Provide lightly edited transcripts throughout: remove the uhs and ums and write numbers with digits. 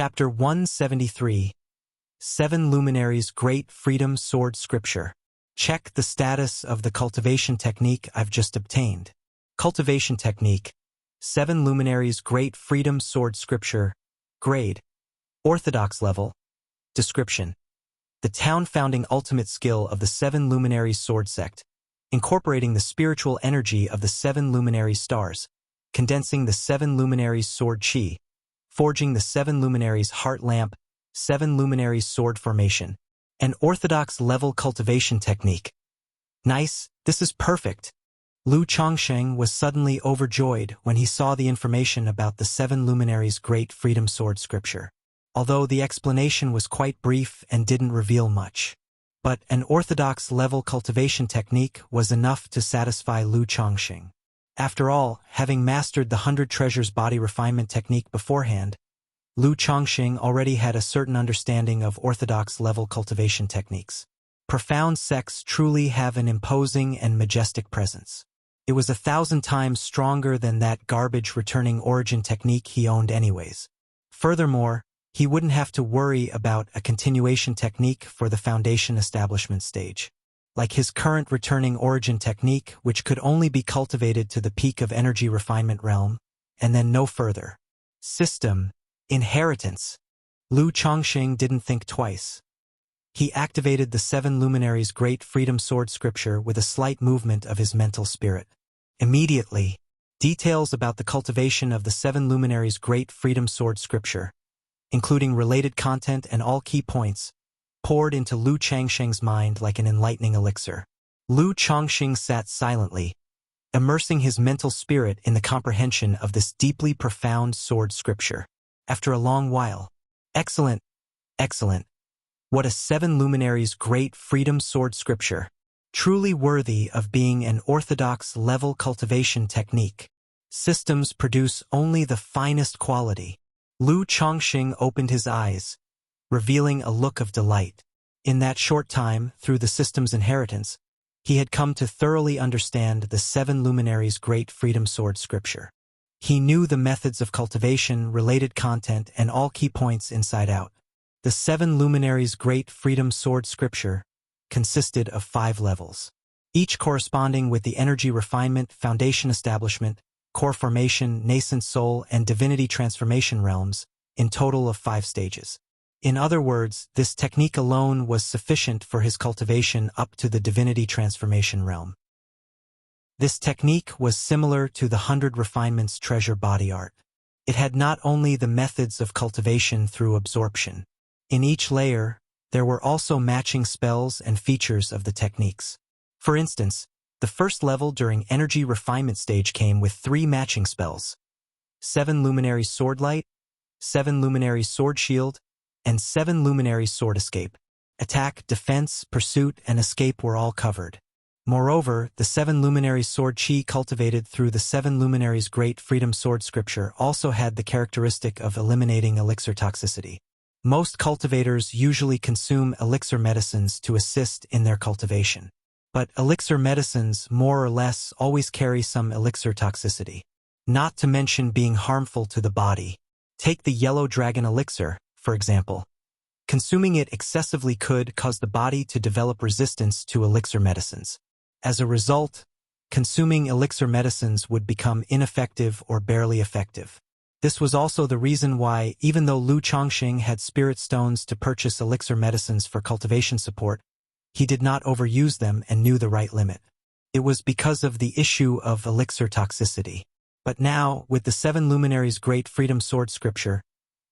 Chapter 173. 7 Luminaries Great Freedom Sword Scripture. Check the status of the cultivation technique I've just obtained. Cultivation technique. 7 Luminaries Great Freedom Sword Scripture. Grade. Orthodox level. Description. The town-founding ultimate skill of the 7 Luminaries Sword Sect, incorporating the spiritual energy of the 7 Luminaries stars, condensing the 7 Luminaries Sword Chi, forging the 7 Luminaries Heart Lamp, 7 Luminaries Sword Formation, an orthodox level cultivation technique. Nice, this is perfect. Lu Chongsheng was suddenly overjoyed when he saw the information about the 7 Luminaries Great Freedom Sword Scripture, although the explanation was quite brief and didn't reveal much. But an orthodox level cultivation technique was enough to satisfy Lu Chongsheng. After all, having mastered the 100 Treasures body refinement technique beforehand, Lu Chongsheng already had a certain understanding of orthodox level cultivation techniques. Profound sects truly have an imposing and majestic presence. It was 1,000 times stronger than that garbage returning origin technique he owned anyways. Furthermore, he wouldn't have to worry about a continuation technique for the foundation establishment stage, like his current returning origin technique, which could only be cultivated to the peak of energy refinement realm, and then no further. System. Inheritance. Lu Chongsheng didn't think twice. He activated the 7 Luminaries Great Freedom Sword Scripture with a slight movement of his mental spirit. Immediately, details about the cultivation of the 7 Luminaries Great Freedom Sword Scripture, including related content and all key points, poured into Lu Chongsheng's mind like an enlightening elixir. Lu Chongsheng sat silently, immersing his mental spirit in the comprehension of this deeply profound sword scripture. After a long while, excellent, excellent. What a 7 Luminaries Great Freedom Sword Scripture. Truly worthy of being an orthodox level cultivation technique. Systems produce only the finest quality. Lu Chongsheng opened his eyes, revealing a look of delight. In that short time, through the system's inheritance, he had come to thoroughly understand the 7 Luminaries Great Freedom Sword Scripture. He knew the methods of cultivation, related content, and all key points inside out. The 7 Luminaries Great Freedom Sword Scripture consisted of 5 levels, each corresponding with the energy refinement, foundation establishment, core formation, nascent soul, and divinity transformation realms, in total of 5 stages. In other words, this technique alone was sufficient for his cultivation up to the divinity transformation realm. This technique was similar to the 100 Refinements treasure body art. It had not only the methods of cultivation through absorption. In each layer, there were also matching spells and features of the techniques. For instance, the first level during energy refinement stage came with 3 matching spells: 7 Luminaries Sword Light, 7 Luminaries Sword Shield, and 7 Luminaries Sword Escape. Attack, defense, pursuit, and escape were all covered. Moreover, the 7 Luminaries Sword Chi cultivated through the 7 Luminaries Great Freedom Sword Scripture also had the characteristic of eliminating elixir toxicity. Most cultivators usually consume elixir medicines to assist in their cultivation. But elixir medicines, more or less, always carry some elixir toxicity, not to mention being harmful to the body. Take the Yellow Dragon Elixir, for example. Consuming it excessively could cause the body to develop resistance to elixir medicines. As a result, consuming elixir medicines would become ineffective or barely effective. This was also the reason why, even though Lu Chongsheng had spirit stones to purchase elixir medicines for cultivation support, he did not overuse them and knew the right limit. It was because of the issue of elixir toxicity. But now, with the 7 Luminaries Great Freedom Sword Scripture,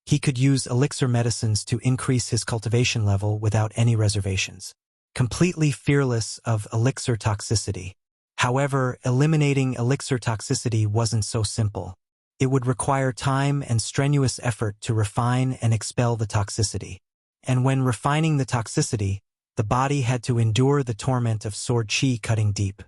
he could use elixir medicines to increase his cultivation level without any reservations. Completely fearless of elixir toxicity. However, eliminating elixir toxicity wasn't so simple. It would require time and strenuous effort to refine and expel the toxicity. And when refining the toxicity, the body had to endure the torment of sword chi cutting deep.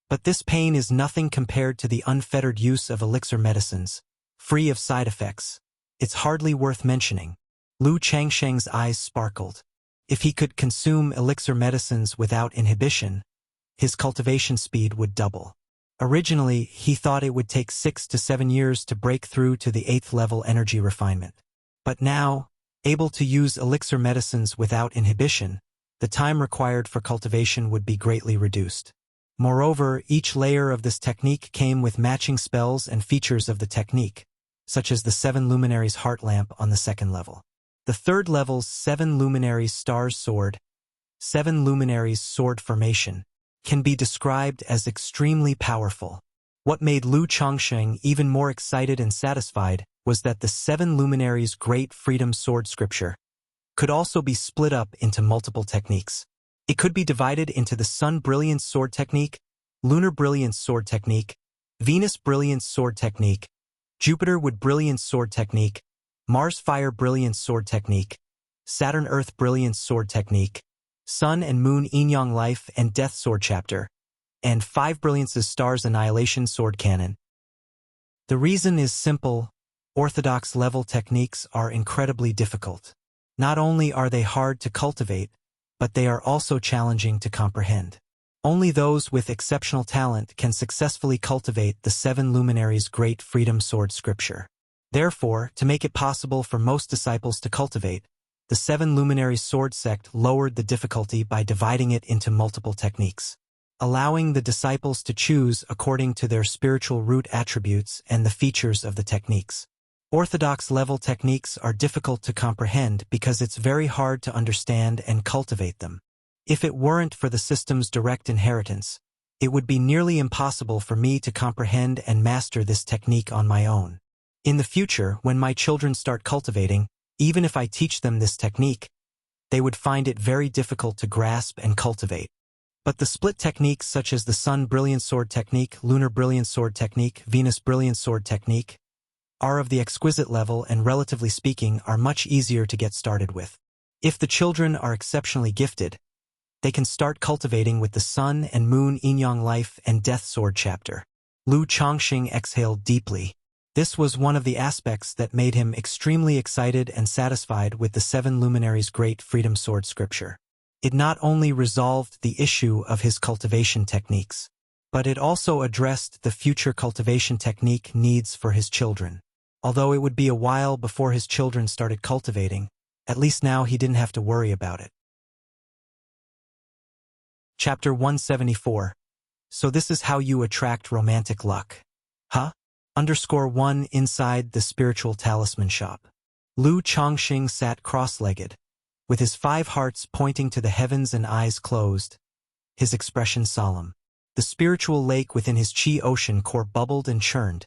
But this pain is nothing compared to the unfettered use of elixir medicines, free of side effects. It's hardly worth mentioning. Lu Chongsheng's eyes sparkled. If he could consume elixir medicines without inhibition, his cultivation speed would double. Originally, he thought it would take 6 to 7 years to break through to the 8th level energy refinement. But now, able to use elixir medicines without inhibition, the time required for cultivation would be greatly reduced. Moreover, each layer of this technique came with matching spells and features of the technique, such as the 7 Luminaries Heart Lamp on the second level. The third level's 7 Luminaries Stars Sword, 7 Luminaries Sword Formation, can be described as extremely powerful. What made Lu Chongsheng even more excited and satisfied was that the 7 Luminaries Great Freedom Sword Scripture could also be split up into multiple techniques. It could be divided into the Sun Brilliance Sword Technique, Lunar Brilliance Sword Technique, Venus Brilliance Sword Technique, Jupiter Wood Brilliance Sword Technique, Mars Fire Brilliance Sword Technique, Saturn Earth Brilliance Sword Technique, Sun and Moon Yin-Yang Life and Death Sword Chapter, and 5 Brilliance's Stars Annihilation Sword Canon. The reason is simple: orthodox level techniques are incredibly difficult. Not only are they hard to cultivate, but they are also challenging to comprehend. Only those with exceptional talent can successfully cultivate the 7 Luminaries Great Freedom Sword Scripture. Therefore, to make it possible for most disciples to cultivate, the 7 Luminaries Sword Sect lowered the difficulty by dividing it into multiple techniques, allowing the disciples to choose according to their spiritual root attributes and the features of the techniques. Orthodox level techniques are difficult to comprehend because it's very hard to understand and cultivate them. If it weren't for the system's direct inheritance, it would be nearly impossible for me to comprehend and master this technique on my own. In the future, when my children start cultivating, even if I teach them this technique, they would find it very difficult to grasp and cultivate. But the split techniques such as the Sun Brilliant Sword Technique, Lunar Brilliant Sword Technique, Venus Brilliant Sword Technique, are of the exquisite level and, relatively speaking, are much easier to get started with. If the children are exceptionally gifted, they can start cultivating with the Sun and Moon Yin-Yang Life and Death Sword Chapter. Lu Chongqing exhaled deeply. This was one of the aspects that made him extremely excited and satisfied with the 7 Luminaries Great Freedom Sword Scripture. It not only resolved the issue of his cultivation techniques, but it also addressed the future cultivation technique needs for his children. Although it would be a while before his children started cultivating, at least now he didn't have to worry about it. Chapter 174. So this is how you attract romantic luck. Huh? _1 Inside the Spiritual Talisman Shop. Lu Chongqing sat cross-legged, with his 5 hearts pointing to the heavens and eyes closed, his expression solemn. The spiritual lake within his chi ocean core bubbled and churned,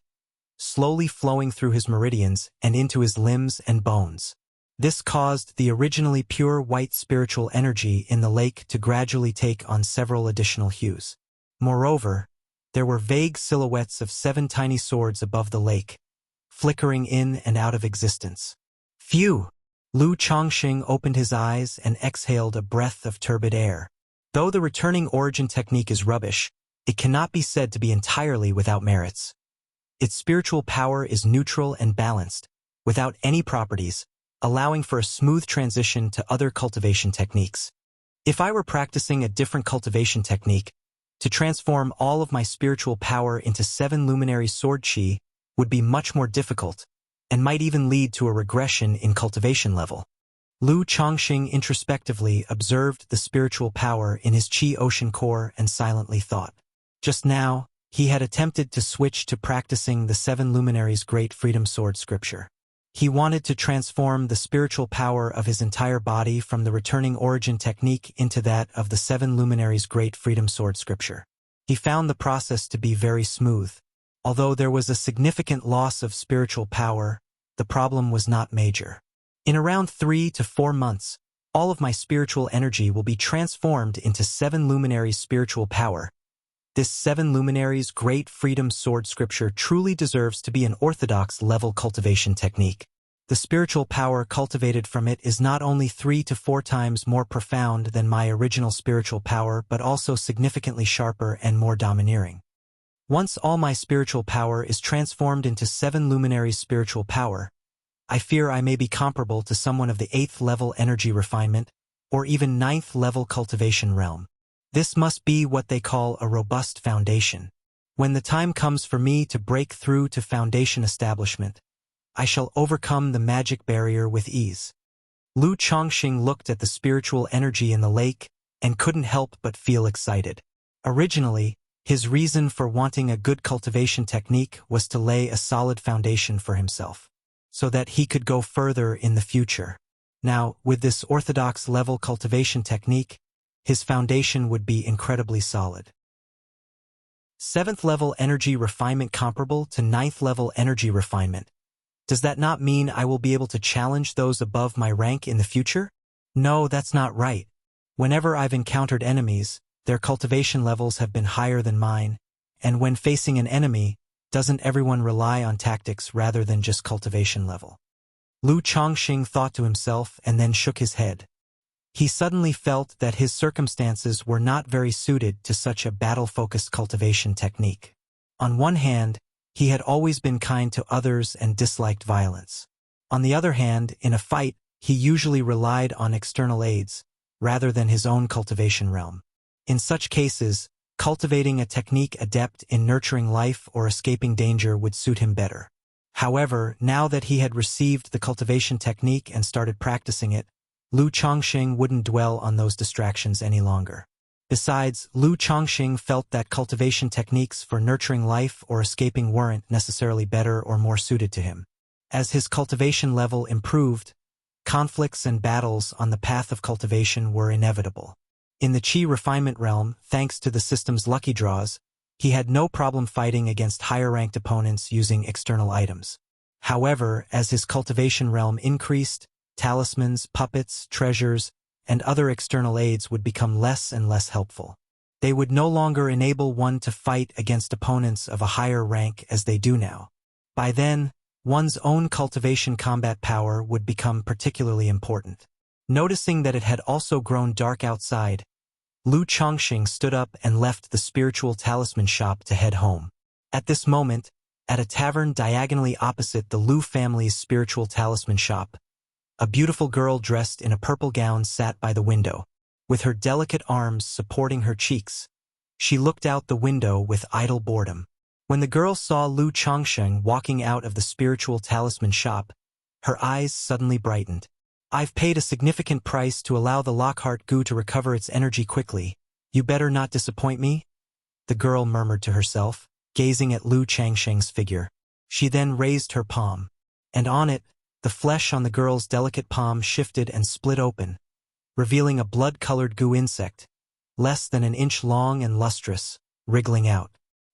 slowly flowing through his meridians and into his limbs and bones. This caused the originally pure white spiritual energy in the lake to gradually take on several additional hues. Moreover, there were vague silhouettes of 7 tiny swords above the lake, flickering in and out of existence. Phew! Lu Chongqing opened his eyes and exhaled a breath of turbid air. Though the returning origin technique is rubbish, it cannot be said to be entirely without merits. Its spiritual power is neutral and balanced, without any properties, allowing for a smooth transition to other cultivation techniques. If I were practicing a different cultivation technique, to transform all of my spiritual power into 7 luminary sword chi would be much more difficult, and might even lead to a regression in cultivation level. Lu Chongqing introspectively observed the spiritual power in his chi ocean core and silently thought. Just now, he had attempted to switch to practicing the 7 Luminaries Great Freedom Sword Scripture. He wanted to transform the spiritual power of his entire body from the returning origin technique into that of the 7 Luminaries Great Freedom Sword Scripture. He found the process to be very smooth. Although there was a significant loss of spiritual power, the problem was not major. In around 3 to 4 months, all of my spiritual energy will be transformed into 7 Luminaries spiritual power. This 7 Luminaries Great Freedom Sword Scripture truly deserves to be an orthodox level cultivation technique. The spiritual power cultivated from it is not only 3 to 4 times more profound than my original spiritual power, but also significantly sharper and more domineering. Once all my spiritual power is transformed into 7 Luminaries spiritual power, I fear I may be comparable to someone of the 8th level energy refinement, or even 9th level cultivation realm. This must be what they call a robust foundation. When the time comes for me to break through to foundation establishment, I shall overcome the magic barrier with ease. Lu Chongqing looked at the spiritual energy in the lake and couldn't help but feel excited. Originally, his reason for wanting a good cultivation technique was to lay a solid foundation for himself, so that he could go further in the future. Now, with this orthodox level cultivation technique, his foundation would be incredibly solid. 7th level energy refinement comparable to 9th level energy refinement. Does that not mean I will be able to challenge those above my rank in the future? No, that's not right. Whenever I've encountered enemies, their cultivation levels have been higher than mine, and when facing an enemy, doesn't everyone rely on tactics rather than just cultivation level? Lu Chongqing thought to himself and then shook his head. He suddenly felt that his circumstances were not very suited to such a battle-focused cultivation technique. On one hand, he had always been kind to others and disliked violence. On the other hand, in a fight, he usually relied on external aids, rather than his own cultivation realm. In such cases, cultivating a technique adept in nurturing life or escaping danger would suit him better. However, now that he had received the cultivation technique and started practicing it, Lu Chongqing wouldn't dwell on those distractions any longer. Besides, Lu Chongqing felt that cultivation techniques for nurturing life or escaping weren't necessarily better or more suited to him. As his cultivation level improved, conflicts and battles on the path of cultivation were inevitable. In the Qi refinement realm, thanks to the system's lucky draws, he had no problem fighting against higher-ranked opponents using external items. However, as his cultivation realm increased, talismans, puppets, treasures, and other external aids would become less and less helpful. They would no longer enable one to fight against opponents of a higher rank as they do now. By then, one's own cultivation combat power would become particularly important. Noticing that it had also grown dark outside, Lu Chongqing stood up and left the spiritual talisman shop to head home. At this moment, at a tavern diagonally opposite the Lu family's spiritual talisman shop, a beautiful girl dressed in a purple gown sat by the window, with her delicate arms supporting her cheeks. She looked out the window with idle boredom. When the girl saw Lu Chongqing walking out of the spiritual talisman shop, her eyes suddenly brightened. I've paid a significant price to allow the Lockhart goo to recover its energy quickly. You better not disappoint me, the girl murmured to herself, gazing at Lu Chongqing's figure. She then raised her palm, and on it, the flesh on the girl's delicate palm shifted and split open, revealing a blood-colored goo insect, less than an inch long and lustrous, wriggling out.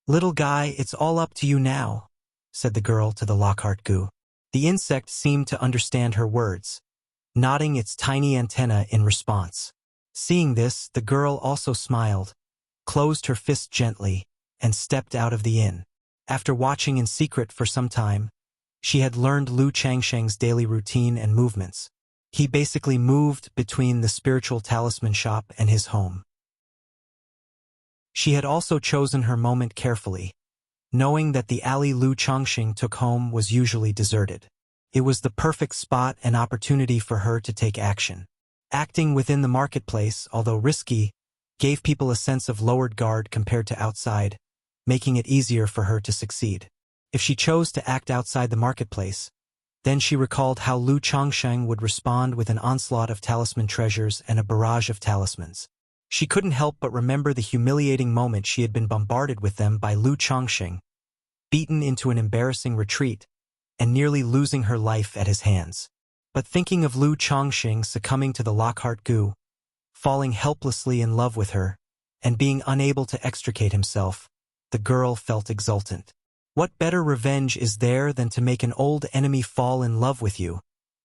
Little guy, it's all up to you now, said the girl to the Lockhart goo. The insect seemed to understand her words, nodding its tiny antenna in response. Seeing this, the girl also smiled, closed her fist gently, and stepped out of the inn. After watching in secret for some time, she had learned Lu Chongqing's daily routine and movements. He basically moved between the spiritual talisman shop and his home. She had also chosen her moment carefully, knowing that the alley Lu Chongqing took home was usually deserted. It was the perfect spot and opportunity for her to take action. Acting within the marketplace, although risky, gave people a sense of lowered guard compared to outside, making it easier for her to succeed. If she chose to act outside the marketplace, then she recalled how Lu Chongqing would respond with an onslaught of talisman treasures and a barrage of talismans. She couldn't help but remember the humiliating moment she had been bombarded with them by Lu Chongqing, beaten into an embarrassing retreat, and nearly losing her life at his hands. But thinking of Lu Chongqing succumbing to the Lockhart goo, falling helplessly in love with her, and being unable to extricate himself, the girl felt exultant. What better revenge is there than to make an old enemy fall in love with you,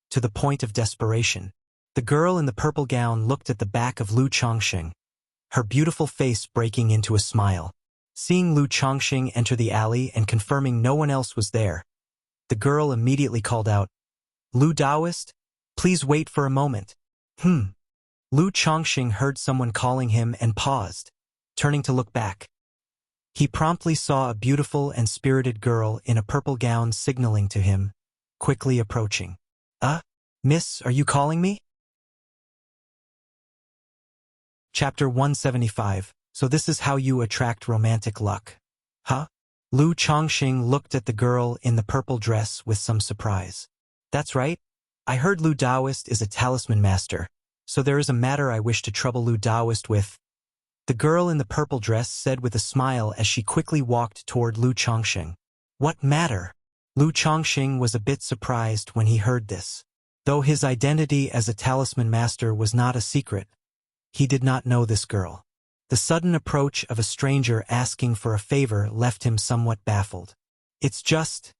to the point of desperation? The girl in the purple gown looked at the back of Lu Chongqing, her beautiful face breaking into a smile. Seeing Lu Chongqing enter the alley and confirming no one else was there, the girl immediately called out, Lu Daoist, please wait for a moment. Lu Chongqing heard someone calling him and paused, turning to look back. He promptly saw a beautiful and spirited girl in a purple gown signaling to him, quickly approaching. Miss, are you calling me? Chapter 175. So this is how you attract romantic luck. Huh? Lu Chongqing looked at the girl in the purple dress with some surprise. That's right. I heard Lu Daoist is a talisman master, so there is a matter I wish to trouble Lu Daoist with. The girl in the purple dress said with a smile as she quickly walked toward Lu Chongqing. What matter? Lu Chongqing was a bit surprised when he heard this. Though his identity as a talisman master was not a secret, he did not know this girl. The sudden approach of a stranger asking for a favor left him somewhat baffled. It's just...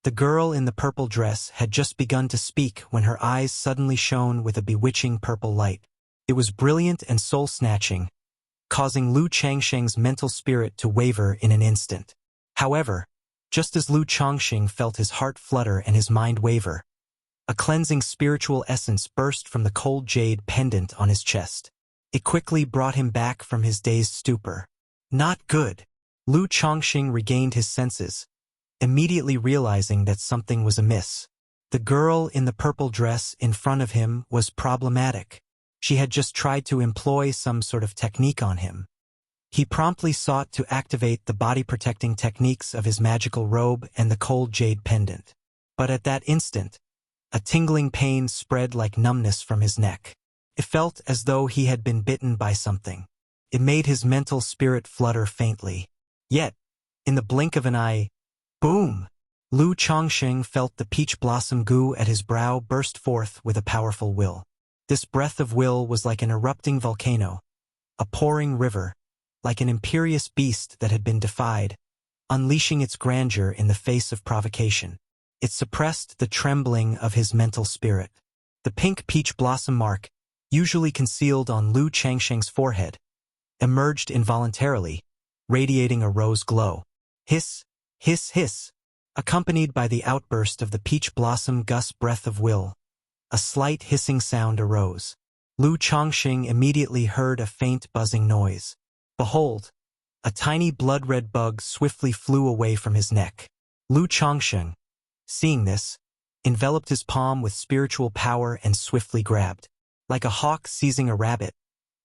The girl in the purple dress had just begun to speak when her eyes suddenly shone with a bewitching purple light. It was brilliant and soul-snatching, causing Lu Changsheng's mental spirit to waver in an instant. However, just as Lu Chongqing felt his heart flutter and his mind waver, a cleansing spiritual essence burst from the cold jade pendant on his chest. It quickly brought him back from his dazed stupor. Not good. Lu Chongqing regained his senses, immediately realizing that something was amiss. The girl in the purple dress in front of him was problematic. She had just tried to employ some sort of technique on him. He promptly sought to activate the body-protecting techniques of his magical robe and the cold jade pendant. But at that instant, a tingling pain spread like numbness from his neck. It felt as though he had been bitten by something. It made his mental spirit flutter faintly. Yet, in the blink of an eye, boom! Lu Chongqing felt the peach blossom goo at his brow burst forth with a powerful will. This breath of will was like an erupting volcano, a pouring river, like an imperious beast that had been defied, unleashing its grandeur in the face of provocation. It suppressed the trembling of his mental spirit. The pink peach blossom mark, usually concealed on Lu Changsheng's forehead, emerged involuntarily, radiating a rose glow. Hiss, hiss, hiss, accompanied by the outburst of the peach blossom gust breath of will. A slight hissing sound arose. Lu Chongqing immediately heard a faint buzzing noise. Behold, a tiny blood-red bug swiftly flew away from his neck. Lu Chongqing, seeing this, enveloped his palm with spiritual power and swiftly grabbed. Like a hawk seizing a rabbit,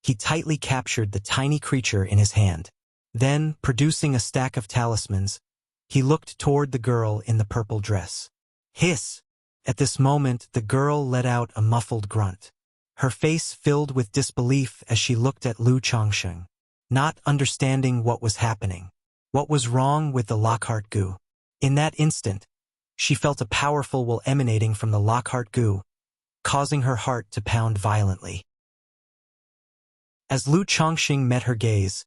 he tightly captured the tiny creature in his hand. Then, producing a stack of talismans, he looked toward the girl in the purple dress. Hiss! At this moment, the girl let out a muffled grunt. Her face filled with disbelief as she looked at Lu Chongqing, not understanding what was happening. What was wrong with the Lockhart goo? In that instant, she felt a powerful will emanating from the Lockhart goo, causing her heart to pound violently. As Lu Chongqing met her gaze,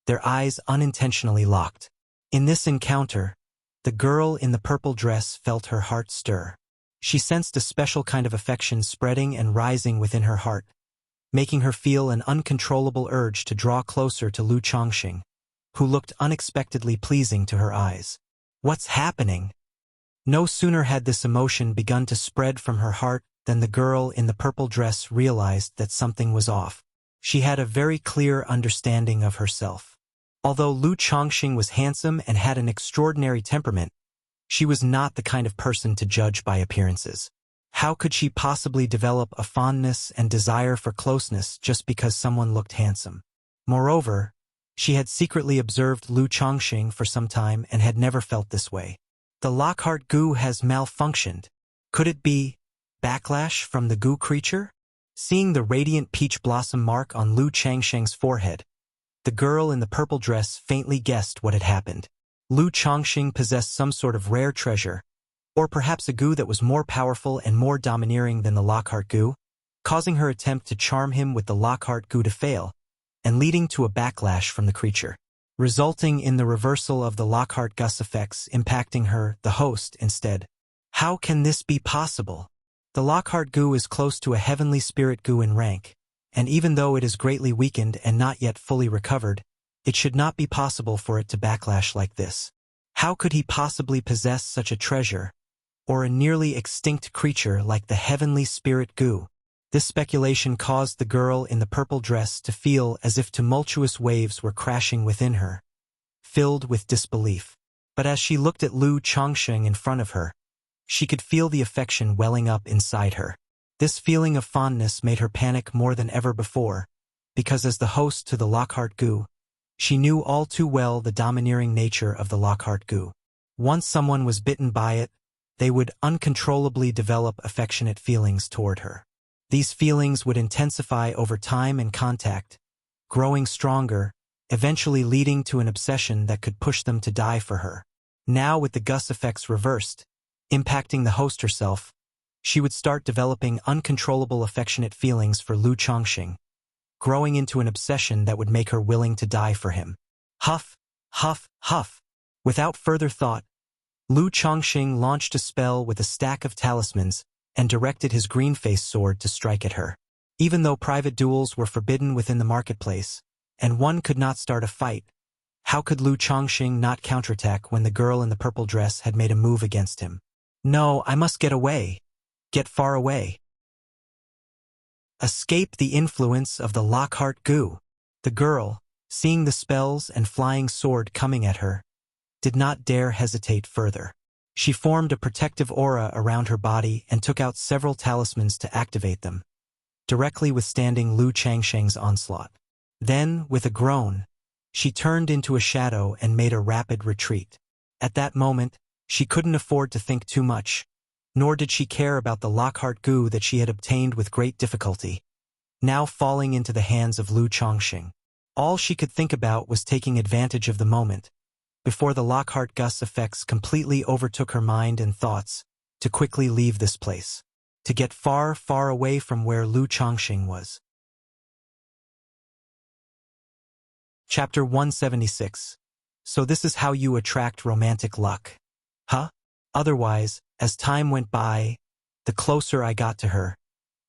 their eyes unintentionally locked. In this encounter, the girl in the purple dress felt her heart stir. She sensed a special kind of affection spreading and rising within her heart, making her feel an uncontrollable urge to draw closer to Lu Chongqing, who looked unexpectedly pleasing to her eyes. What's happening? No sooner had this emotion begun to spread from her heart than the girl in the purple dress realized that something was off. She had a very clear understanding of herself. Although Lu Chongqing was handsome and had an extraordinary temperament, she was not the kind of person to judge by appearances. How could she possibly develop a fondness and desire for closeness just because someone looked handsome? Moreover, she had secretly observed Lu Chongqing for some time and had never felt this way. The Lockhart goo has malfunctioned. Could it be backlash from the goo creature? Seeing the radiant peach blossom mark on Lu Changsheng's forehead, the girl in the purple dress faintly guessed what had happened. Lu Chongqing possessed some sort of rare treasure, or perhaps a goo that was more powerful and more domineering than the Lockhart goo, causing her attempt to charm him with the Lockhart goo to fail, and leading to a backlash from the creature, resulting in the reversal of the Lockhart gus effects impacting her, the host, instead. How can this be possible? The Lockhart goo is close to a heavenly spirit goo in rank, and even though it is greatly weakened and not yet fully recovered, it should not be possible for it to backlash like this. How could he possibly possess such a treasure, or a nearly extinct creature like the heavenly spirit goo? This speculation caused the girl in the purple dress to feel as if tumultuous waves were crashing within her, filled with disbelief. But as she looked at Lu Chongqing in front of her, she could feel the affection welling up inside her. This feeling of fondness made her panic more than ever before, because as the host to the Lockhart goo, She knew all too well the domineering nature of the Lockhart goo. Once someone was bitten by it, they would uncontrollably develop affectionate feelings toward her. These feelings would intensify over time and contact, growing stronger, eventually leading to an obsession that could push them to die for her. Now, with the Gus effects reversed, impacting the host herself, she would start developing uncontrollable affectionate feelings for Lu Chongqing, growing into an obsession that would make her willing to die for him. Huff, huff, huff. Without further thought, Lu Chongqing launched a spell with a stack of talismans and directed his green-faced sword to strike at her. Even though private duels were forbidden within the marketplace, and one could not start a fight, how could Lu Chongqing not counterattack when the girl in the purple dress had made a move against him? No, I must get away. Get far away. Escape the influence of the Lockhart goo. The girl, seeing the spells and flying sword coming at her, did not dare hesitate further. She formed a protective aura around her body and took out several talismans to activate them, directly withstanding Lu Changsheng's onslaught. Then, with a groan, she turned into a shadow and made a rapid retreat. At that moment, she couldn't afford to think too much, nor did she care about the Lockhart goo that she had obtained with great difficulty, now falling into the hands of Lu Chongqing. All she could think about was taking advantage of the moment, before the Lockhart Gus effects completely overtook her mind and thoughts, to quickly leave this place, to get far, far away from where Lu Chongqing was. Chapter 176. So this is how you attract romantic luck. Huh? Otherwise, as time went by, the closer I got to her,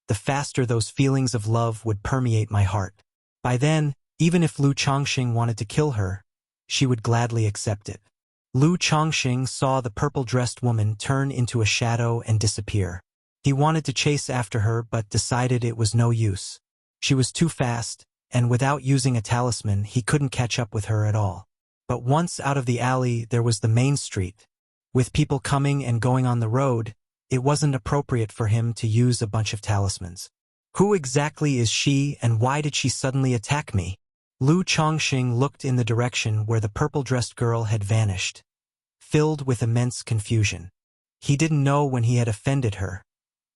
the faster those feelings of love would permeate my heart. By then, even if Lu Chongqing wanted to kill her, she would gladly accept it. Lu Chongqing saw the purple-dressed woman turn into a shadow and disappear. He wanted to chase after her but decided it was no use. She was too fast, and without using a talisman, he couldn't catch up with her at all. But once out of the alley, there was the main street. With people coming and going on the road, it wasn't appropriate for him to use a bunch of talismans. Who exactly is she, and why did she suddenly attack me? Lu Chongqing looked in the direction where the purple-dressed girl had vanished, filled with immense confusion. He didn't know when he had offended her,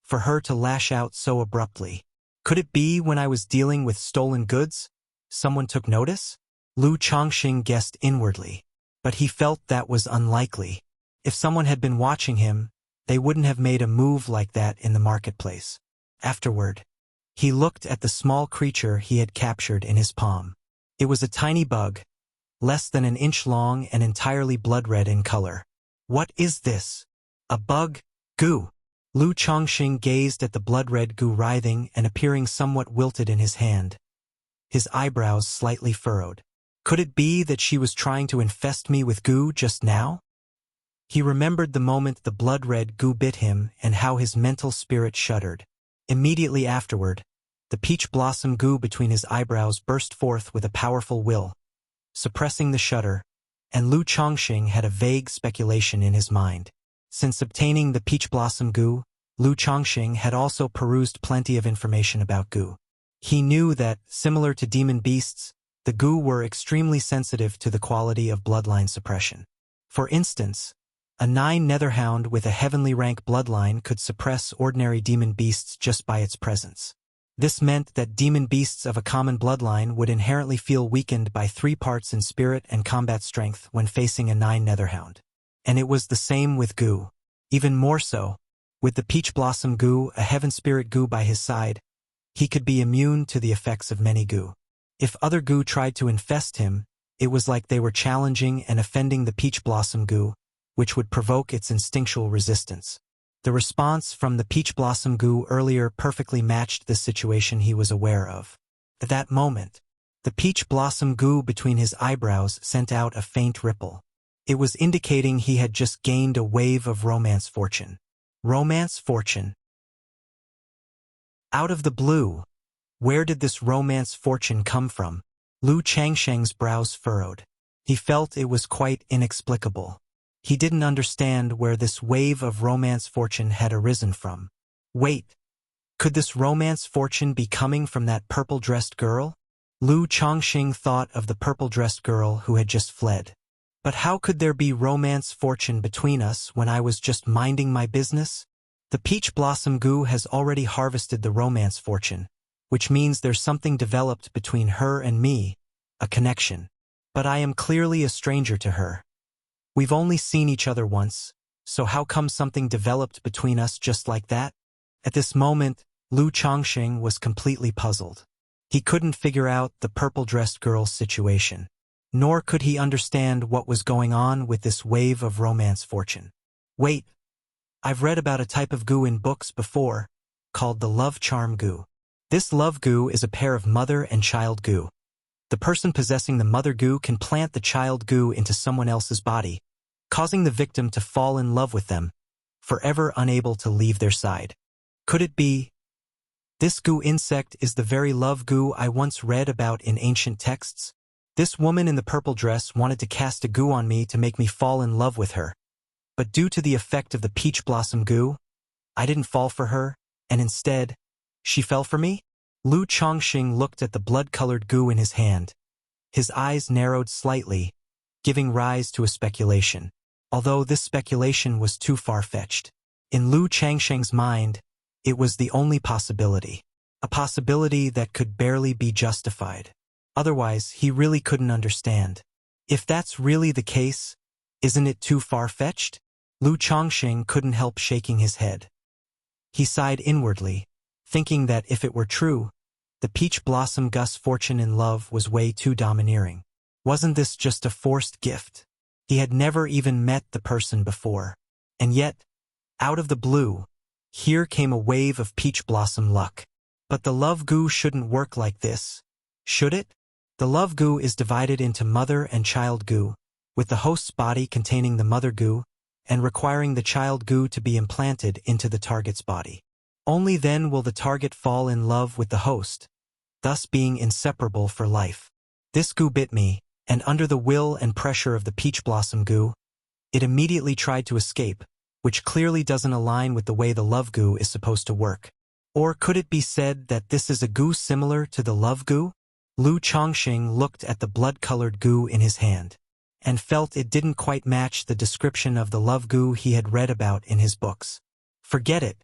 for her to lash out so abruptly. Could it be when I was dealing with stolen goods? Someone took notice? Lu Chongqing guessed inwardly, but he felt that was unlikely. If someone had been watching him, they wouldn't have made a move like that in the marketplace. Afterward, he looked at the small creature he had captured in his palm. It was a tiny bug, less than an inch long and entirely blood-red in color. What is this? A bug? Goo. Lu Chongqing gazed at the blood-red goo writhing and appearing somewhat wilted in his hand, his eyebrows slightly furrowed. Could it be that she was trying to infest me with goo just now? He remembered the moment the blood-red goo bit him and how his mental spirit shuddered. Immediately afterward, the peach blossom goo between his eyebrows burst forth with a powerful will, suppressing the shudder, and Lu Chongqing had a vague speculation in his mind. Since obtaining the peach blossom goo, Lu Chongqing had also perused plenty of information about goo. He knew that, similar to demon beasts, the goo were extremely sensitive to the quality of bloodline suppression. For instance, a 9 netherhound with a heavenly rank bloodline could suppress ordinary demon beasts just by its presence. This meant that demon beasts of a common bloodline would inherently feel weakened by 3 parts in spirit and combat strength when facing a 9 netherhound. And it was the same with goo. Even more so, with the peach blossom goo, a heaven spirit goo by his side, he could be immune to the effects of many goo. If other goo tried to infest him, it was like they were challenging and offending the peach blossom goo, which would provoke its instinctual resistance. The response from the peach blossom goo earlier perfectly matched the situation he was aware of. At that moment, the peach blossom goo between his eyebrows sent out a faint ripple. It was indicating he had just gained a wave of romance fortune. Romance fortune? Out of the blue, where did this romance fortune come from? Lu Changsheng's brows furrowed. He felt it was quite inexplicable. He didn't understand where this wave of romance fortune had arisen from. Wait, could this romance fortune be coming from that purple-dressed girl? Lu Chongqing thought of the purple-dressed girl who had just fled. But how could there be romance fortune between us when I was just minding my business? The peach blossom goo has already harvested the romance fortune, which means there's something developed between her and me, a connection. But I am clearly a stranger to her. We've only seen each other once, so how come something developed between us just like that? At this moment, Lu Chongqing was completely puzzled. He couldn't figure out the purple-dressed girl's situation, nor could he understand what was going on with this wave of romance fortune. Wait, I've read about a type of goo in books before, called the love charm goo. This love goo is a pair of mother and child goo. The person possessing the mother goo can plant the child goo into someone else's body, causing the victim to fall in love with them, forever unable to leave their side. Could it be? This goo insect is the very love goo I once read about in ancient texts. This woman in the purple dress wanted to cast a goo on me to make me fall in love with her. But due to the effect of the peach blossom goo, I didn't fall for her, and instead, she fell for me? Lu Chongqing looked at the blood-colored goo in his hand. His eyes narrowed slightly, giving rise to a speculation, although this speculation was too far-fetched. In Lu Chongqing's mind, it was the only possibility, a possibility that could barely be justified. Otherwise, he really couldn't understand. If that's really the case, isn't it too far-fetched? Lu Chongqing couldn't help shaking his head. He sighed inwardly, thinking that if it were true, the peach blossom Gus' fortune in love was way too domineering. Wasn't this just a forced gift? He had never even met the person before. And yet, out of the blue, here came a wave of peach blossom luck. But the love goo shouldn't work like this, should it? The love goo is divided into mother and child goo, with the host's body containing the mother goo and requiring the child goo to be implanted into the target's body. Only then will the target fall in love with the host, thus being inseparable for life. This goo bit me, and under the will and pressure of the peach blossom goo, it immediately tried to escape, which clearly doesn't align with the way the love goo is supposed to work. Or could it be said that this is a goo similar to the love goo? Lu Chongqing looked at the blood-colored goo in his hand, and felt it didn't quite match the description of the love goo he had read about in his books. Forget it.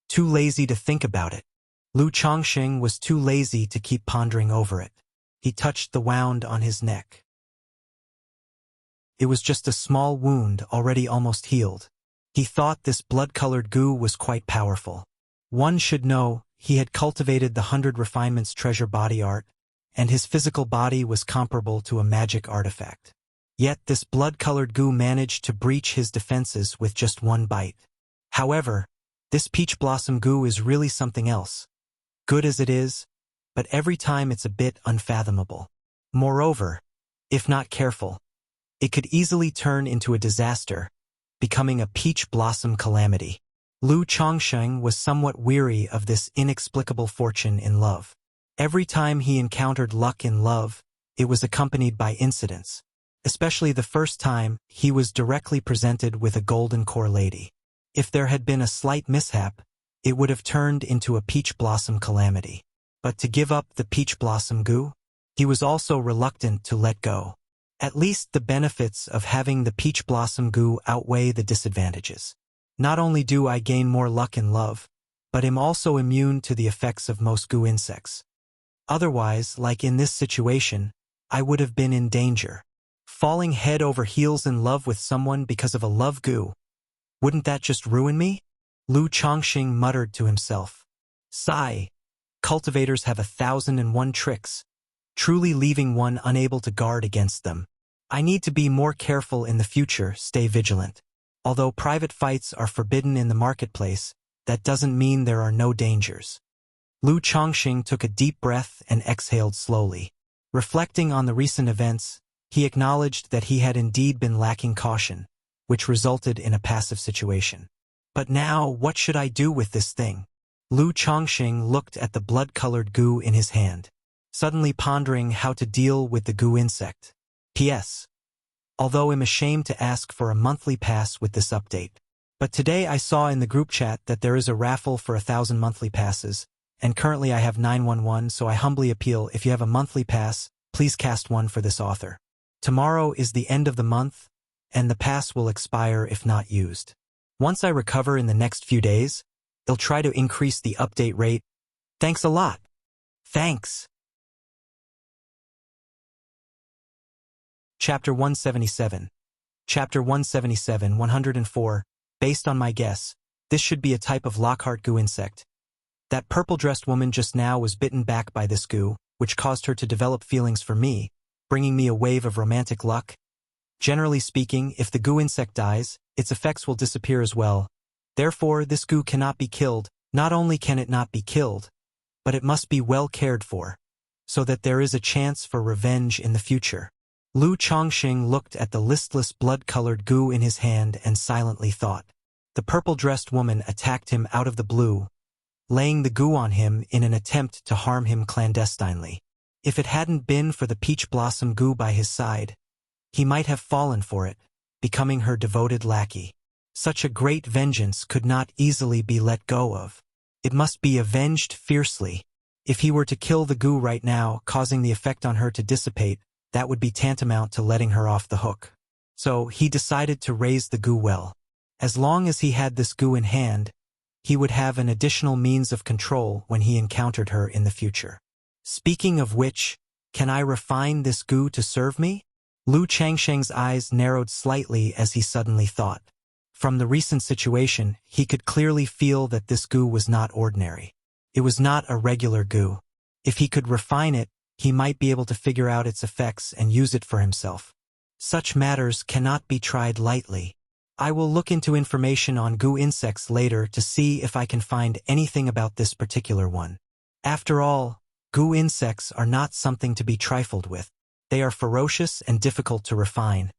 Too lazy to think about it. Lu Chongqing was too lazy to keep pondering over it. He touched the wound on his neck. It was just a small wound already almost healed. He thought this blood-colored goo was quite powerful. One should know he had cultivated the 100 Refinements treasure body art, and his physical body was comparable to a magic artifact. Yet this blood-colored goo managed to breach his defenses with just one bite. However, this peach blossom goo is really something else. Good as it is, but every time it's a bit unfathomable. Moreover, if not careful, it could easily turn into a disaster, becoming a peach blossom calamity. Lu Chongqing was somewhat weary of this inexplicable fortune in love. Every time he encountered luck in love, it was accompanied by incidents, especially the first time he was directly presented with a golden core lady. If there had been a slight mishap, it would have turned into a peach blossom calamity. But to give up the peach blossom goo, he was also reluctant to let go. At least the benefits of having the peach blossom goo outweigh the disadvantages. Not only do I gain more luck in love, but am also immune to the effects of most goo insects. Otherwise, like in this situation, I would have been in danger. Falling head over heels in love with someone because of a love goo. Wouldn't that just ruin me? Lu Chongqing muttered to himself. Sigh. Cultivators have 1,001 tricks, truly leaving one unable to guard against them. I need to be more careful in the future, stay vigilant. Although private fights are forbidden in the marketplace, that doesn't mean there are no dangers. Lu Chongqing took a deep breath and exhaled slowly. Reflecting on the recent events, he acknowledged that he had indeed been lacking caution, which resulted in a passive situation. But now, what should I do with this thing? Lu Chongqing looked at the blood-colored goo in his hand, suddenly pondering how to deal with the goo insect. P.S. Although I'm ashamed to ask for a monthly pass with this update, but today I saw in the group chat that there is a raffle for 1,000 monthly passes, and currently I have 911, so I humbly appeal if you have a monthly pass, please cast one for this author. Tomorrow is the end of the month, and the pass will expire if not used. Once I recover in the next few days, they'll try to increase the update rate. Thanks a lot. Thanks. Chapter 177. Chapter 177, 104. Based on my guess, this should be a type of Lockhart goo insect. That purple-dressed woman just now was bitten back by this goo, which caused her to develop feelings for me, bringing me a wave of romantic luck. Generally speaking, if the goo insect dies, its effects will disappear as well. Therefore, this goo cannot be killed. Not only can it not be killed, but it must be well cared for, so that there is a chance for revenge in the future. Lu Chongqing looked at the listless blood-colored goo in his hand and silently thought. The purple-dressed woman attacked him out of the blue, laying the goo on him in an attempt to harm him clandestinely. If it hadn't been for the peach blossom goo by his side, he might have fallen for it, becoming her devoted lackey. Such a great vengeance could not easily be let go of. It must be avenged fiercely. If he were to kill the goo right now, causing the effect on her to dissipate, that would be tantamount to letting her off the hook. So he decided to raise the goo well. As long as he had this goo in hand, he would have an additional means of control when he encountered her in the future. Speaking of which, can I refine this goo to serve me? Lu Changsheng's eyes narrowed slightly as he suddenly thought. From the recent situation, he could clearly feel that this goo was not ordinary. It was not a regular goo. If he could refine it, he might be able to figure out its effects and use it for himself. Such matters cannot be tried lightly. I will look into information on goo insects later to see if I can find anything about this particular one. After all, goo insects are not something to be trifled with. They are ferocious and difficult to refine.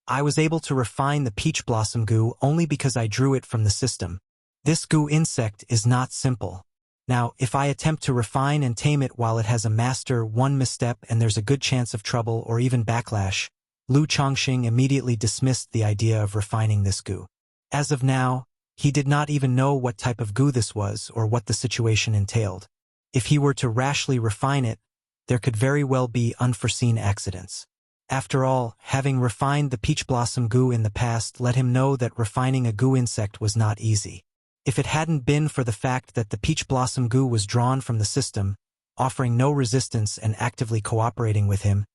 I was able to refine the peach blossom goo only because I drew it from the system. This goo insect is not simple. Now, if I attempt to refine and tame it while it has a master, one misstep and there's a good chance of trouble or even backlash. Lu Chongqing immediately dismissed the idea of refining this goo. As of now, he did not even know what type of goo this was or what the situation entailed. If he were to rashly refine it, there could very well be unforeseen accidents. After all, having refined the peach blossom goo in the past let him know that refining a goo insect was not easy. If it hadn't been for the fact that the peach blossom goo was drawn from the system, offering no resistance and actively cooperating with him,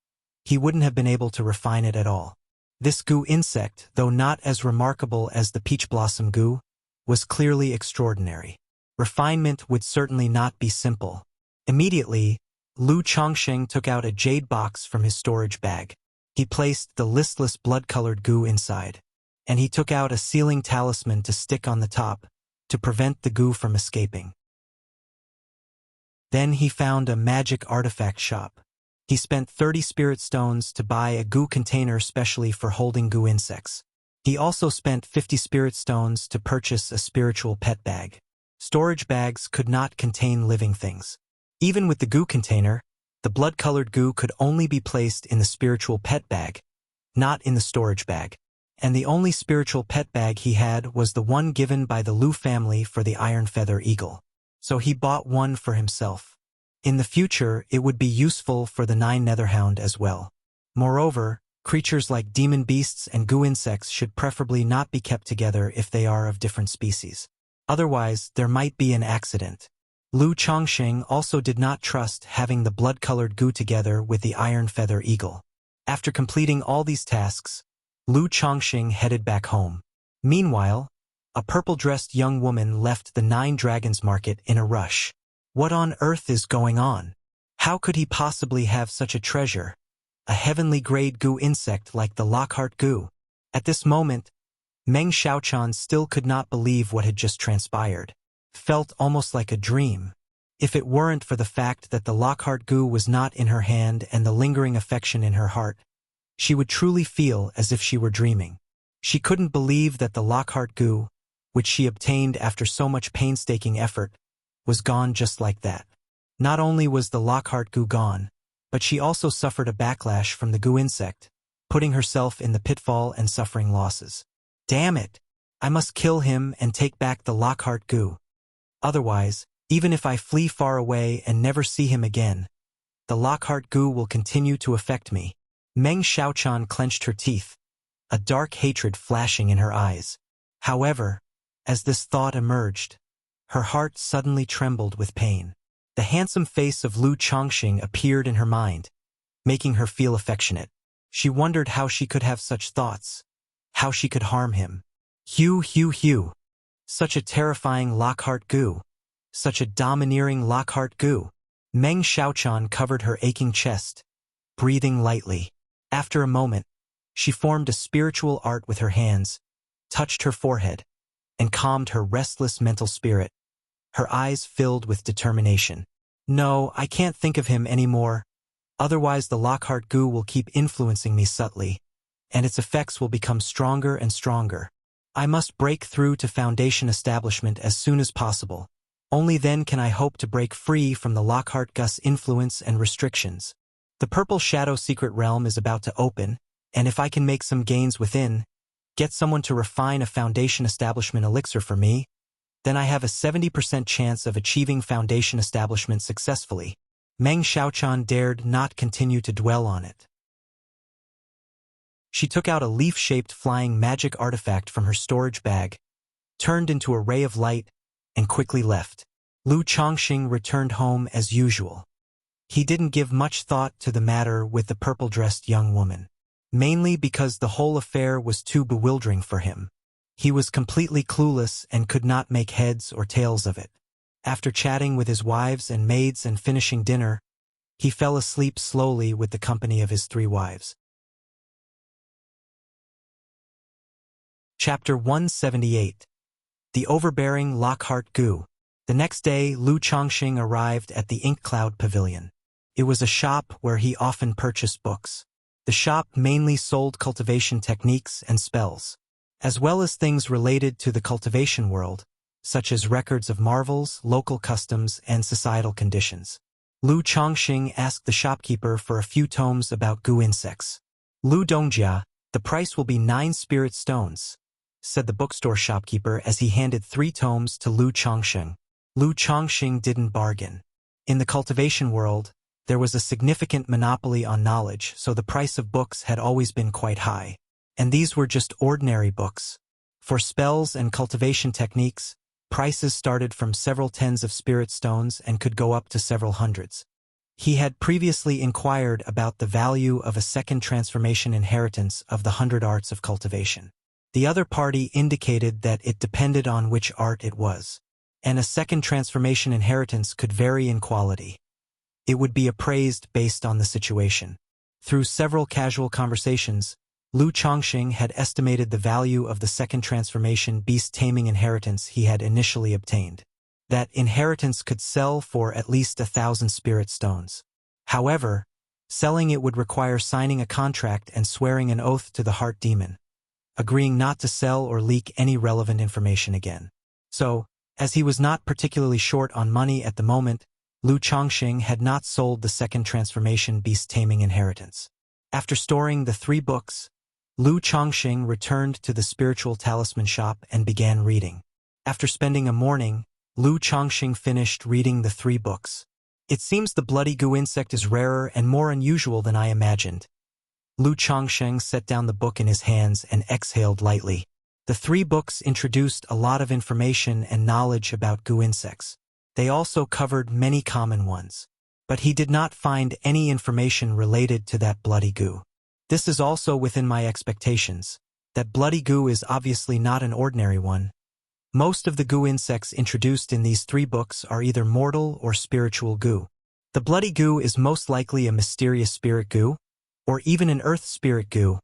he wouldn't have been able to refine it at all. This goo insect, though not as remarkable as the peach blossom goo, was clearly extraordinary. Refinement would certainly not be simple. Immediately, Lu Chongqing took out a jade box from his storage bag. He placed the listless blood-colored goo inside, and he took out a sealing talisman to stick on the top, to prevent the goo from escaping. Then he found a magic artifact shop. He spent 30 spirit stones to buy a goo container specially for holding goo insects. He also spent 50 spirit stones to purchase a spiritual pet bag. Storage bags could not contain living things. Even with the goo container, the blood-colored goo could only be placed in the spiritual pet bag, not in the storage bag. And the only spiritual pet bag he had was the one given by the Lu family for the Iron Feather Eagle. So he bought one for himself. In the future, it would be useful for the 9 Netherhound as well. Moreover, creatures like demon beasts and goo insects should preferably not be kept together if they are of different species. Otherwise, there might be an accident. Lu Chongqing also did not trust having the blood-colored goo together with the Iron Feather Eagle. After completing all these tasks, Lu Chongqing headed back home. Meanwhile, a purple-dressed young woman left the 9 Dragons Market in a rush. What on earth is going on? How could he possibly have such a treasure? A heavenly-grade goo insect like the Lockhart goo. At this moment, Meng Xiaochan still could not believe what had just transpired. Felt almost like a dream. If it weren't for the fact that the Lockhart goo was not in her hand and the lingering affection in her heart, she would truly feel as if she were dreaming. She couldn't believe that the Lockhart goo, which she obtained after so much painstaking effort, was gone just like that. Not only was the Lockhart goo gone, but she also suffered a backlash from the goo insect, putting herself in the pitfall and suffering losses. Damn it! I must kill him and take back the Lockhart goo. Otherwise, Even if I flee far away and never see him again, the Lockhart goo will continue to affect me. Meng Xiaochan clenched her teeth, a dark hatred flashing in her eyes. However, as this thought emerged, her heart suddenly trembled with pain. The handsome face of Lu Chongqing appeared in her mind, making her feel affectionate. She wondered how she could have such thoughts, how she could harm him. Hugh. Such a terrifying Lockhart goo. Such a domineering Lockhart goo. Meng Xiaochan covered her aching chest, breathing lightly. After a moment, she formed a spiritual art with her hands, touched her forehead, and calmed her restless mental spirit. Her eyes filled with determination. No, I can't think of him anymore. Otherwise the Lockhart goo will keep influencing me subtly, and its effects will become stronger and stronger. I must break through to Foundation establishment as soon as possible. Only then can I hope to break free from the Lockhart Gus influence and restrictions. The Purple Shadow Secret Realm is about to open, and if I can make some gains within, get someone to refine a Foundation establishment elixir for me, then I have a 70% chance of achieving Foundation establishment successfully. Meng Xiaochan dared not continue to dwell on it. She took out a leaf-shaped flying magic artifact from her storage bag, turned into a ray of light, and quickly left. Lu Chongqing returned home as usual. He didn't give much thought to the matter with the purple-dressed young woman, mainly because the whole affair was too bewildering for him. He was completely clueless and could not make heads or tails of it. After chatting with his wives and maids and finishing dinner, he fell asleep slowly with the company of his 3 wives. Chapter 178. The Overbearing Lockhart Goo. The next day, Lu Chongqing arrived at the Ink Cloud Pavilion. It was a shop where he often purchased books. The shop mainly sold cultivation techniques and spells, as well as things related to the cultivation world, such as records of marvels, local customs, and societal conditions. Lu Chongqing asked the shopkeeper for a few tomes about goo insects. Lu Dongjia, the price will be 9 spirit stones, said the bookstore shopkeeper as he handed 3 tomes to Lu Chongqing. Lu Chongqing didn't bargain. In the cultivation world, there was a significant monopoly on knowledge, so the price of books had always been quite high. And these were just ordinary books. For spells and cultivation techniques, prices started from several tens of spirit stones and could go up to several hundreds. He had previously inquired about the value of a second transformation inheritance of the 100 arts of cultivation. The other party indicated that it depended on which art it was, and a second transformation inheritance could vary in quality. It would be appraised based on the situation. Through several casual conversations, Lu Chongqing had estimated the value of the second transformation beast taming inheritance he had initially obtained. That inheritance could sell for at least 1,000 spirit stones. However, selling it would require signing a contract and swearing an oath to the heart demon, agreeing not to sell or leak any relevant information again. So, as he was not particularly short on money at the moment, Lu Chongqing had not sold the second transformation beast taming inheritance. After storing the 3 books, Lu Chongqing returned to the spiritual talisman shop and began reading. After spending a morning, Lu Chongqing finished reading the 3 books. It seems the bloody goo insect is rarer and more unusual than I imagined. Lu Chongqing set down the book in his hands and exhaled lightly. The 3 books introduced a lot of information and knowledge about goo insects. They also covered many common ones. But he did not find any information related to that bloody goo. This is also within my expectations. That bloody goo is obviously not an ordinary one. Most of the goo insects introduced in these 3 books are either mortal or spiritual goo. The bloody goo is most likely a mysterious spirit goo, or even an earth spirit goo,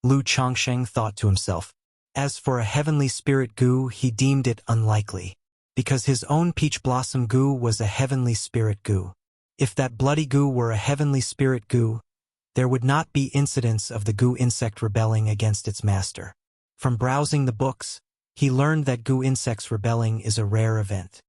Lu Chongqing thought to himself. As for a heavenly spirit goo, he deemed it unlikely, because his own peach blossom goo was a heavenly spirit goo. If that bloody goo were a heavenly spirit goo, there would not be incidents of the goo insect rebelling against its master. From browsing the books, he learned that goo insects rebelling is a rare event.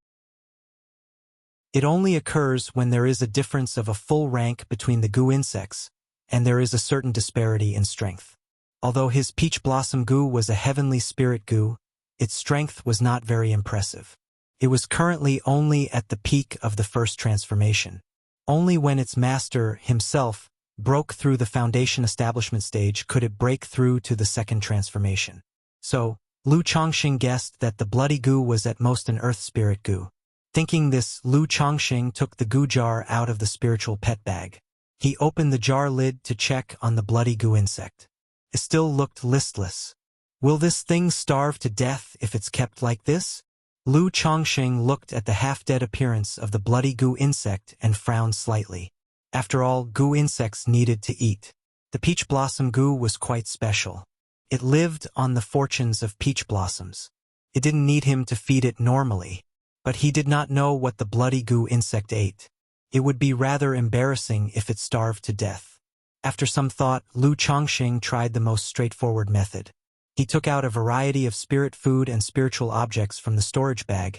It only occurs when there is a difference of a full rank between the goo insects, and there is a certain disparity in strength. Although his peach blossom goo was a heavenly spirit goo, its strength was not very impressive. It was currently only at the peak of the first transformation. Only when its master, himself, broke through the foundation establishment stage could it break through to the second transformation. So, Lu Chongxing guessed that the bloody goo was at most an earth spirit goo. Thinking this, Lu Chongxing took the goo jar out of the spiritual pet bag. He opened the jar lid to check on the bloody goo insect. It still looked listless. Will this thing starve to death if it's kept like this? Lu Chongxing looked at the half-dead appearance of the bloody goo insect and frowned slightly. After all, goo insects needed to eat. The peach blossom goo was quite special. It lived on the fortunes of peach blossoms. It didn't need him to feed it normally, but he did not know what the bloody goo insect ate. It would be rather embarrassing if it starved to death. After some thought, Lu Chongxing tried the most straightforward method. He took out a variety of spirit food and spiritual objects from the storage bag,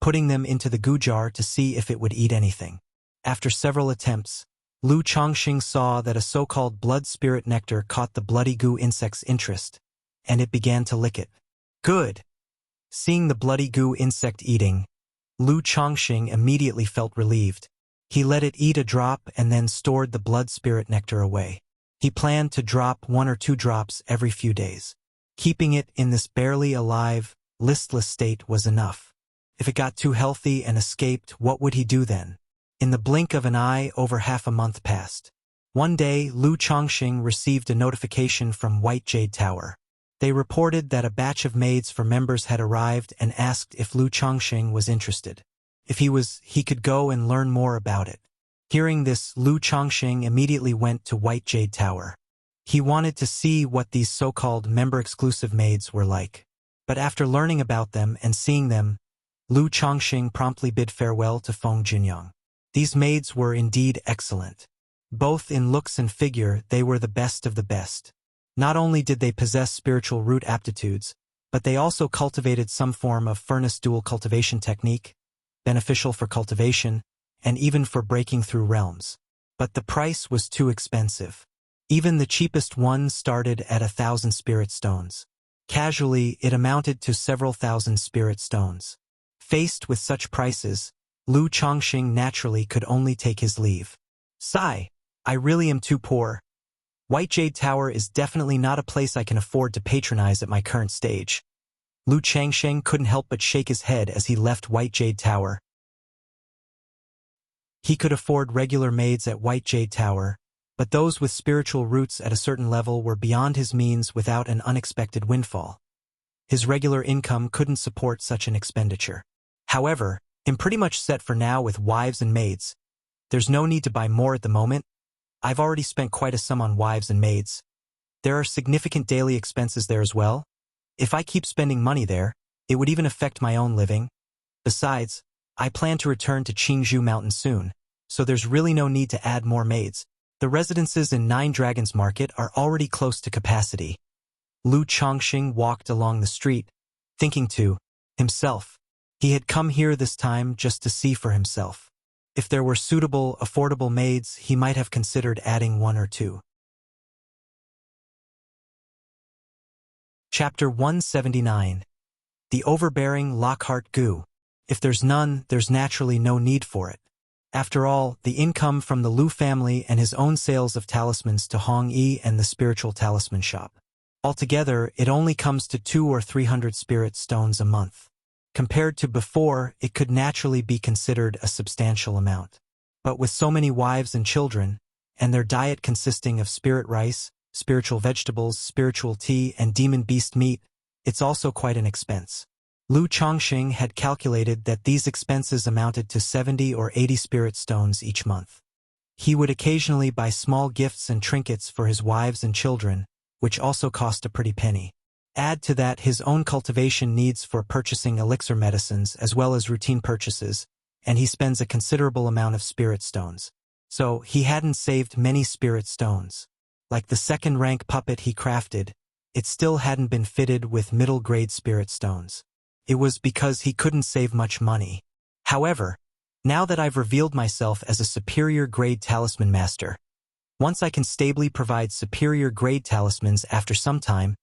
putting them into the goo jar to see if it would eat anything. After several attempts, Lu Chongxing saw that a so-called blood spirit nectar caught the bloody goo insect's interest, and it began to lick it. Good! Seeing the bloody goo insect eating, Lu Chongxing immediately felt relieved. He let it eat a drop and then stored the blood spirit nectar away. He planned to drop 1 or 2 drops every few days. Keeping it in this barely alive, listless state was enough. If it got too healthy and escaped, what would he do then? In the blink of an eye, over half a month passed. One day, Lu Chongxing received a notification from White Jade Tower. They reported that a batch of maids for members had arrived and asked if Lu Chongxing was interested. If he was, he could go and learn more about it. Hearing this, Lu Chongxing immediately went to White Jade Tower. He wanted to see what these so-called member-exclusive maids were like. But after learning about them and seeing them, Lu Chongxing promptly bid farewell to Feng Jinyang. These maids were indeed excellent. Both in looks and figure, they were the best of the best. Not only did they possess spiritual root aptitudes, but they also cultivated some form of furnace dual cultivation technique, beneficial for cultivation, and even for breaking through realms. But the price was too expensive. Even the cheapest one started at 1,000 spirit stones. Casually, it amounted to several thousand spirit stones. Faced with such prices, Lu Chongxing naturally could only take his leave. Sigh, I really am too poor. White Jade Tower is definitely not a place I can afford to patronize at my current stage. Lu Chongxing couldn't help but shake his head as he left White Jade Tower. He could afford regular maids at White Jade Tower, but those with spiritual roots at a certain level were beyond his means without an unexpected windfall. His regular income couldn't support such an expenditure. However, I'm pretty much set for now with wives and maids. There's no need to buy more at the moment. I've already spent quite a sum on wives and maids. There are significant daily expenses there as well. If I keep spending money there, it would even affect my own living. Besides, I plan to return to Qingzhou Mountain soon, so there's really no need to add more maids. The residences in Nine Dragons Market are already close to capacity. Lu Chongxing walked along the street, thinking to himself. He had come here this time just to see for himself. If there were suitable, affordable maids, he might have considered adding 1 or 2. Chapter 179. The Overbearing Lockhart Goo. If there's none, there's naturally no need for it. After all, the income from the Lu family and his own sales of talismans to Hong Yi and the spiritual talisman shop. Altogether, it only comes to 200 or 300 spirit stones a month. Compared to before, it could naturally be considered a substantial amount. But with so many wives and children, and their diet consisting of spirit rice, spiritual vegetables, spiritual tea, and demon beast meat, it's also quite an expense. Lu Chongxing had calculated that these expenses amounted to 70 or 80 spirit stones each month. He would occasionally buy small gifts and trinkets for his wives and children, which also cost a pretty penny. Add to that his own cultivation needs for purchasing elixir medicines as well as routine purchases, and he spends a considerable amount of spirit stones. So he hadn't saved many spirit stones. Like the second-rank puppet he crafted, it still hadn't been fitted with middle-grade spirit stones. It was because he couldn't save much money. However, now that I've revealed myself as a superior-grade talisman master, once I can stably provide superior-grade talismans after some time,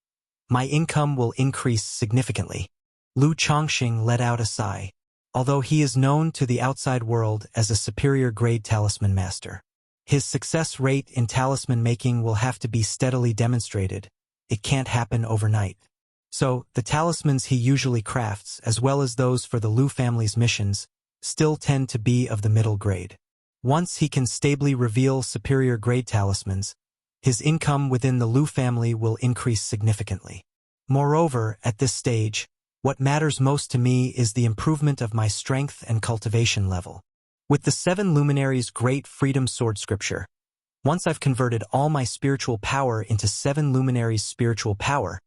my income will increase significantly. Lu Chongxing let out a sigh. although he is known to the outside world as a superior grade talisman master. His success rate in talisman making will have to be steadily demonstrated. It can't happen overnight. So, the talismans he usually crafts, as well as those for the Lu family's missions, still tend to be of the middle grade. Once he can stably reveal superior grade talismans, his income within the Lu family will increase significantly. Moreover, at this stage, what matters most to me is the improvement of my strength and cultivation level. With the 7 luminaries' great freedom sword scripture, once I've converted all my spiritual power into 7 luminaries' spiritual power,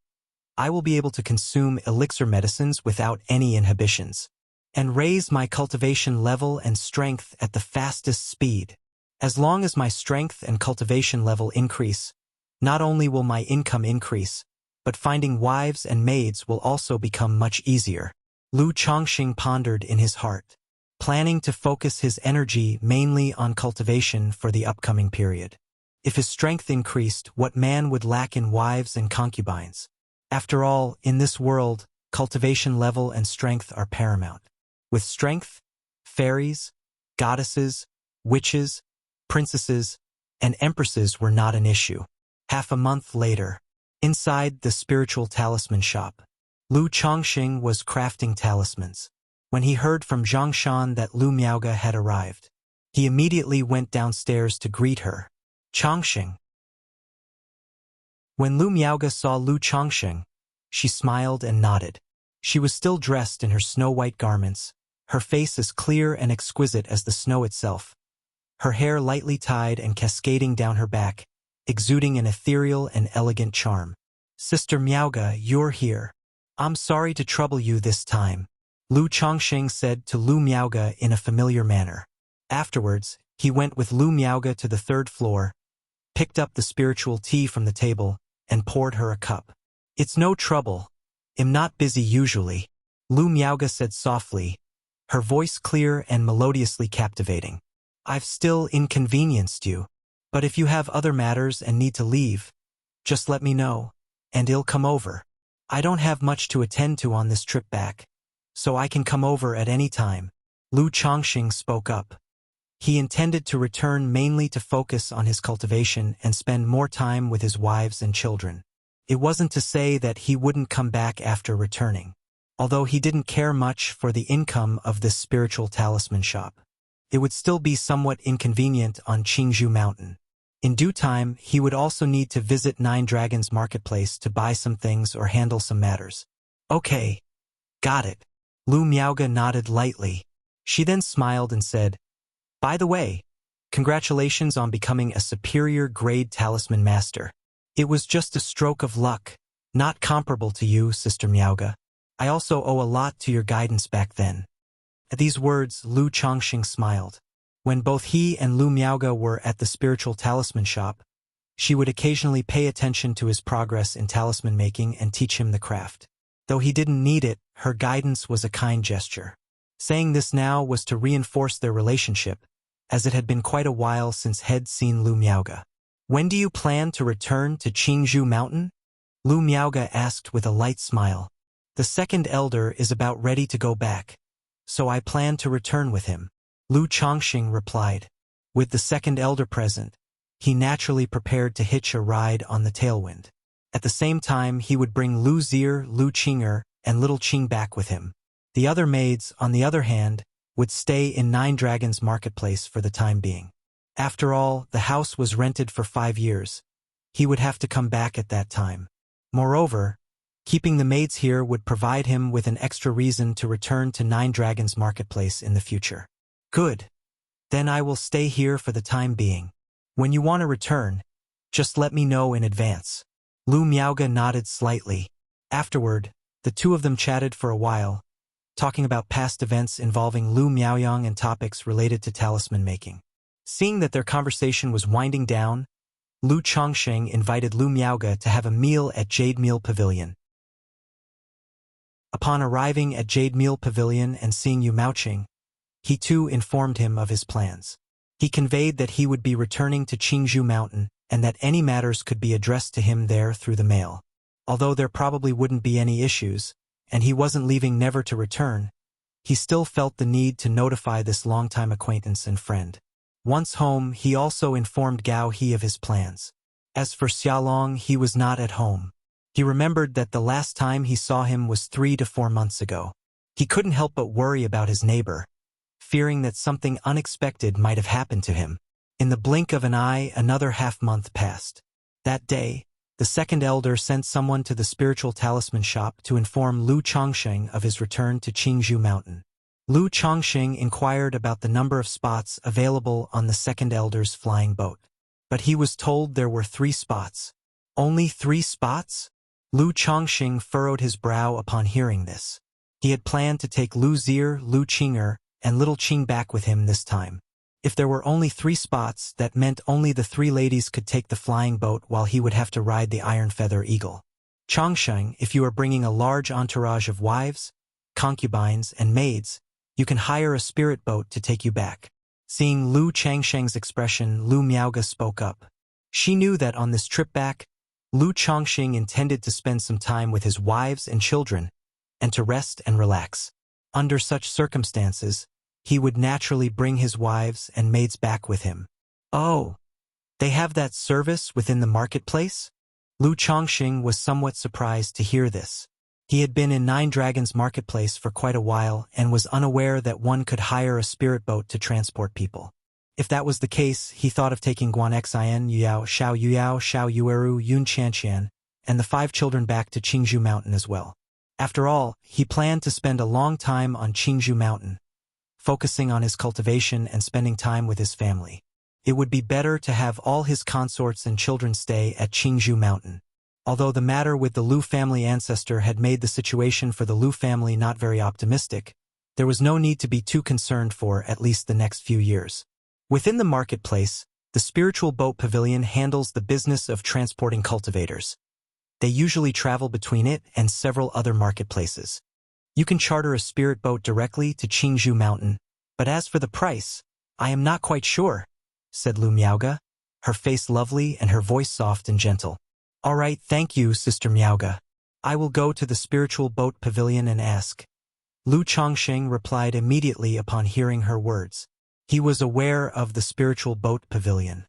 I will be able to consume elixir medicines without any inhibitions, and raise my cultivation level and strength at the fastest speed. As long as my strength and cultivation level increase, not only will my income increase, but finding wives and maids will also become much easier. Lu Chongqing pondered in his heart, planning to focus his energy mainly on cultivation for the upcoming period. If his strength increased, what man would lack in wives and concubines? After all, in this world, cultivation level and strength are paramount. With strength, fairies, goddesses, witches, princesses, and empresses were not an issue. Half a month later, inside the spiritual talisman shop, Lu Chongqing was crafting talismans. When he heard from Zhongshan that Lu Miaoge had arrived, he immediately went downstairs to greet her. Chongqing. When Lu Miaoge saw Lu Chongqing, she smiled and nodded. She was still dressed in her snow-white garments, her face as clear and exquisite as the snow itself, her hair lightly tied and cascading down her back, exuding an ethereal and elegant charm. Sister Miaoge, you're here. I'm sorry to trouble you this time, Lu Chongqing said to Lu Miaoge in a familiar manner. Afterwards, he went with Lu Miaoge to the 3rd floor, picked up the spiritual tea from the table, and poured her a cup. It's no trouble. I'm not busy usually, Lu Miaoge said softly, her voice clear and melodiously captivating. I've still inconvenienced you, but if you have other matters and need to leave, just let me know, and I'll come over. I don't have much to attend to on this trip back, so I can come over at any time, Lu Chongqing spoke up. He intended to return mainly to focus on his cultivation and spend more time with his wives and children. It wasn't to say that he wouldn't come back after returning, although he didn't care much for the income of this spiritual talisman shop. It would still be somewhat inconvenient on Qingzhou Mountain. In due time, he would also need to visit 9 Dragons Marketplace to buy some things or handle some matters. Okay, got it. Lu Miaoge nodded lightly. She then smiled and said, by the way, congratulations on becoming a superior grade talisman master. It was just a stroke of luck, not comparable to you, Sister Miaoge. I also owe a lot to your guidance back then. At these words, Lu Chongqing smiled. When both he and Lu Miaoge were at the spiritual talisman shop, she would occasionally pay attention to his progress in talisman making and teach him the craft. Though he didn't need it, her guidance was a kind gesture. Saying this now was to reinforce their relationship, as it had been quite a while since he'd seen Lu Miaoge. When do you plan to return to Qingzhou Mountain? Lu Miaoge asked with a light smile. The 2nd elder is about ready to go back, so I plan to return with him, Lu Chongqing replied. With the 2nd elder present, he naturally prepared to hitch a ride on the tailwind. At the same time, he would bring Lu Zier, Lu Qing'er, and Little Qing back with him. The other maids, on the other hand, would stay in 9 Dragons Marketplace for the time being. After all, the house was rented for 5 years. He would have to come back at that time. Moreover, keeping the maids here would provide him with an extra reason to return to 9 Dragons Marketplace in the future. Good. Then I will stay here for the time being. When you want to return, just let me know in advance. Lu Miaoge nodded slightly. Afterward, the two of them chatted for a while, talking about past events involving Lu Miaoyang and topics related to talisman making. Seeing that their conversation was winding down, Lu Chongqing invited Lu Miaoge to have a meal at Jade Meal Pavilion. Upon arriving at Jade Meal Pavilion and seeing Yu Maoqing, he too informed him of his plans. He conveyed that he would be returning to Qingzhou Mountain and that any matters could be addressed to him there through the mail. Although there probably wouldn't be any issues, and he wasn't leaving never to return, he still felt the need to notify this longtime acquaintance and friend. Once home, he also informed Gao He of his plans. As for Xiaolong, he was not at home. He remembered that the last time he saw him was 3 to 4 months ago. He couldn't help but worry about his neighbor, fearing that something unexpected might have happened to him. In the blink of an eye, another half-month passed. That day, the second elder sent someone to the spiritual talisman shop to inform Lu Chongsheng of his return to Qingzhou Mountain. Lu Chongsheng inquired about the number of spots available on the second elder's flying boat. But he was told there were 3 spots. Only 3 spots? Lu Chongsheng furrowed his brow upon hearing this. He had planned to take Lu Zier, Lu Qing'er, and Little Qing back with him this time. If there were only 3 spots, that meant only the 3 ladies could take the flying boat while he would have to ride the Iron Feather Eagle. Chongsheng, if you are bringing a large entourage of wives, concubines, and maids, you can hire a spirit boat to take you back. Seeing Lu Changsheng's expression, Lu Miaoge spoke up. She knew that on this trip back, Lu Chongsheng intended to spend some time with his wives and children, and to rest and relax. Under such circumstances, he would naturally bring his wives and maids back with him. Oh, they have that service within the marketplace? Lu Chongsheng was somewhat surprised to hear this. He had been in Nine Dragons marketplace for quite a while and was unaware that one could hire a spirit boat to transport people. If that was the case, he thought of taking Guan Xin, Yuyao, Xiao Yueru, Yun Chanqian, and the 5 children back to Qingzhou Mountain as well. After all, he planned to spend a long time on Qingzhou Mountain, focusing on his cultivation and spending time with his family. It would be better to have all his consorts and children stay at Qingzhou Mountain. Although the matter with the Lu family ancestor had made the situation for the Lu family not very optimistic, there was no need to be too concerned for at least the next few years. Within the marketplace, the spiritual boat pavilion handles the business of transporting cultivators. They usually travel between it and several other marketplaces. You can charter a spirit boat directly to Qingzhou Mountain, but as for the price, I am not quite sure, said Lu Miaoge, her face lovely and her voice soft and gentle. All right, thank you, Sister Miaoge. I will go to the spiritual boat pavilion and ask. Lu Chongsheng replied immediately upon hearing her words. He was aware of the spiritual boat pavilion.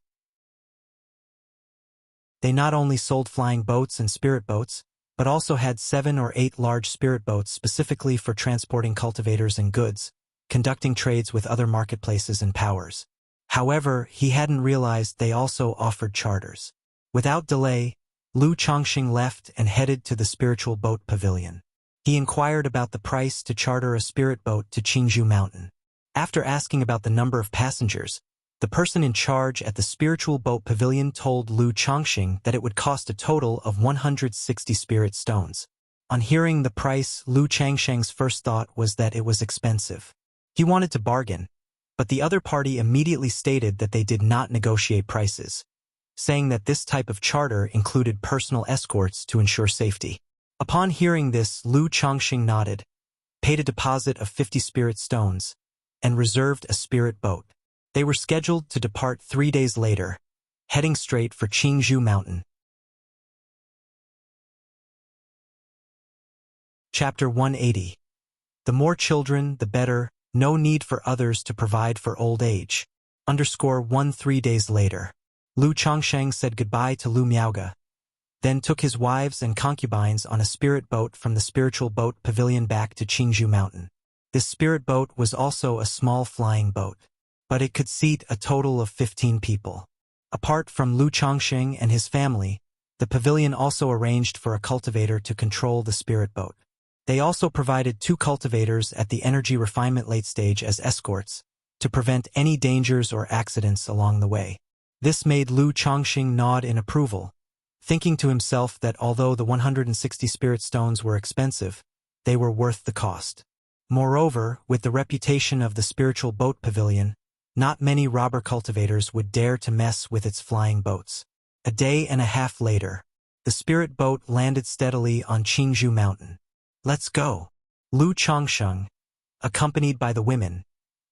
They not only sold flying boats and spirit boats, but also had 7 or 8 large spirit boats specifically for transporting cultivators and goods, conducting trades with other marketplaces and powers. However, he hadn't realized they also offered charters. Without delay, Lu Chongsheng left and headed to the spiritual boat pavilion. He inquired about the price to charter a spirit boat to Qingzhou Mountain. After asking about the number of passengers, the person in charge at the spiritual boat pavilion told Lu Chongsheng that it would cost a total of 160 spirit stones. On hearing the price, Lu Changsheng's first thought was that it was expensive. He wanted to bargain, but the other party immediately stated that they did not negotiate prices, saying that this type of charter included personal escorts to ensure safety. Upon hearing this, Lu Chongsheng nodded, paid a deposit of 50 spirit stones, and reserved a spirit boat. They were scheduled to depart 3 days later, heading straight for Qingzhou Mountain. Chapter 180. The more children, the better, no need for others to provide for old age. _ 3 days later. Lu Chongsheng said goodbye to Lu Miaoge, then took his wives and concubines on a spirit boat from the spiritual boat pavilion back to Qingzhou Mountain. This spirit boat was also a small flying boat, but it could seat a total of 15 people. Apart from Lu Chongsheng and his family, the pavilion also arranged for a cultivator to control the spirit boat. They also provided 2 cultivators at the energy refinement late stage as escorts, to prevent any dangers or accidents along the way. This made Lu Chongsheng nod in approval, thinking to himself that although the 160 spirit stones were expensive, they were worth the cost. Moreover, with the reputation of the spiritual boat pavilion, not many robber cultivators would dare to mess with its flying boats. A day and a half later, the spirit boat landed steadily on Qingzhou Mountain. Let's go. Lu Chongsheng, accompanied by the women,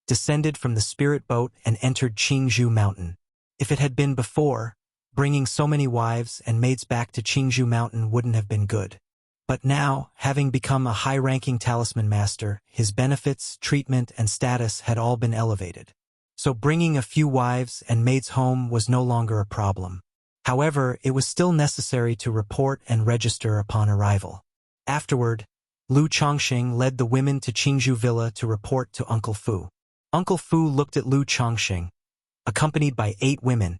descended from the spirit boat and entered Qingzhou Mountain. If it had been before, bringing so many wives and maids back to Qingzhou Mountain wouldn't have been good. But now, having become a high-ranking talisman master, his benefits, treatment, and status had all been elevated. So bringing a few wives and maids home was no longer a problem. However, it was still necessary to report and register upon arrival. Afterward, Lu Chongxing led the women to Qingzhou Villa to report to Uncle Fu. Uncle Fu looked at Lu Chongxing, accompanied by 8 women,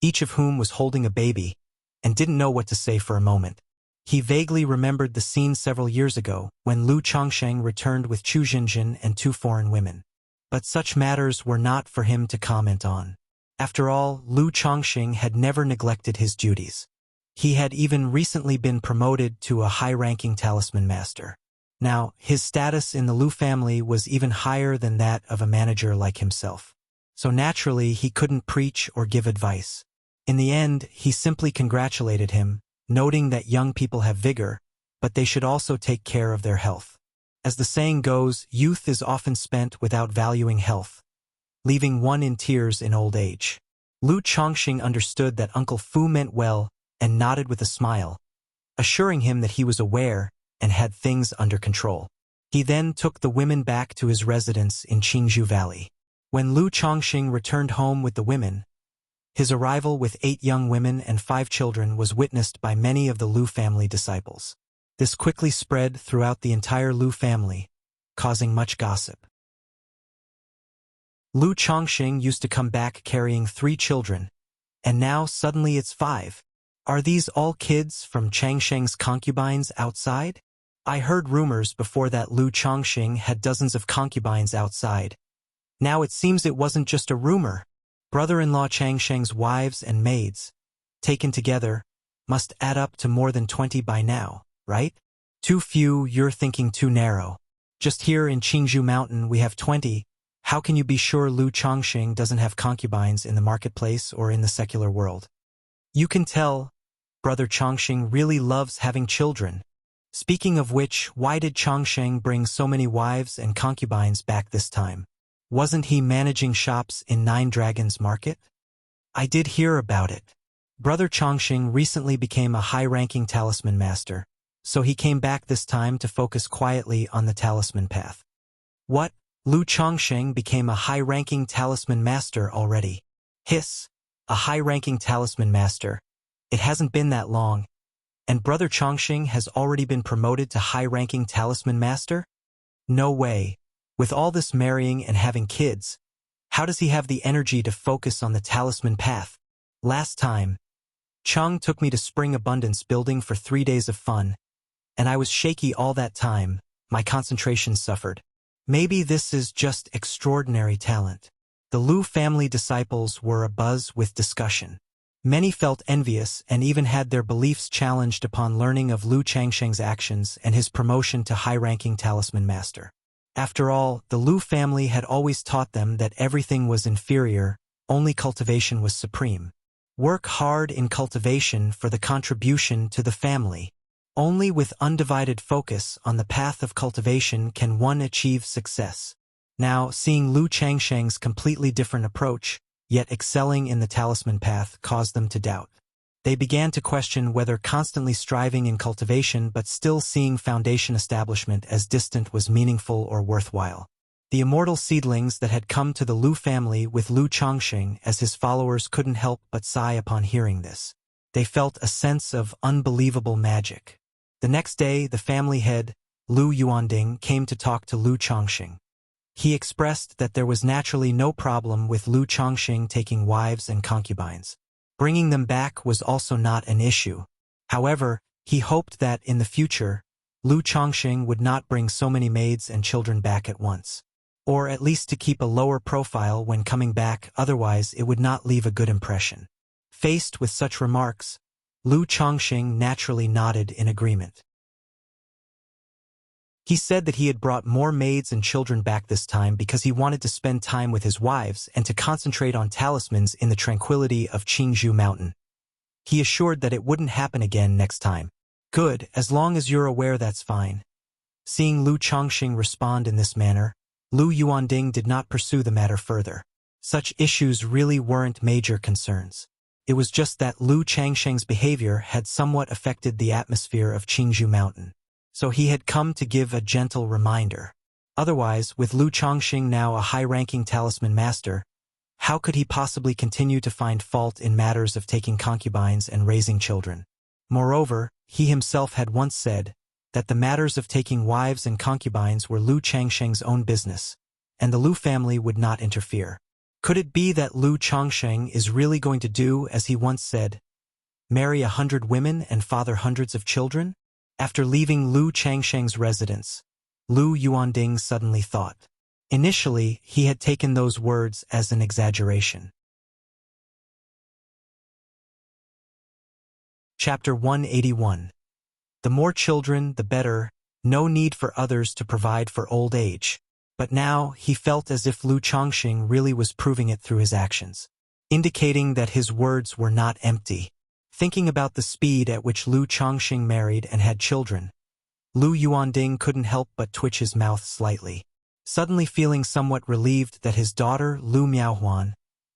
each of whom was holding a baby, and didn't know what to say for a moment. He vaguely remembered the scene several years ago when Lu Chongxing returned with Chu Jinjin and 2 foreign women. But such matters were not for him to comment on. After all, Lu Chongxing had never neglected his duties. He had even recently been promoted to a high-ranking talisman master. Now, his status in the Lu family was even higher than that of a manager like himself. So naturally, he couldn't preach or give advice. In the end, he simply congratulated him, noting that young people have vigor, but they should also take care of their health. As the saying goes, youth is often spent without valuing health, leaving one in tears in old age. Lu Chongxing understood that Uncle Fu meant well and nodded with a smile, assuring him that he was aware and had things under control. He then took the women back to his residence in Qingzhou Valley. When Lu Chongxing returned home with the women, his arrival with 8 young women and 5 children was witnessed by many of the Lu family disciples. This quickly spread throughout the entire Lu family, causing much gossip. Lu Chongxing used to come back carrying 3 children, and now suddenly it's 5. Are these all kids from Changsheng's concubines outside? I heard rumors before that Lu Chongxing had dozens of concubines outside. Now it seems it wasn't just a rumor. Brother-in-law Changsheng's wives and maids, taken together, must add up to more than 20 by now, right? Too few, you're thinking too narrow. Just here in Qingzhou Mountain we have 20. How can you be sure Lu Chongxing doesn't have concubines in the marketplace or in the secular world? You can tell, Brother Chongxing really loves having children. Speaking of which, why did Chongxing bring so many wives and concubines back this time? Wasn't he managing shops in 9 Dragons Market? I did hear about it. Brother Chongxing recently became a high-ranking talisman master, so he came back this time to focus quietly on the talisman path. What? Lu Chongxing became a high-ranking talisman master already. Hiss. A high-ranking talisman master. It hasn't been that long. And Brother Chongxing has already been promoted to high-ranking talisman master? No way. With all this marrying and having kids, how does he have the energy to focus on the talisman path? Last time, Chung took me to Spring Abundance Building for 3 days of fun, and I was shaky all that time. My concentration suffered. Maybe this is just extraordinary talent. The Lu family disciples were abuzz with discussion. Many felt envious and even had their beliefs challenged upon learning of Lu Changsheng's actions and his promotion to high-ranking talisman master. After all, the Lu family had always taught them that everything was inferior, only cultivation was supreme. Work hard in cultivation for the contribution to the family. Only with undivided focus on the path of cultivation can one achieve success. Now, seeing Lu Changsheng's completely different approach, yet excelling in the talisman path, caused them to doubt. They began to question whether constantly striving in cultivation but still seeing foundation establishment as distant was meaningful or worthwhile. The immortal seedlings that had come to the Lu family with Lu Chongxing as his followers couldn't help but sigh upon hearing this. They felt a sense of unbelievable magic. The next day, the family head, Lu Yuanding, came to talk to Lu Chongxing. He expressed that there was naturally no problem with Lu Chongxing taking wives and concubines. Bringing them back was also not an issue. However, he hoped that in the future, Lu Chongxing would not bring so many maids and children back at once. Or at least to keep a lower profile when coming back, otherwise it would not leave a good impression. Faced with such remarks, Lu Chongxing naturally nodded in agreement. He said that he had brought more maids and children back this time because he wanted to spend time with his wives and to concentrate on talismans in the tranquility of Qingzhou Mountain. He assured that it wouldn't happen again next time. Good, as long as you're aware that's fine. Seeing Lu Chongxing respond in this manner, Lu Yuanding did not pursue the matter further. Such issues really weren't major concerns. It was just that Lu Changsheng's behavior had somewhat affected the atmosphere of Qingzhou Mountain. so he had come to give a gentle reminder. Otherwise, with Lu Chongqing now a high-ranking talisman master, how could he possibly continue to find fault in matters of taking concubines and raising children? Moreover, he himself had once said that the matters of taking wives and concubines were Lu Changsheng's own business, and the Lu family would not interfere. Could it be that Lu Chongqing is really going to do as he once said, marry 100 women and father hundreds of children? After leaving Lu Changsheng's residence, Lu Yuanding suddenly thought. Initially, he had taken those words as an exaggeration. Chapter 181. The more children, the better, no need for others to provide for old age. But now, he felt as if Lu Chongqing really was proving it through his actions, indicating that his words were not empty. Thinking about the speed at which Lu Chongqing married and had children, Lu Yuanding couldn't help but twitch his mouth slightly, suddenly feeling somewhat relieved that his daughter, Lu Miaohuan,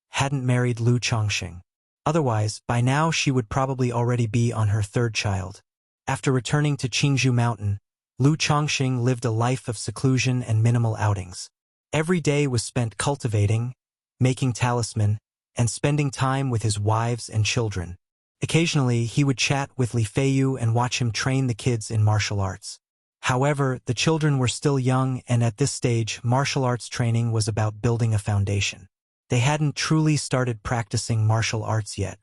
hadn't married Lu Chongqing. Otherwise, by now she would probably already be on her third child. After returning to Qingzhou Mountain, Lu Chongqing lived a life of seclusion and minimal outings. Every day was spent cultivating, making talisman, and spending time with his wives and children. Occasionally, he would chat with Li Feiyu and watch him train the kids in martial arts. However, the children were still young, and at this stage, martial arts training was about building a foundation. They hadn't truly started practicing martial arts yet.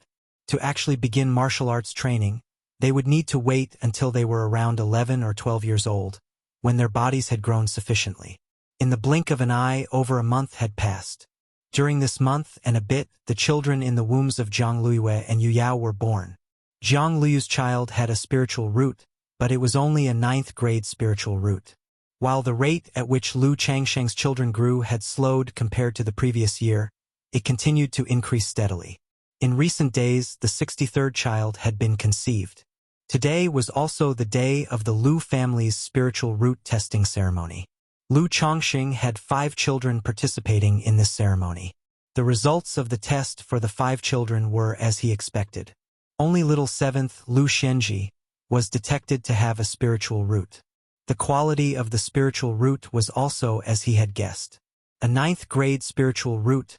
To actually begin martial arts training, they would need to wait until they were around 11 or 12 years old, when their bodies had grown sufficiently. In the blink of an eye, over a month had passed. During this month and a bit, the children in the wombs of Zhang Luiyue and Yu Yao were born. Zhang Luiyue's child had a spiritual root, but it was only a 9th-grade spiritual root. While the rate at which Lu Changsheng's children grew had slowed compared to the previous year, it continued to increase steadily. In recent days, the 63rd child had been conceived. Today was also the day of the Lu family's spiritual root testing ceremony. Lu Chongqing had 5 children participating in this ceremony. The results of the test for the 5 children were as he expected. Only little 7th, Lu Shenji, was detected to have a spiritual root. The quality of the spiritual root was also as he had guessed. A 9th-grade spiritual root,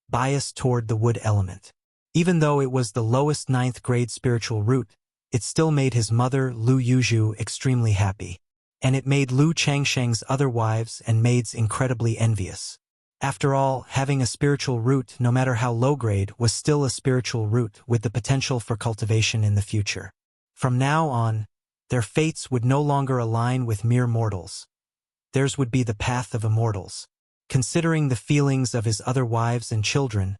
biased toward the wood element. Even though it was the lowest 9th-grade spiritual root, it still made his mother, Lu Yuzhu, extremely happy. And it made Lu Changsheng's other wives and maids incredibly envious. After all, having a spiritual root, no matter how low-grade, was still a spiritual root with the potential for cultivation in the future. From now on, their fates would no longer align with mere mortals. Theirs would be the path of immortals. Considering the feelings of his other wives and children,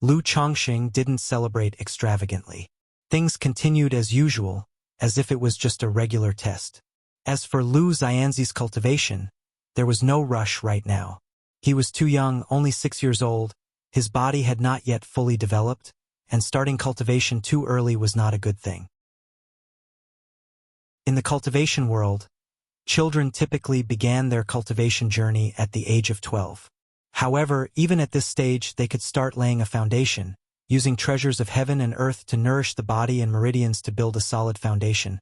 Lu Chongqing didn't celebrate extravagantly. Things continued as usual, as if it was just a regular test. As for Lu Xianzi's cultivation, there was no rush right now. He was too young, only 6 years old, his body had not yet fully developed, and starting cultivation too early was not a good thing. In the cultivation world, children typically began their cultivation journey at the age of 12. However, even at this stage they could start laying a foundation, using treasures of heaven and earth to nourish the body and meridians to build a solid foundation,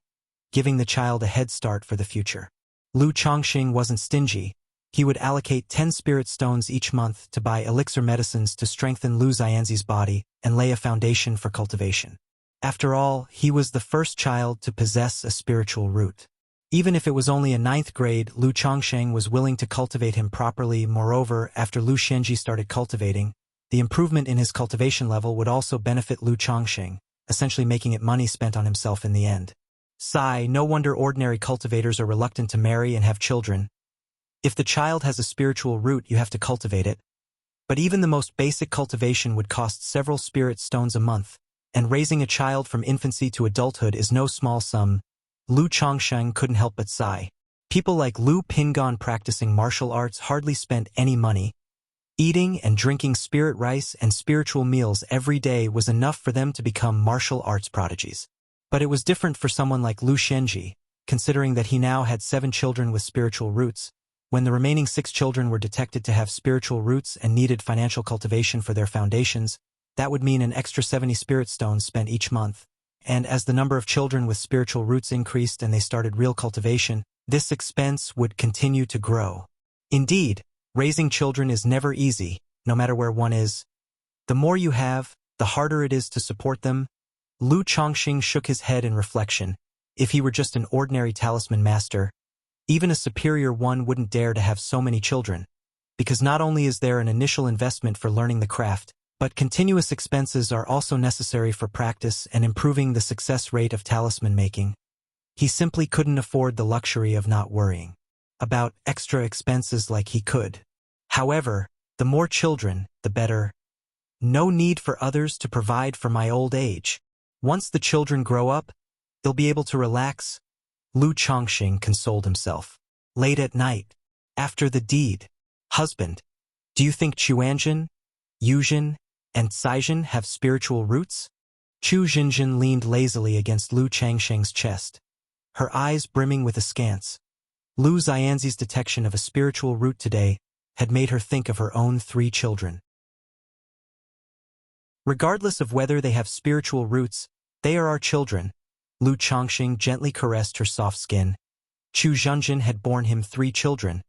giving the child a head start for the future. Lu Chongqing wasn't stingy. He would allocate 10 spirit stones each month to buy elixir medicines to strengthen Lu Xianzi's body and lay a foundation for cultivation. After all, he was the first child to possess a spiritual root. Even if it was only a 9th grade, Lu Chongqing was willing to cultivate him properly. Moreover, after Lu Shenji started cultivating, the improvement in his cultivation level would also benefit Lu Chongqing, essentially making it money spent on himself in the end. Sigh, no wonder ordinary cultivators are reluctant to marry and have children. If the child has a spiritual root, you have to cultivate it. But even the most basic cultivation would cost several spirit stones a month, and raising a child from infancy to adulthood is no small sum. Lu Chongqing couldn't help but sigh. People like Lu Pingon practicing martial arts hardly spent any money. Eating and drinking spirit rice and spiritual meals every day was enough for them to become martial arts prodigies. But it was different for someone like Lu Shenji, considering that he now had 7 children with spiritual roots. When the remaining 6 children were detected to have spiritual roots and needed financial cultivation for their foundations, that would mean an extra 70 spirit stones spent each month, and as the number of children with spiritual roots increased and they started real cultivation, this expense would continue to grow. Indeed, raising children is never easy, no matter where one is. The more you have, the harder it is to support them. Lu Chongqing shook his head in reflection. If he were just an ordinary talisman master, even a superior one wouldn't dare to have so many children, because not only is there an initial investment for learning the craft, but continuous expenses are also necessary for practice and improving the success rate of talisman making. He simply couldn't afford the luxury of not worrying about extra expenses like he could. However, the more children, the better. No need for others to provide for my old age. Once the children grow up, they'll be able to relax. Lu Chongqing consoled himself. Late at night, after the deed, husband, do you think Chuanjin, Yuzhin, and Caizhen have spiritual roots? Chu Xinjin leaned lazily against Lu Changsheng's chest, her eyes brimming with askance. Lu Xianzi's detection of a spiritual root today had made her think of her own 3 children. Regardless of whether they have spiritual roots, they are our children. Lu Chongqing gently caressed her soft skin. Chu Xinjin had borne him 3 children,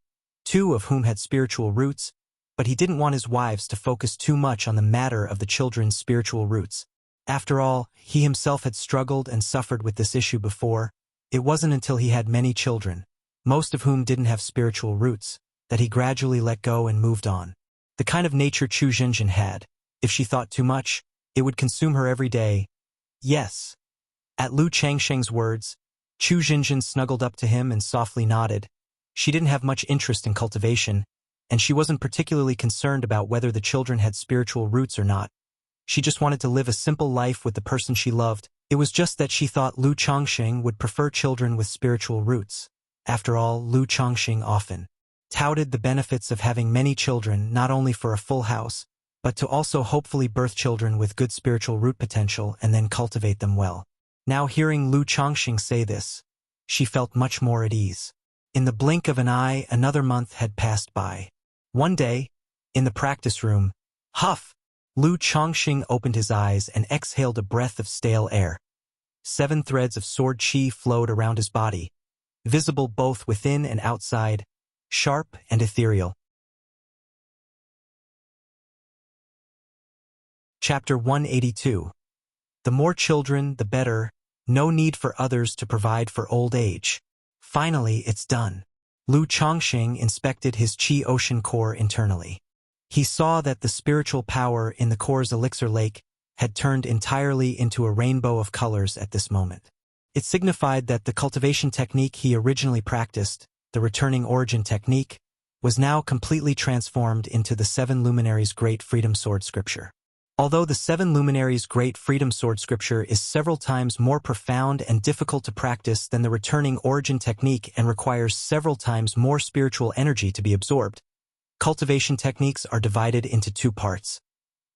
2 of whom had spiritual roots, but he didn't want his wives to focus too much on the matter of the children's spiritual roots. After all, he himself had struggled and suffered with this issue before. It wasn't until he had many children, most of whom didn't have spiritual roots, that he gradually let go and moved on. The kind of nature Chu Xinjin had, if she thought too much, it would consume her every day. Yes. At Lu Changsheng's words, Chu Xinjin snuggled up to him and softly nodded. She didn't have much interest in cultivation, and she wasn't particularly concerned about whether the children had spiritual roots or not. She just wanted to live a simple life with the person she loved. It was just that she thought Lu Chongqing would prefer children with spiritual roots. After all, Lu Chongqing often touted the benefits of having many children, not only for a full house, but to also hopefully birth children with good spiritual root potential and then cultivate them well. Now hearing Lu Chongqing say this, she felt much more at ease. In the blink of an eye, another month had passed by. One day, in the practice room, huff! Lu Chongqing opened his eyes and exhaled a breath of stale air. 7 threads of sword qi flowed around his body, visible both within and outside, sharp and ethereal. Chapter 182. The more children, the better. No need for others to provide for old age. Finally, it's done. Lu Chongqing inspected his qi ocean core internally. He saw that the spiritual power in the core's elixir lake had turned entirely into a rainbow of colors at this moment. It signified that the cultivation technique he originally practiced, the returning origin technique, was now completely transformed into the 7 Luminaries' Great Freedom Sword Scripture. Although the 7 Luminaries' Great Freedom Sword Scripture is several times more profound and difficult to practice than the returning origin technique and requires several times more spiritual energy to be absorbed, cultivation techniques are divided into 2 parts.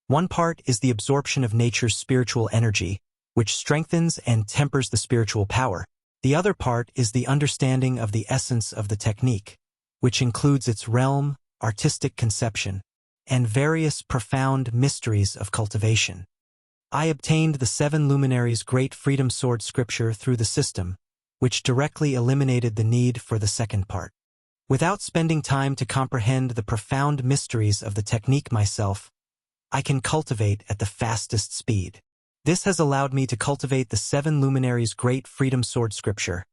One part is the absorption of nature's spiritual energy, which strengthens and tempers the spiritual power. The other part is the understanding of the essence of the technique, which includes its realm, artistic conception, and various profound mysteries of cultivation. I obtained the 7 Luminaries' Great Freedom Sword Scripture through the system, which directly eliminated the need for the second part. Without spending time to comprehend the profound mysteries of the technique myself, I can cultivate at the fastest speed. This has allowed me to cultivate the 7 Luminaries' Great Freedom Sword Scripture,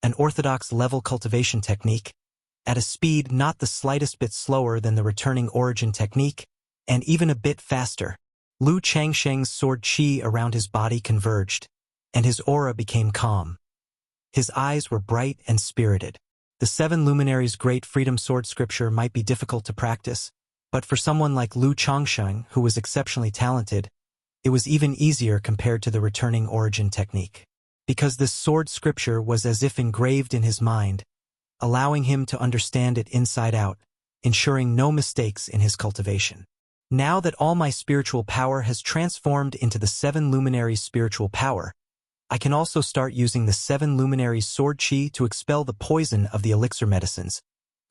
an orthodox level cultivation technique, at a speed not the slightest bit slower than the returning origin technique, and even a bit faster. Lu Changsheng's sword qi around his body converged, and his aura became calm. His eyes were bright and spirited. The 7 Luminaries' Great Freedom Sword Scripture might be difficult to practice, but for someone like Lu Chongqing, who was exceptionally talented, it was even easier compared to the returning origin technique. Because this sword scripture was as if engraved in his mind, allowing him to understand it inside out, ensuring no mistakes in his cultivation. Now that all my spiritual power has transformed into the 7 Luminaries' spiritual power, I can also start using the 7 Luminaries' sword qi to expel the poison of the elixir medicines,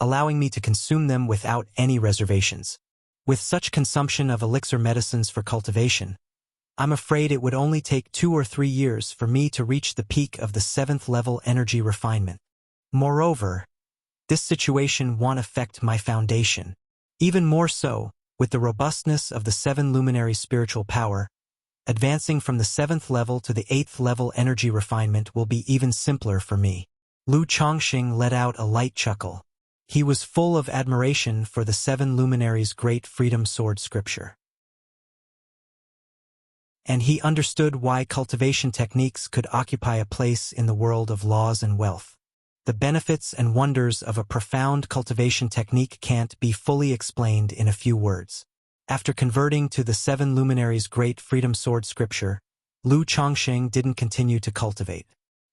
allowing me to consume them without any reservations. With such consumption of elixir medicines for cultivation, I'm afraid it would only take 2 or 3 years for me to reach the peak of the 7th level energy refinement. Moreover, this situation won't affect my foundation. Even more so, with the robustness of the 7 luminary spiritual power, advancing from the 7th level to the 8th level energy refinement will be even simpler for me. Lu Chongqing let out a light chuckle. He was full of admiration for the 7 luminaries' great freedom sword scripture. And he understood why cultivation techniques could occupy a place in the world of laws and wealth. The benefits and wonders of a profound cultivation technique can't be fully explained in a few words. After converting to the 7 luminaries' great freedom sword scripture, Lu Chongqing didn't continue to cultivate.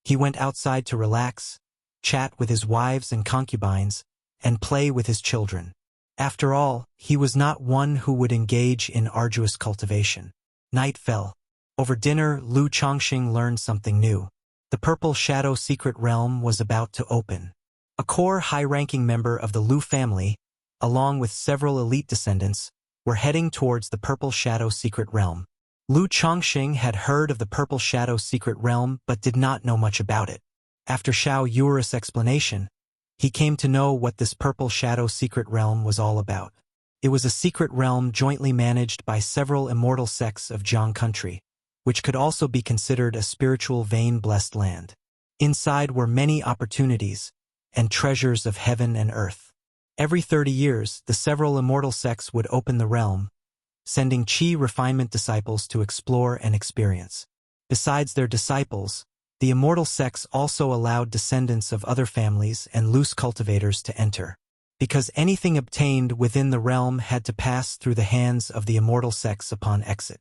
He went outside to relax, chat with his wives and concubines, and play with his children. After all, he was not one who would engage in arduous cultivation. Night fell. Over dinner, Lu Chongqing learned something new. The Purple Shadow Secret Realm was about to open. A core high-ranking member of the Lu family, along with several elite descendants, were heading towards the Purple Shadow Secret Realm. Lu Chongqing had heard of the Purple Shadow Secret Realm but did not know much about it. After Xiao Yuris' explanation, he came to know what this Purple Shadow Secret Realm was all about. It was a secret realm jointly managed by several immortal sects of Jiang country, which could also be considered a spiritual vein-blessed land. Inside were many opportunities and treasures of heaven and earth. Every 30 years, the several immortal sects would open the realm, sending Qi refinement disciples to explore and experience. Besides their disciples, the immortal sects also allowed descendants of other families and loose cultivators to enter. Because anything obtained within the realm had to pass through the hands of the immortal sects upon exit.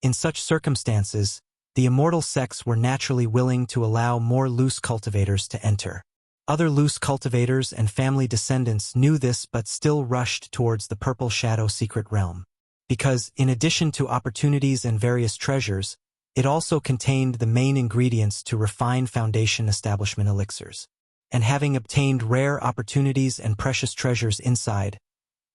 In such circumstances, the immortal sects were naturally willing to allow more loose cultivators to enter. Other loose cultivators and family descendants knew this but still rushed towards the Purple Shadow Secret Realm. Because, in addition to opportunities and various treasures, it also contained the main ingredients to refine foundation establishment elixirs. And having obtained rare opportunities and precious treasures inside,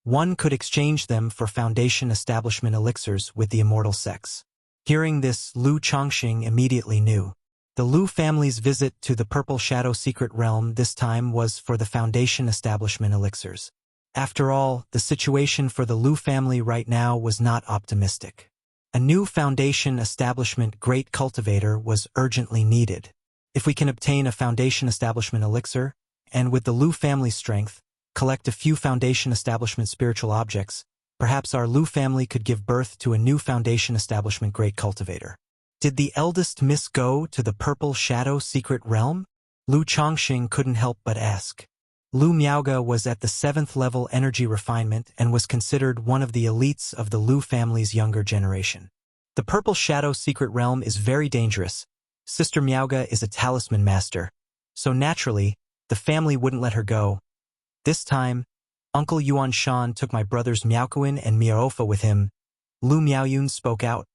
one could exchange them for foundation establishment elixirs with the immortal sects. Hearing this, Lu Chongqing immediately knew. The Lu family's visit to the Purple Shadow Secret Realm this time was for the foundation establishment elixirs. After all, the situation for the Lu family right now was not optimistic. A new foundation establishment great cultivator was urgently needed. If we can obtain a foundation establishment elixir, and with the Lu family's strength, collect a few foundation establishment spiritual objects, perhaps our Lu family could give birth to a new foundation establishment great cultivator. Did the eldest miss go to the Purple Shadow Secret Realm? Lu Chongqing couldn't help but ask. Lu Miaoge was at the 7th level energy refinement and was considered one of the elites of the Lu family's younger generation. The Purple Shadow Secret Realm is very dangerous. Sister Miaoge is a talisman master, so naturally, the family wouldn't let her go. This time, Uncle Yuan Shan took my brothers Miaoquin and Miaofa with him. Lu Miaoyun spoke out.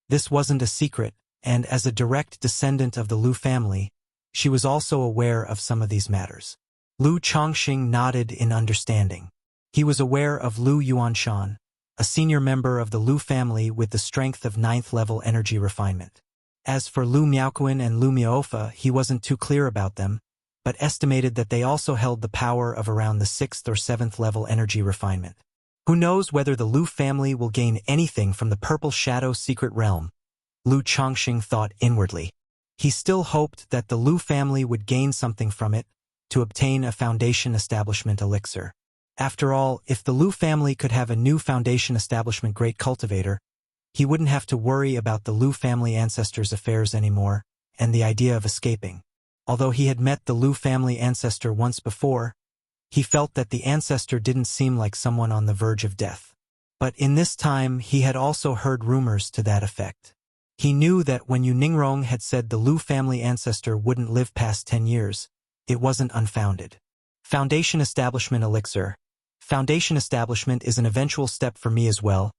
This wasn't a secret, and as a direct descendant of the Lu family, she was also aware of some of these matters. Lu Chongqing nodded in understanding. He was aware of Lu Yuanshan, a senior member of the Lu family with the strength of 9th level energy refinement. As for Lu Miaoquin and Lu Miaofa, he wasn't too clear about them, but estimated that they also held the power of around the 6th or 7th level energy refinement. Who knows whether the Lu family will gain anything from the Purple Shadow Secret Realm? Lu Chongqing thought inwardly. He still hoped that the Lu family would gain something from it to obtain a foundation establishment elixir. After all, if the Lu family could have a new foundation establishment great cultivator, he wouldn't have to worry about the Lu family ancestors' affairs anymore and the idea of escaping. Although he had met the Lu family ancestor once before, he felt that the ancestor didn't seem like someone on the verge of death. But in this time, he had also heard rumors to that effect. He knew that when Yu Ningrong had said the Lu family ancestor wouldn't live past 10 years, it wasn't unfounded. Foundation establishment elixir. Foundation establishment is an eventual step for me as well.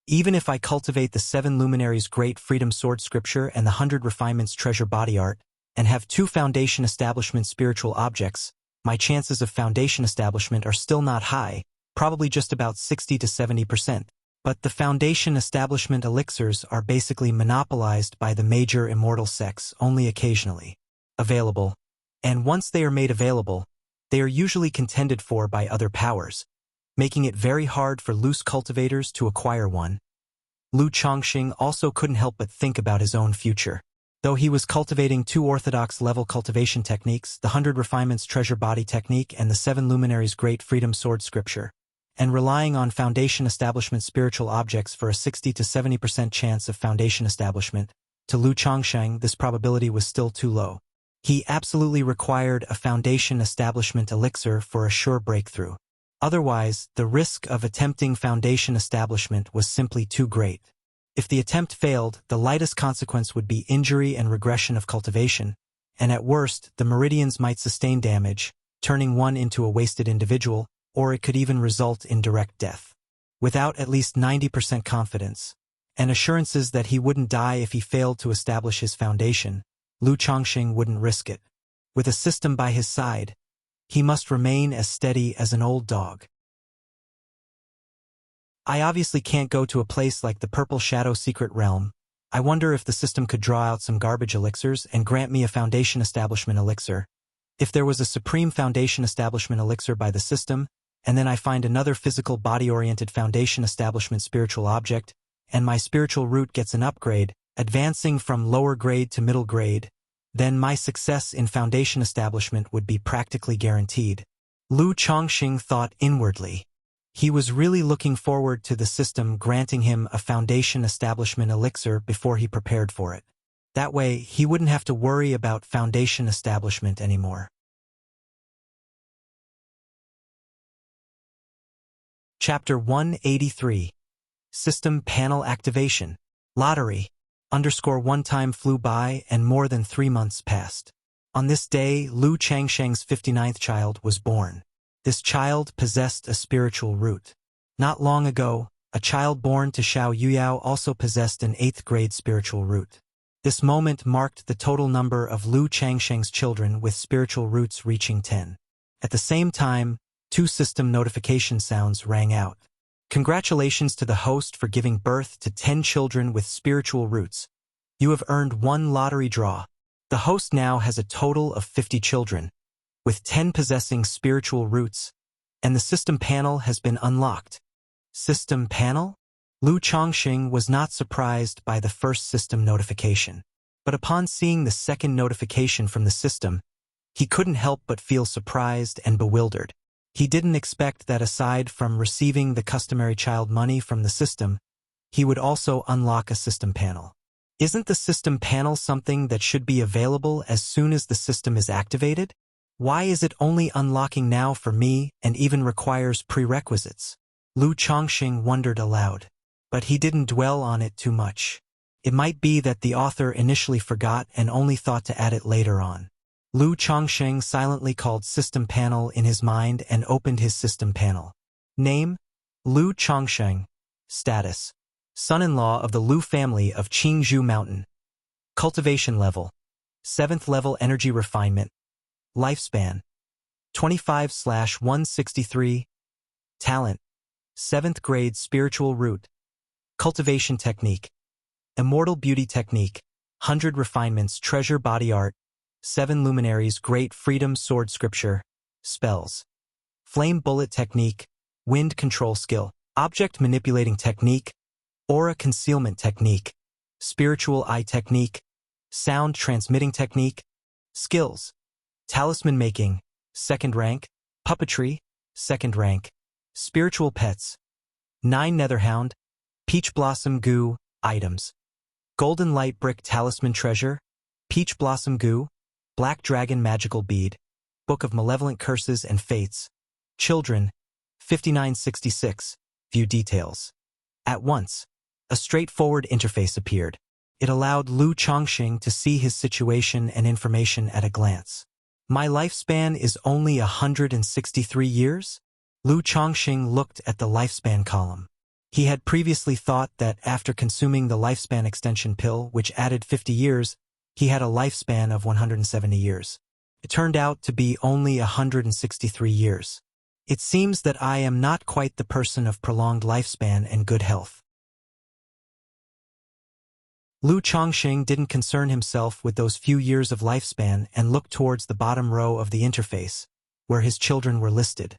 Even if I cultivate the 7 luminaries great freedom sword scripture and the 100 refinements treasure body art, and have 2 foundation establishment spiritual objects, my chances of foundation establishment are still not high, probably just about 60 to 70%. But the Foundation establishment elixirs are basically monopolized by the major immortal sects only occasionally available, and once they are made available, they are usually contended for by other powers, making it very hard for loose cultivators to acquire one. Lu Chongqing also couldn't help but think about his own future. Though he was cultivating 2 orthodox-level cultivation techniques, the 100 Refinements Treasure Body Technique and the 7 Luminaries Great Freedom Sword Scripture, and relying on Foundation establishment spiritual objects for a 60 to 70% chance of Foundation establishment, to Lu Chongqing this probability was still too low. He absolutely required a Foundation establishment elixir for a sure breakthrough. Otherwise, the risk of attempting Foundation establishment was simply too great. If the attempt failed, the lightest consequence would be injury and regression of cultivation, and at worst, the meridians might sustain damage, turning one into a wasted individual, or it could even result in direct death. Without at least 90% confidence, and assurances that he wouldn't die if he failed to establish his foundation, Lu Chongqing wouldn't risk it. With a system by his side, he must remain as steady as an old dog. I obviously can't go to a place like the Purple Shadow Secret Realm. I wonder if the system could draw out some garbage elixirs and grant me a Foundation Establishment elixir. If there was a Supreme Foundation Establishment elixir by the system, and then I find another physical body-oriented Foundation Establishment spiritual object, and my spiritual root gets an upgrade, advancing from lower grade to middle grade, then my success in Foundation Establishment would be practically guaranteed. Lu Chongqing thought inwardly. He was really looking forward to the system granting him a Foundation Establishment elixir before he prepared for it. That way, he wouldn't have to worry about Foundation Establishment anymore. Chapter 183. System Panel Activation. Lottery. _1 time flew by and more than 3 months passed. On this day, Lu Chongqing's 59th child was born. This child possessed a spiritual root. Not long ago, a child born to Xiao Yuyao also possessed an 8th grade spiritual root. This moment marked the total number of Lu Chongqing's children with spiritual roots reaching 10. At the same time, 2 system notification sounds rang out. Congratulations to the host for giving birth to 10 children with spiritual roots. You have earned 1 lottery draw. The host now has a total of 50 children, with 10 possessing spiritual roots, and the system panel has been unlocked. System panel? Lu Chongqing was not surprised by the first system notification, but upon seeing the second notification from the system, he couldn't help but feel surprised and bewildered. He didn't expect that aside from receiving the customary child money from the system, he would also unlock a system panel. Isn't the system panel something that should be available as soon as the system is activated? Why is it only unlocking now for me and even requires prerequisites? Lu Chongqing wondered aloud, but he didn't dwell on it too much. It might be that the author initially forgot and only thought to add it later on. Lu Chongqing silently called System Panel in his mind and opened his system panel. Name: Lu Chongqing. Status: son-in-law of the Lu family of Qingzhou Mountain. Cultivation level: 7th level energy refinement. Lifespan: 25/163. Talent: 7th grade spiritual root. Cultivation technique: Immortal beauty technique, 100 refinements treasure body art, 7 luminaries great freedom sword scripture. Spells: Flame bullet technique, wind control skill, object manipulating technique, aura concealment technique, spiritual eye technique, sound transmitting technique. Skills: Talisman making, 2nd rank, puppetry, 2nd rank, spiritual pets, 9 netherhound, peach blossom goo, items, golden light brick talisman treasure, peach blossom goo, black dragon magical bead, book of malevolent curses and fates, children, 5966, view details. At once, a straightforward interface appeared. It allowed Lu Chongqing to see his situation and information at a glance. My lifespan is only 163 years? Lu Chongqing looked at the lifespan column. He had previously thought that after consuming the lifespan extension pill, which added 50 years, he had a lifespan of 170 years. It turned out to be only 163 years. It seems that I am not quite the person of prolonged lifespan and good health. Lu Chongqing didn't concern himself with those few years of lifespan and looked towards the bottom row of the interface, where his children were listed.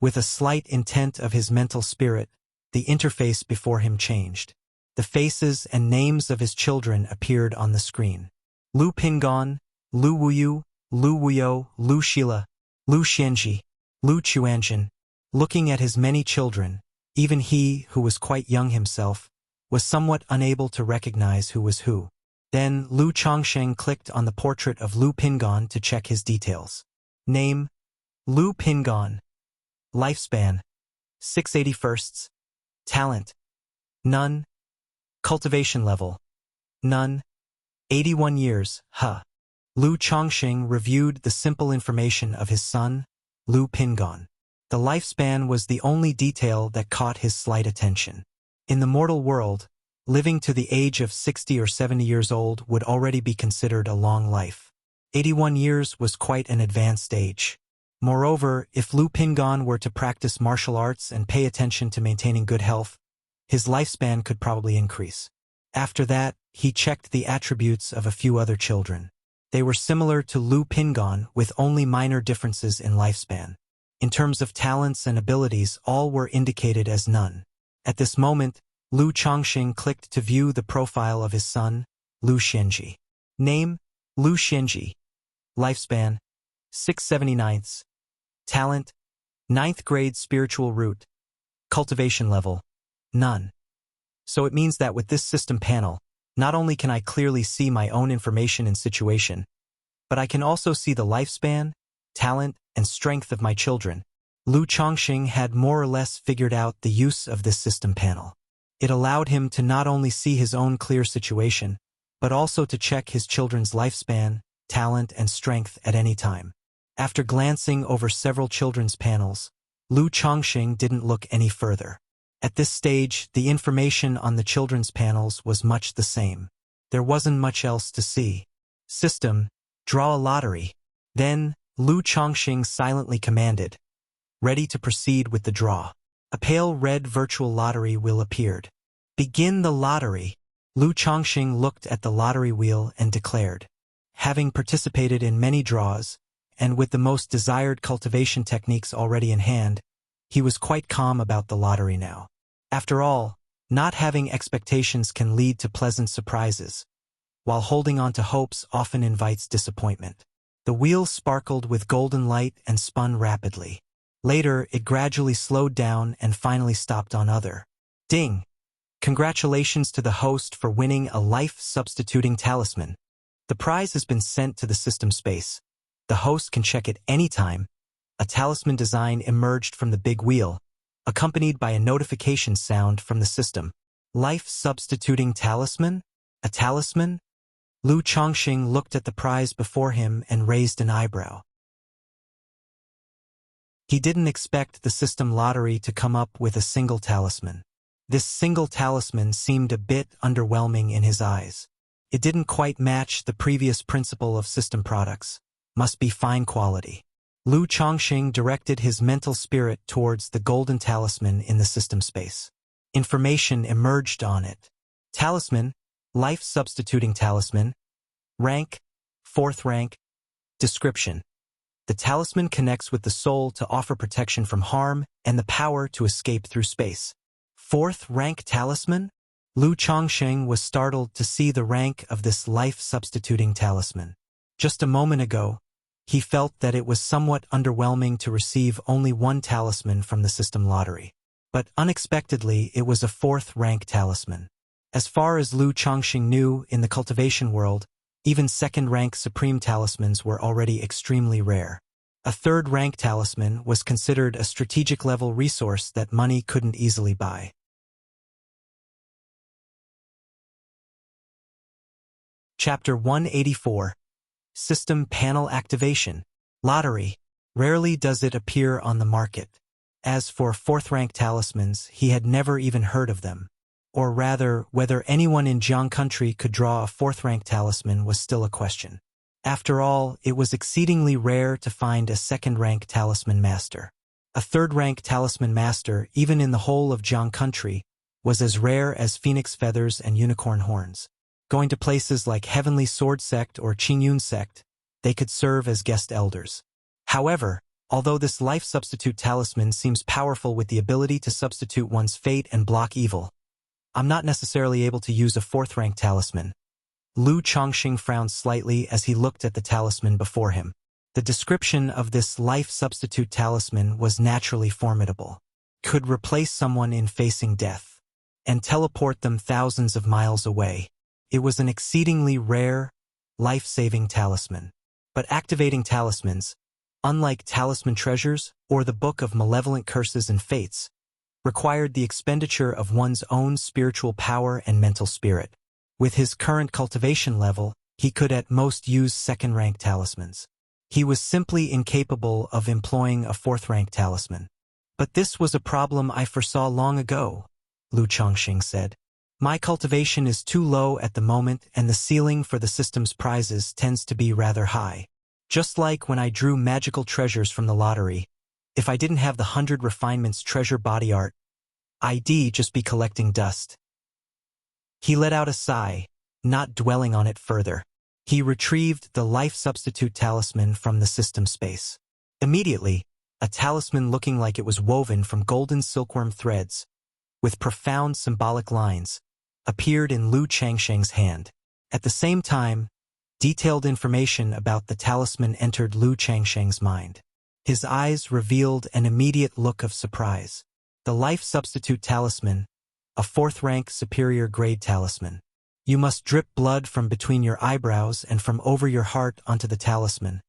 With a slight intent of his mental spirit, the interface before him changed. The faces and names of his children appeared on the screen. Lu Pingon, Lu Wuyu, Lu Wuyo, Lu Shila, Lu Xianji, Lu Chuanjin. Looking at his many children, even he, who was quite young himself, was somewhat unable to recognize who was who. Then Lu Chongqing clicked on the portrait of Lu Pingon to check his details. Name: Lu Pingon. Lifespan: 681sts. Talent: none. Cultivation level: none. 81 years, Lu Chongqing reviewed the simple information of his son, Lu Pingon. The lifespan was the only detail that caught his slight attention. In the mortal world, living to the age of 60 or 70 years old would already be considered a long life. 81 years was quite an advanced age. Moreover, if Lu Pingon were to practice martial arts and pay attention to maintaining good health, his lifespan could probably increase. After that, he checked the attributes of a few other children. They were similar to Lu Pingon with only minor differences in lifespan. In terms of talents and abilities, all were indicated as none. At this moment, Lu Chongqing clicked to view the profile of his son, Lu Xianji. Name: Lu Xianji. Lifespan: 679ths. Talent: 9th grade spiritual root. Cultivation level: none. So it means that with this system panel, not only can I clearly see my own information and situation, but I can also see the lifespan, talent, and strength of my children. Lu Chongqing had more or less figured out the use of this system panel. It allowed him to not only see his own clear situation, but also to check his children's lifespan, talent, and strength at any time. After glancing over several children's panels, Lu Chongqing didn't look any further. At this stage, the information on the children's panels was much the same. There wasn't much else to see. System: draw a lottery. Then, Lu Chongqing silently commanded, ready to proceed with the draw. A pale red virtual lottery wheel appeared. Begin the lottery. Lu Chongqing looked at the lottery wheel and declared. Having participated in many draws, and with the most desired cultivation techniques already in hand, he was quite calm about the lottery now. After all, not having expectations can lead to pleasant surprises, while holding on to hopes often invites disappointment. The wheel sparkled with golden light and spun rapidly. Later, it gradually slowed down and finally stopped on other. Ding! Congratulations to the host for winning a life-substituting talisman. The prize has been sent to the system space. The host can check it anytime. A talisman design emerged from the big wheel, accompanied by a notification sound from the system. Life-substituting talisman? A talisman? Lu Chongqing looked at the prize before him and raised an eyebrow. He didn't expect the system lottery to come up with a single talisman. This single talisman seemed a bit underwhelming in his eyes. It didn't quite match the previous principle of system products. Must be fine quality. Lu Chongqing directed his mental spirit towards the golden talisman in the system space. Information emerged on it. Talisman: life-substituting talisman. Rank: 4th rank. Description: the talisman connects with the soul to offer protection from harm and the power to escape through space. 4th rank talisman? Lu Chongqing was startled to see the rank of this life-substituting talisman. Just a moment ago, he felt that it was somewhat underwhelming to receive only one talisman from the system lottery. But unexpectedly, it was a 4th rank talisman. As far as Lu Chongqing knew, in the cultivation world, even 2nd rank supreme talismans were already extremely rare. A 3rd rank talisman was considered a strategic level resource that money couldn't easily buy. Chapter 184. System Panel Activation. Lottery. Rarely does it appear on the market. As for 4th rank talismans, he had never even heard of them. Or rather, whether anyone in Jiang country could draw a 4th rank talisman was still a question. After all, it was exceedingly rare to find a 2nd rank talisman master. A A third-rank talisman master, even in the whole of Jiang country, was as rare as phoenix feathers and unicorn horns. Going to places like Heavenly Sword Sect or Qingyun Sect, they could serve as guest elders. However, although this life substitute talisman seems powerful with the ability to substitute one's fate and block evil, I'm not necessarily able to use a fourth-rank talisman. Lu Chongqing frowned slightly as he looked at the talisman before him. The description of this life substitute talisman was naturally formidable. Could replace someone in facing death and teleport them thousands of miles away. It was an exceedingly rare, life-saving talisman. But activating talismans, unlike talisman treasures or the Book of Malevolent Curses and Fates, required the expenditure of one's own spiritual power and mental spirit. With his current cultivation level, he could at most use second-rank talismans. He was simply incapable of employing a fourth-rank talisman. But this was a problem I foresaw long ago, Lu Chongqing said. My cultivation is too low at the moment and the ceiling for the system's prizes tends to be rather high. Just like when I drew magical treasures from the lottery, if I didn't have the 100 refinements treasure body art, I'd just be collecting dust. He let out a sigh, not dwelling on it further. He retrieved the life substitute talisman from the system space. Immediately, a talisman looking like it was woven from golden silkworm threads, with profound symbolic lines, appeared in Lu Changsheng's hand. At the same time, detailed information about the talisman entered Lu Changsheng's mind. His eyes revealed an immediate look of surprise. The life substitute talisman, a fourth-rank superior grade talisman. You must drip blood from between your eyebrows and from over your heart onto the talisman,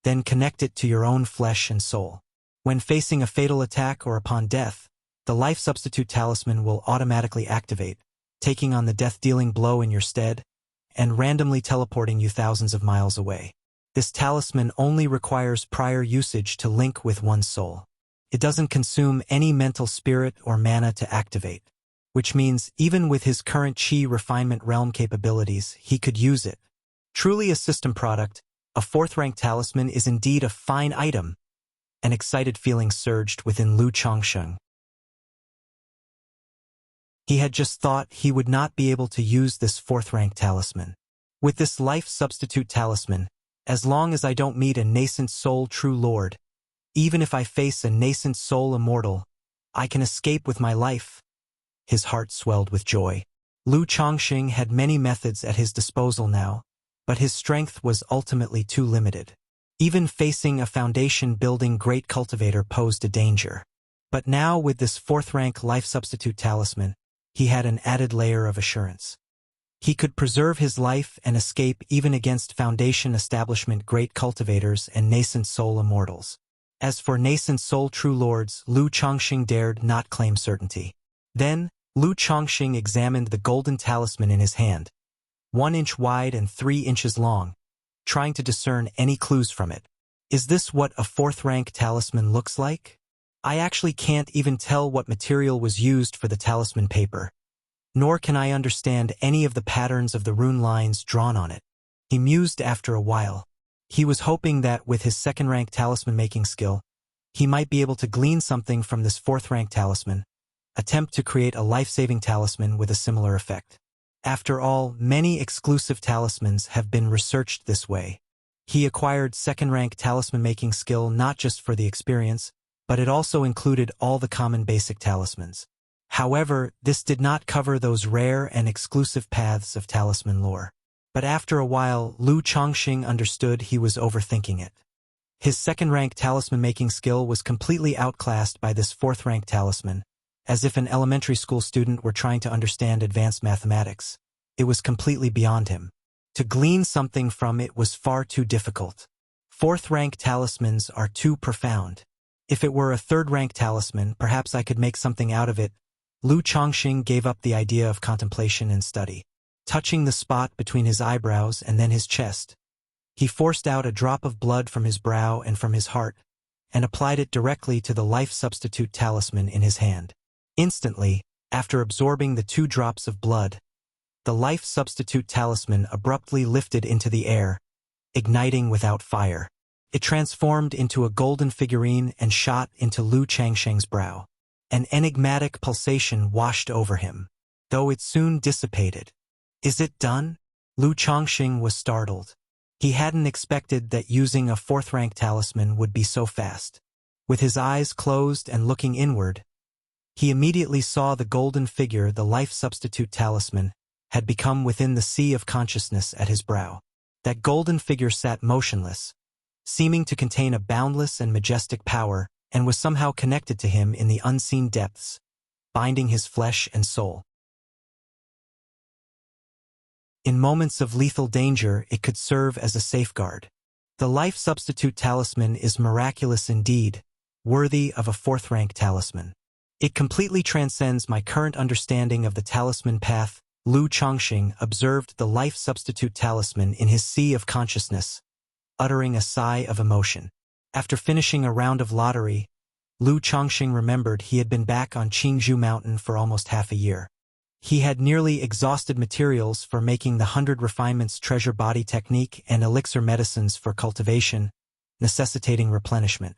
then connect it to your own flesh and soul. When facing a fatal attack or upon death, the life substitute talisman will automatically activate, taking on the death-dealing blow in your stead, and randomly teleporting you thousands of miles away. This talisman only requires prior usage to link with one's soul. It doesn't consume any mental spirit or mana to activate, which means even with his current Qi refinement realm capabilities, he could use it. Truly a system product, a fourth-rank talisman is indeed a fine item. An excited feeling surged within Lu Chongqing. He had just thought he would not be able to use this fourth-rank talisman. With this life substitute talisman, as long as I don't meet a nascent soul true lord, even if I face a nascent soul immortal, I can escape with my life. His heart swelled with joy. Lu Chongqing had many methods at his disposal now, but his strength was ultimately too limited. Even facing a foundation-building great cultivator posed a danger. But now with this fourth-rank life substitute talisman, he had an added layer of assurance. He could preserve his life and escape even against foundation establishment great cultivators and nascent soul immortals. As for nascent soul true lords, Lu Chongqing dared not claim certainty. Then, Lu Chongqing examined the golden talisman in his hand, 1 inch wide and 3 inches long, trying to discern any clues from it. Is this what a fourth-rank talisman looks like? I actually can't even tell what material was used for the talisman paper, nor can I understand any of the patterns of the rune lines drawn on it. He mused after a while. He was hoping that with his second-rank talisman-making skill, he might be able to glean something from this fourth-rank talisman, attempt to create a life-saving talisman with a similar effect. After all, many exclusive talismans have been researched this way. He acquired second-rank talisman-making skill not just for the experience, but it also included all the common basic talismans. However, this did not cover those rare and exclusive paths of talisman lore. But after a while, Lu Chongqing understood he was overthinking it. His second-rank talisman-making skill was completely outclassed by this fourth-rank talisman, as if an elementary school student were trying to understand advanced mathematics. It was completely beyond him. To glean something from it was far too difficult. Fourth-rank talismans are too profound. If it were a third-rank talisman, perhaps I could make something out of it. Lu Chongqing gave up the idea of contemplation and study. Touching the spot between his eyebrows and then his chest, he forced out a drop of blood from his brow and from his heart, and applied it directly to the life substitute talisman in his hand. Instantly, after absorbing the 2 drops of blood, the life substitute talisman abruptly lifted into the air, igniting without fire. It transformed into a golden figurine and shot into Lu Changsheng's brow. An enigmatic pulsation washed over him, though it soon dissipated. Is it done? Lu Changsheng was startled. He hadn't expected that using a fourth-rank talisman would be so fast. With his eyes closed and looking inward, he immediately saw the golden figure the life substitute talisman had become within the sea of consciousness at his brow. That golden figure sat motionless, seeming to contain a boundless and majestic power, and was somehow connected to him in the unseen depths, binding his flesh and soul. In moments of lethal danger, it could serve as a safeguard. The life substitute talisman is miraculous indeed, worthy of a fourth-rank talisman. It completely transcends my current understanding of the talisman path. Lu Changsheng observed the life substitute talisman in his sea of consciousness, uttering a sigh of emotion. After finishing a round of lottery, Lu Changsheng remembered he had been back on Qingzhou Mountain for almost half a year. He had nearly exhausted materials for making the 100 Refinements treasure body technique and elixir medicines for cultivation, necessitating replenishment.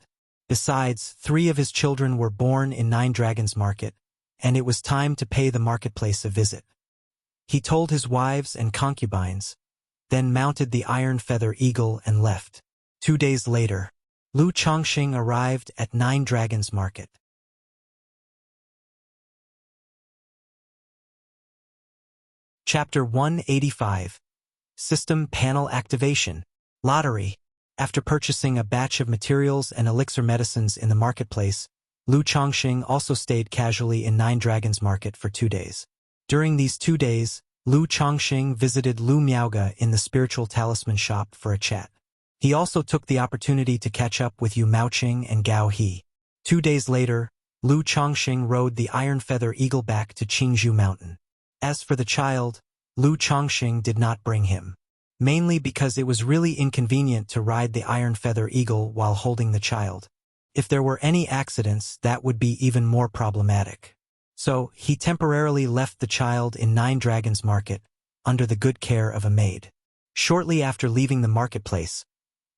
Besides, 3 of his children were born in Nine Dragons Market, and it was time to pay the marketplace a visit. He told his wives and concubines, then mounted the Iron Feather Eagle and left. 2 days later, Lu Changsheng arrived at Nine Dragons Market. Chapter 185. System Panel Activation. Lottery. After purchasing a batch of materials and elixir medicines in the marketplace, Lu Changsheng also stayed casually in Nine Dragons Market for 2 days. During these 2 days, Lu Changsheng visited Lu Miaoge in the spiritual talisman shop for a chat. He also took the opportunity to catch up with Yu Maoqing and Gao He. 2 days later, Lu Changsheng rode the Iron Feather Eagle back to Qingzhou Mountain. As for the child, Lu Changsheng did not bring him, mainly because it was really inconvenient to ride the Iron Feather Eagle while holding the child. If there were any accidents, that would be even more problematic. So, he temporarily left the child in Nine Dragons Market, under the good care of a maid. Shortly after leaving the marketplace,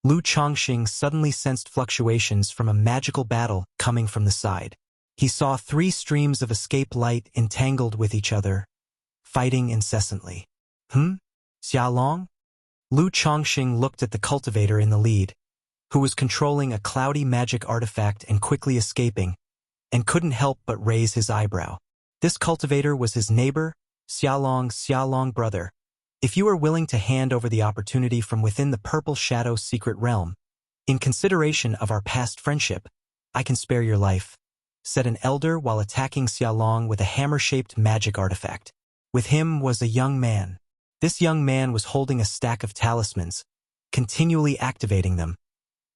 Lu Changsheng suddenly sensed fluctuations from a magical battle coming from the side. He saw 3 streams of escape light entangled with each other, fighting incessantly. Xia Long? Lu Changsheng looked at the cultivator in the lead, who was controlling a cloudy magic artifact and quickly escaping, and couldn't help but raise his eyebrow. This cultivator was his neighbor, Xia Long brother. If you are willing to hand over the opportunity from within the Purple Shadow secret realm, in consideration of our past friendship, I can spare your life, said an elder while attacking Xia Long with a hammer-shaped magic artifact. With him was a young man. This young man was holding a stack of talismans, continually activating them,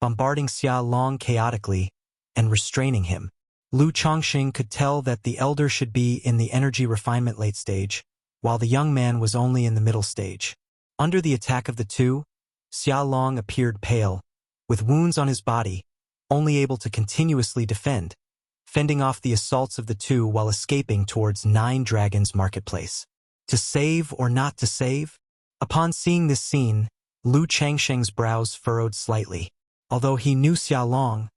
bombarding Xia Long chaotically, and restraining him. Lu Changsheng could tell that the elder should be in the energy refinement late stage, while the young man was only in the middle stage. Under the attack of the two, Xia Long appeared pale, with wounds on his body, only able to continuously defend, fending off the assaults of the two while escaping towards Nine Dragons Marketplace. To save or not to save? Upon seeing this scene, Lu Changsheng's brows furrowed slightly. Although he knew Xia Long,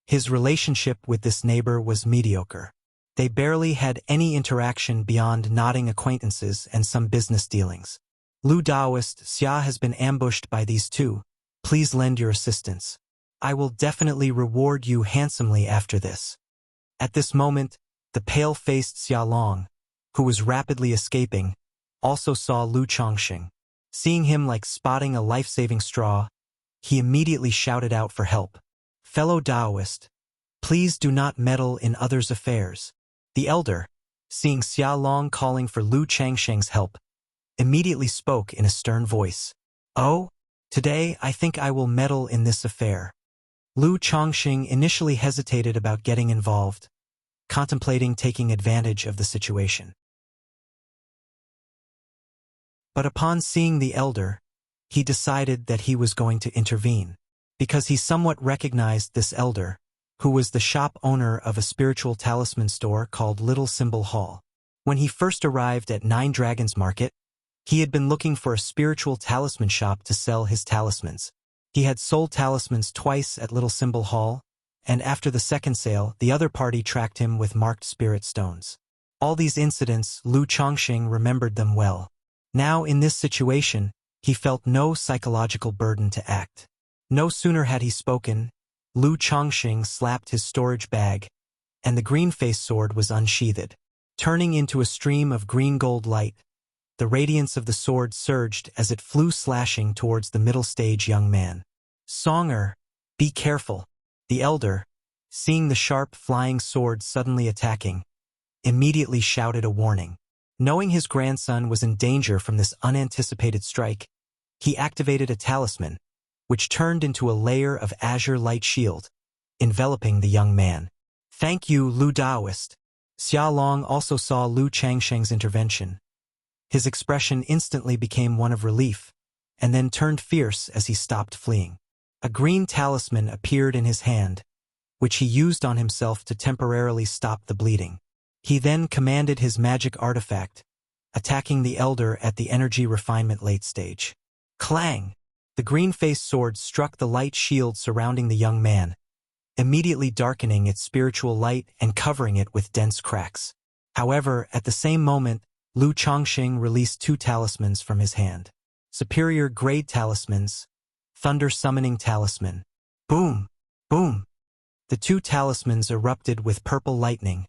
his relationship with this neighbor was mediocre. They barely had any interaction beyond nodding acquaintances and some business dealings. Lu Daoist, Xia has been ambushed by these two. Please lend your assistance. I will definitely reward you handsomely after this. At this moment, the pale-faced Xia Long, who was rapidly escaping, also saw Lu Changsheng. Seeing him like spotting a life-saving straw, he immediately shouted out for help. Fellow Daoist, please do not meddle in others' affairs. The elder, seeing Xia Long calling for Lu Changsheng's help, immediately spoke in a stern voice. Oh, today I think I will meddle in this affair. Lu Changsheng initially hesitated about getting involved, contemplating taking advantage of the situation. But upon seeing the elder, he decided that he was going to intervene, because he somewhat recognized this elder, who was the shop owner of a spiritual talisman store called Little Symbol Hall. When he first arrived at Nine Dragons Market, he had been looking for a spiritual talisman shop to sell his talismans. He had sold talismans twice at Little Symbol Hall, and after the second sale, the other party tracked him with marked spirit stones. All these incidents, Lu Chongqing remembered them well. Now, in this situation, he felt no psychological burden to act. No sooner had he spoken, Lu Chongqing slapped his storage bag, and the green-faced sword was unsheathed. Turning into a stream of green-gold light, the radiance of the sword surged as it flew slashing towards the middle-stage young man. "Songer, be careful." The elder, seeing the sharp flying sword suddenly attacking, immediately shouted a warning. Knowing his grandson was in danger from this unanticipated strike, he activated a talisman, which turned into a layer of azure light shield, enveloping the young man. "Thank you, Lu Daoist." Xiaolong also saw Lu Changsheng's intervention. His expression instantly became one of relief, and then turned fierce as he stopped fleeing. A green talisman appeared in his hand, which he used on himself to temporarily stop the bleeding. He then commanded his magic artifact, attacking the elder at the energy refinement late stage. Clang! The green-faced sword struck the light shield surrounding the young man, immediately darkening its spiritual light and covering it with dense cracks. However, at the same moment, Lu Chongqing released 2 talismans from his hand. Superior grade talismans, Thunder Summoning Talisman. Boom! Boom! The 2 talismans erupted with purple lightning,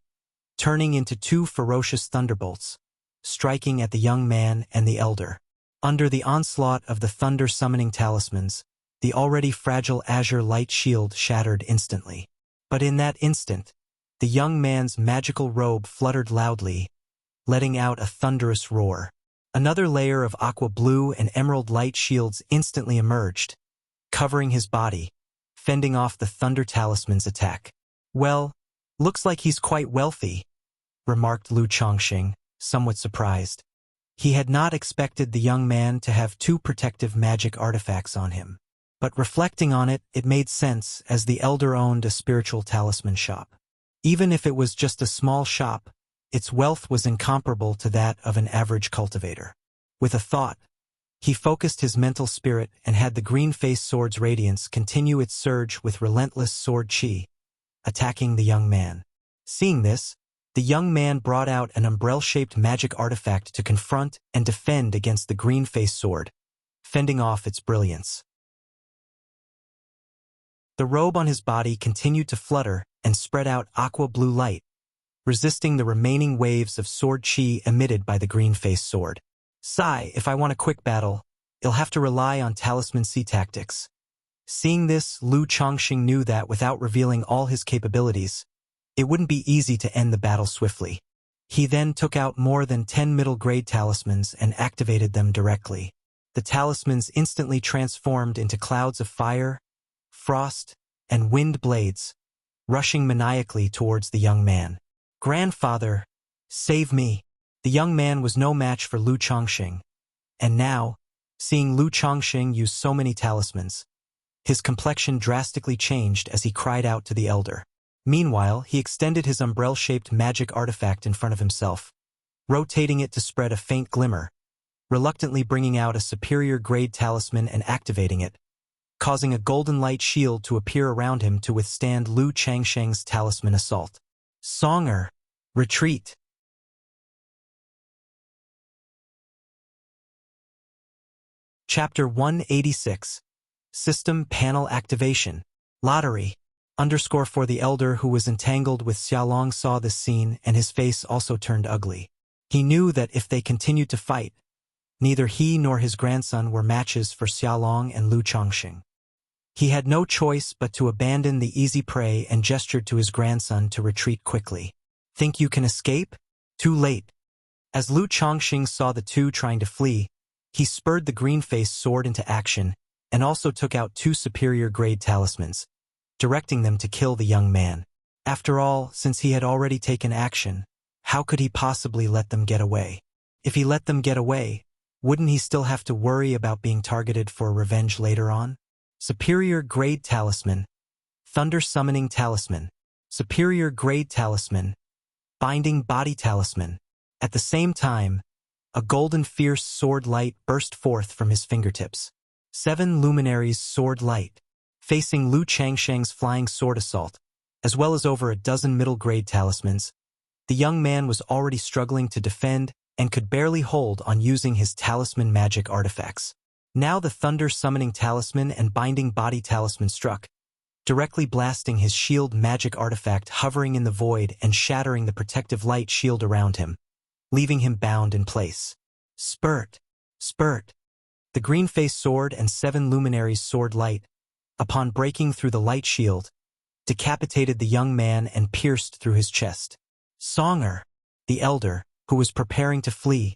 turning into 2 ferocious thunderbolts, striking at the young man and the elder. Under the onslaught of the Thunder Summoning Talismans, the already fragile azure light shield shattered instantly. But in that instant, the young man's magical robe fluttered loudly, letting out a thunderous roar. Another layer of aqua blue and emerald light shields instantly emerged, covering his body, fending off the Thunder Talisman's attack. "Well, looks like he's quite wealthy," remarked Lu Chongqing, somewhat surprised. He had not expected the young man to have 2 protective magic artifacts on him. But reflecting on it, it made sense, as the elder owned a spiritual talisman shop. Even if it was just a small shop, its wealth was incomparable to that of an average cultivator. With a thought, he focused his mental spirit and had the green-faced sword's radiance continue its surge with relentless sword chi, attacking the young man. Seeing this, the young man brought out an umbrella-shaped magic artifact to confront and defend against the green-faced sword, fending off its brilliance. The robe on his body continued to flutter and spread out aqua blue light, resisting the remaining waves of sword chi emitted by the green-faced sword. "Sigh, if I want a quick battle, you'll have to rely on Talisman C tactics." Seeing this, Lu Chongqing knew that without revealing all his capabilities, it wouldn't be easy to end the battle swiftly. He then took out more than 10 middle-grade talismans and activated them directly. The talismans instantly transformed into clouds of fire, frost, and wind blades, rushing maniacally towards the young man. "Grandfather, save me!" The young man was no match for Lu Chongqing, and now, seeing Lu Chongqing use so many talismans, his complexion drastically changed as he cried out to the elder. Meanwhile, he extended his umbrella-shaped magic artifact in front of himself, rotating it to spread a faint glimmer, reluctantly bringing out a superior-grade talisman and activating it, causing a golden light shield to appear around him to withstand Lu Changsheng's talisman assault. "Songer, retreat!" Chapter 186. System Panel Activation. Lottery. For the elder who was entangled with Xiaolong saw this scene, and his face also turned ugly. He knew that if they continued to fight, neither he nor his grandson were matches for Xiaolong and Lu Chongqing. He had no choice but to abandon the easy prey and gestured to his grandson to retreat quickly. "Think you can escape? Too late." As Lu Chongqing saw the two trying to flee, he spurred the green-faced sword into action and also took out 2 superior-grade talismans, directing them to kill the young man. After all, since he had already taken action, how could he possibly let them get away? If he let them get away, wouldn't he still have to worry about being targeted for revenge later on? Superior Grade Talisman. Thunder Summoning Talisman. Superior Grade Talisman. Binding Body Talisman. At the same time, a golden fierce sword light burst forth from his fingertips. 7 Luminaries Sword Light. Facing Lu Changsheng's flying sword assault, as well as over a dozen middle-grade talismans, the young man was already struggling to defend and could barely hold on using his talisman magic artifacts. Now the Thunder Summoning Talisman and Binding Body Talisman struck, directly blasting his shield magic artifact hovering in the void and shattering the protective light shield around him, leaving him bound in place. Spurt! Spurt! The green-faced sword and 7 Luminaries Sword Light, upon breaking through the light shield, decapitated the young man and pierced through his chest. Songer, the elder, who was preparing to flee,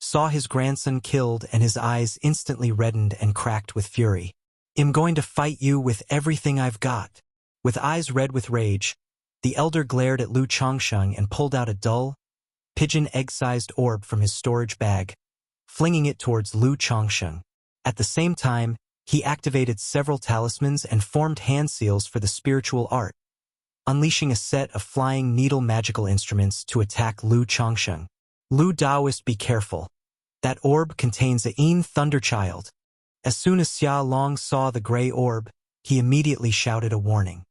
saw his grandson killed and his eyes instantly reddened and cracked with fury. "I'm going to fight you with everything I've got." With eyes red with rage, the elder glared at Lu Changsheng and pulled out a dull, pigeon egg-sized orb from his storage bag, flinging it towards Lu Changsheng. At the same time, he activated several talismans and formed hand seals for the spiritual art, unleashing a set of flying needle magical instruments to attack Lu Changsheng. "Lu Daoist, be careful. That orb contains a Yin Thunderchild." As soon as Xia Long saw the gray orb, he immediately shouted a warning.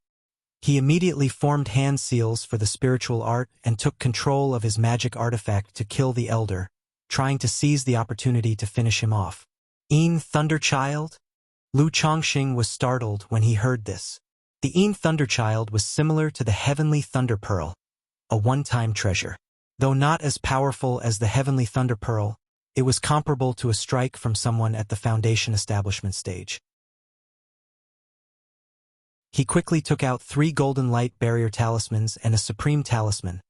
He immediately formed hand seals for the spiritual art and took control of his magic artifact to kill the elder, trying to seize the opportunity to finish him off. Yin Thunderchild? Lu Changsheng was startled when he heard this. The Yin Thunderchild was similar to the Heavenly Thunder Pearl, a one-time treasure. Though not as powerful as the Heavenly Thunder Pearl, it was comparable to a strike from someone at the Foundation establishment stage. He quickly took out 3 Golden Light Barrier Talismans and a Supreme Talisman,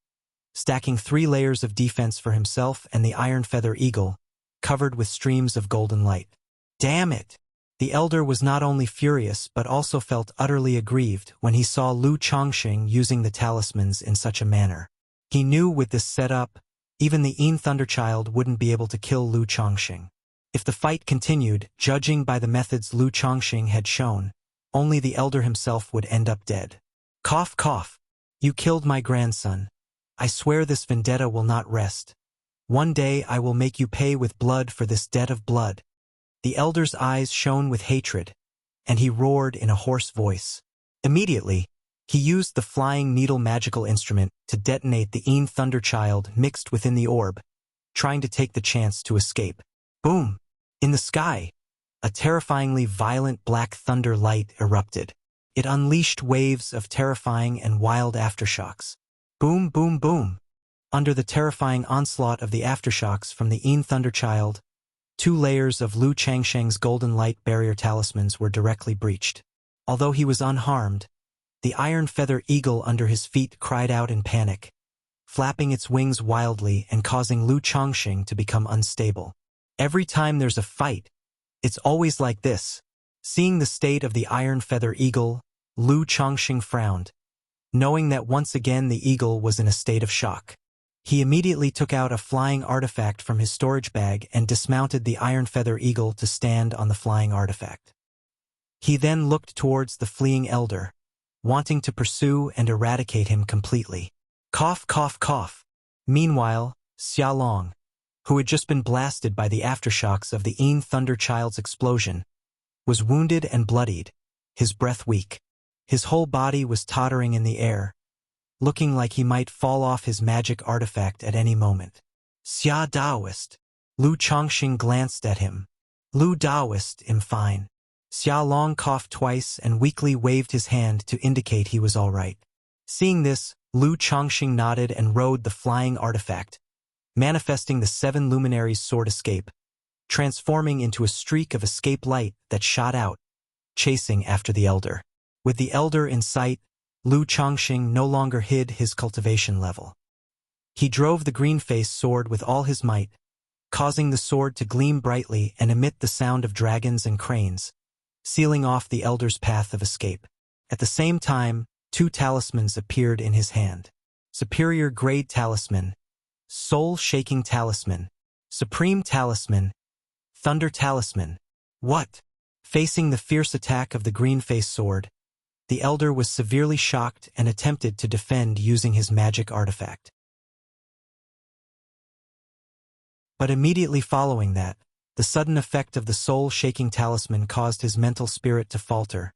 stacking 3 layers of defense for himself and the Iron Feather Eagle, covered with streams of golden light. Damn it! The elder was not only furious but also felt utterly aggrieved when he saw Lu Changsheng using the talismans in such a manner. He knew with this setup, even the Yin Thunderchild wouldn't be able to kill Lu Changsheng. If the fight continued, judging by the methods Lu Changsheng had shown, only the elder himself would end up dead. Cough, cough. You killed my grandson. I swear this vendetta will not rest. One day I will make you pay with blood for this debt of blood. The elder's eyes shone with hatred, and he roared in a hoarse voice. Immediately, he used the flying needle magical instrument to detonate the Yin Thunderchild mixed within the orb, trying to take the chance to escape. Boom! In the sky, a terrifyingly violent black thunder light erupted. It unleashed waves of terrifying and wild aftershocks. Boom, boom, boom! Under the terrifying onslaught of the aftershocks from the Yin Thunderchild, 2 layers of Lu Changsheng's Golden Light Barrier Talismans were directly breached. Although he was unharmed, the Iron Feather Eagle under his feet cried out in panic, flapping its wings wildly and causing Lu Changsheng to become unstable. Every time there's a fight, it's always like this. Seeing the state of the Iron Feather Eagle, Lu Changsheng frowned, knowing that once again the eagle was in a state of shock. He immediately took out a flying artifact from his storage bag and dismounted the Iron Feather Eagle to stand on the flying artifact. He then looked towards the fleeing elder, wanting to pursue and eradicate him completely. Cough, cough, cough. Meanwhile, Xia Long, who had just been blasted by the aftershocks of the Yin Thunderchild's explosion, was wounded and bloodied, his breath weak. His whole body was tottering in the air, looking like he might fall off his magic artifact at any moment. Xia Daoist. Lu Changsheng glanced at him. Lu Daoist, I'm fine. Xia Long coughed twice and weakly waved his hand to indicate he was all right. Seeing this, Lu Changsheng nodded and rode the flying artifact, manifesting the 7 Luminaries Sword Escape, transforming into a streak of escape light that shot out, chasing after the elder. With the elder in sight, Lu Changsheng no longer hid his cultivation level. He drove the green-faced sword with all his might, causing the sword to gleam brightly and emit the sound of dragons and cranes, sealing off the elder's path of escape. At the same time, 2 talismans appeared in his hand. Superior Grade Talisman, Soul-Shaking Talisman, Supreme Talisman, Thunder Talisman. What? Facing the fierce attack of the green-faced sword, the elder was severely shocked and attempted to defend using his magic artifact. But immediately following that, The sudden effect of the soul-shaking talisman caused his mental spirit to falter.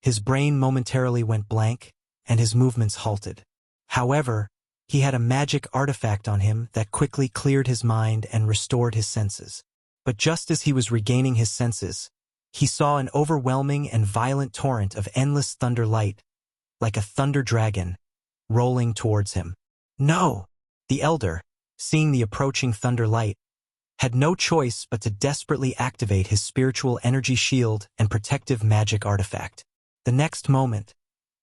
His brain momentarily went blank, and his movements halted. However, he had a magic artifact on him that quickly cleared his mind and restored his senses. But just as he was regaining his senses, he saw an overwhelming and violent torrent of endless thunder light, like a thunder dragon, rolling towards him. No! The elder, seeing the approaching thunder light, had no choice but to desperately activate his spiritual energy shield and protective magic artifact. The next moment,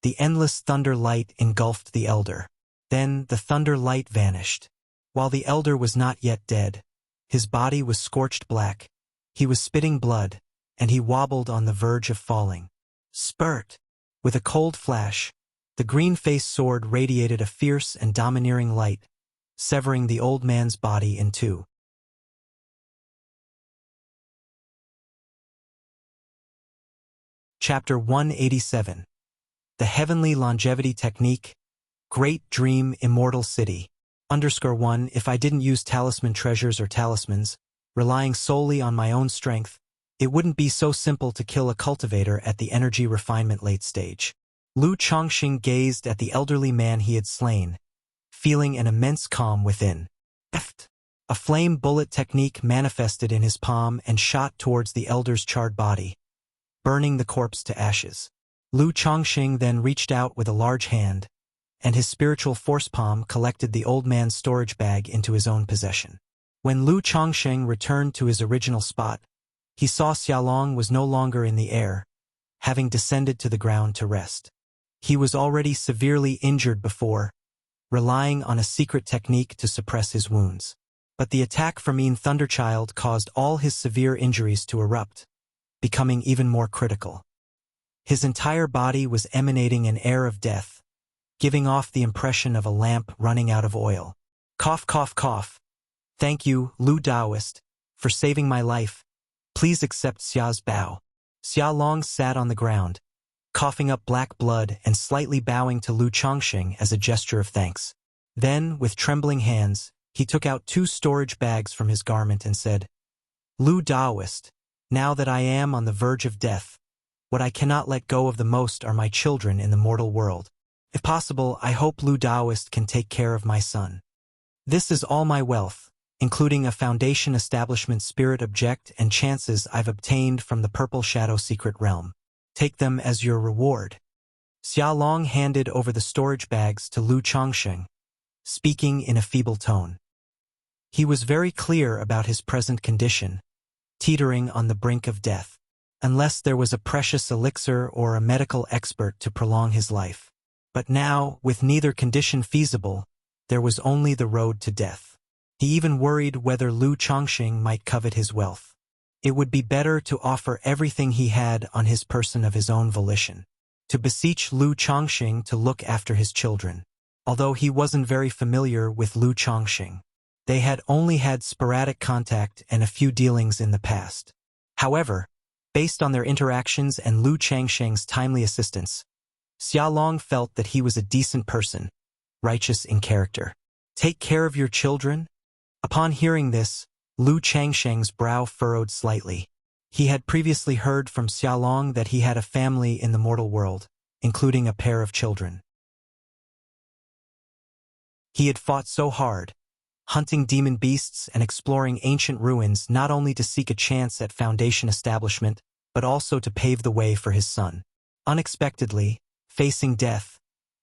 the endless thunder light engulfed the elder. Then the thunder light vanished. While the elder was not yet dead, his body was scorched black, he was spitting blood, and he wobbled on the verge of falling. Spurt! With a cold flash, the green-faced sword radiated a fierce and domineering light, severing the old man's body in two. Chapter 187. The Heavenly Longevity Technique, Great Dream Immortal City. _1 If I didn't use talisman treasures or talismans, relying solely on my own strength, it wouldn't be so simple to kill a cultivator at the energy refinement late stage. Lu Chongqing gazed at the elderly man he had slain, feeling an immense calm within. A flame bullet technique manifested in his palm and shot towards the elder's charred body, burning the corpse to ashes. Lu Chongqing then reached out with a large hand, and his spiritual force palm collected the old man's storage bag into his own possession. When Lu Chongqing returned to his original spot, he saw Xiaolong was no longer in the air, having descended to the ground to rest. He was already severely injured before, relying on a secret technique to suppress his wounds. But the attack from Mean Thunderchild caused all his severe injuries to erupt, becoming even more critical. His entire body was emanating an air of death, giving off the impression of a lamp running out of oil. Cough, cough, cough. Thank you, Lu Daoist, for saving my life. Please accept Xia's bow. Xia Long sat on the ground, coughing up black blood and slightly bowing to Lu Chongqing as a gesture of thanks. Then, with trembling hands, he took out 2 storage bags from his garment and said, Lu Daoist, now that I am on the verge of death, what I cannot let go of the most are my children in the mortal world. If possible, I hope Lu Daoist can take care of my son. This is all my wealth, including a Foundation Establishment Spirit Object and chances I've obtained from the Purple Shadow Secret Realm. Take them as your reward. Xia Long handed over the storage bags to Lu Chongqing, speaking in a feeble tone. He was very clear about his present condition, teetering on the brink of death, unless there was a precious elixir or a medical expert to prolong his life. But now, with neither condition feasible, there was only the road to death. He even worried whether Lu Chongqing might covet his wealth. It would be better to offer everything he had on his person of his own volition, to beseech Lu Chongqing to look after his children. Although he wasn't very familiar with Lu Chongqing, they had only had sporadic contact and a few dealings in the past. However, based on their interactions and Lu Chongqing's timely assistance, Xia Long felt that he was a decent person, righteous in character. Take care of your children? Upon hearing this, Lu Chongqing's brow furrowed slightly. He had previously heard from Xia Long that he had a family in the mortal world, including a pair of children. He had fought so hard, hunting demon beasts and exploring ancient ruins not only to seek a chance at Foundation establishment, but also to pave the way for his son. Unexpectedly, facing death,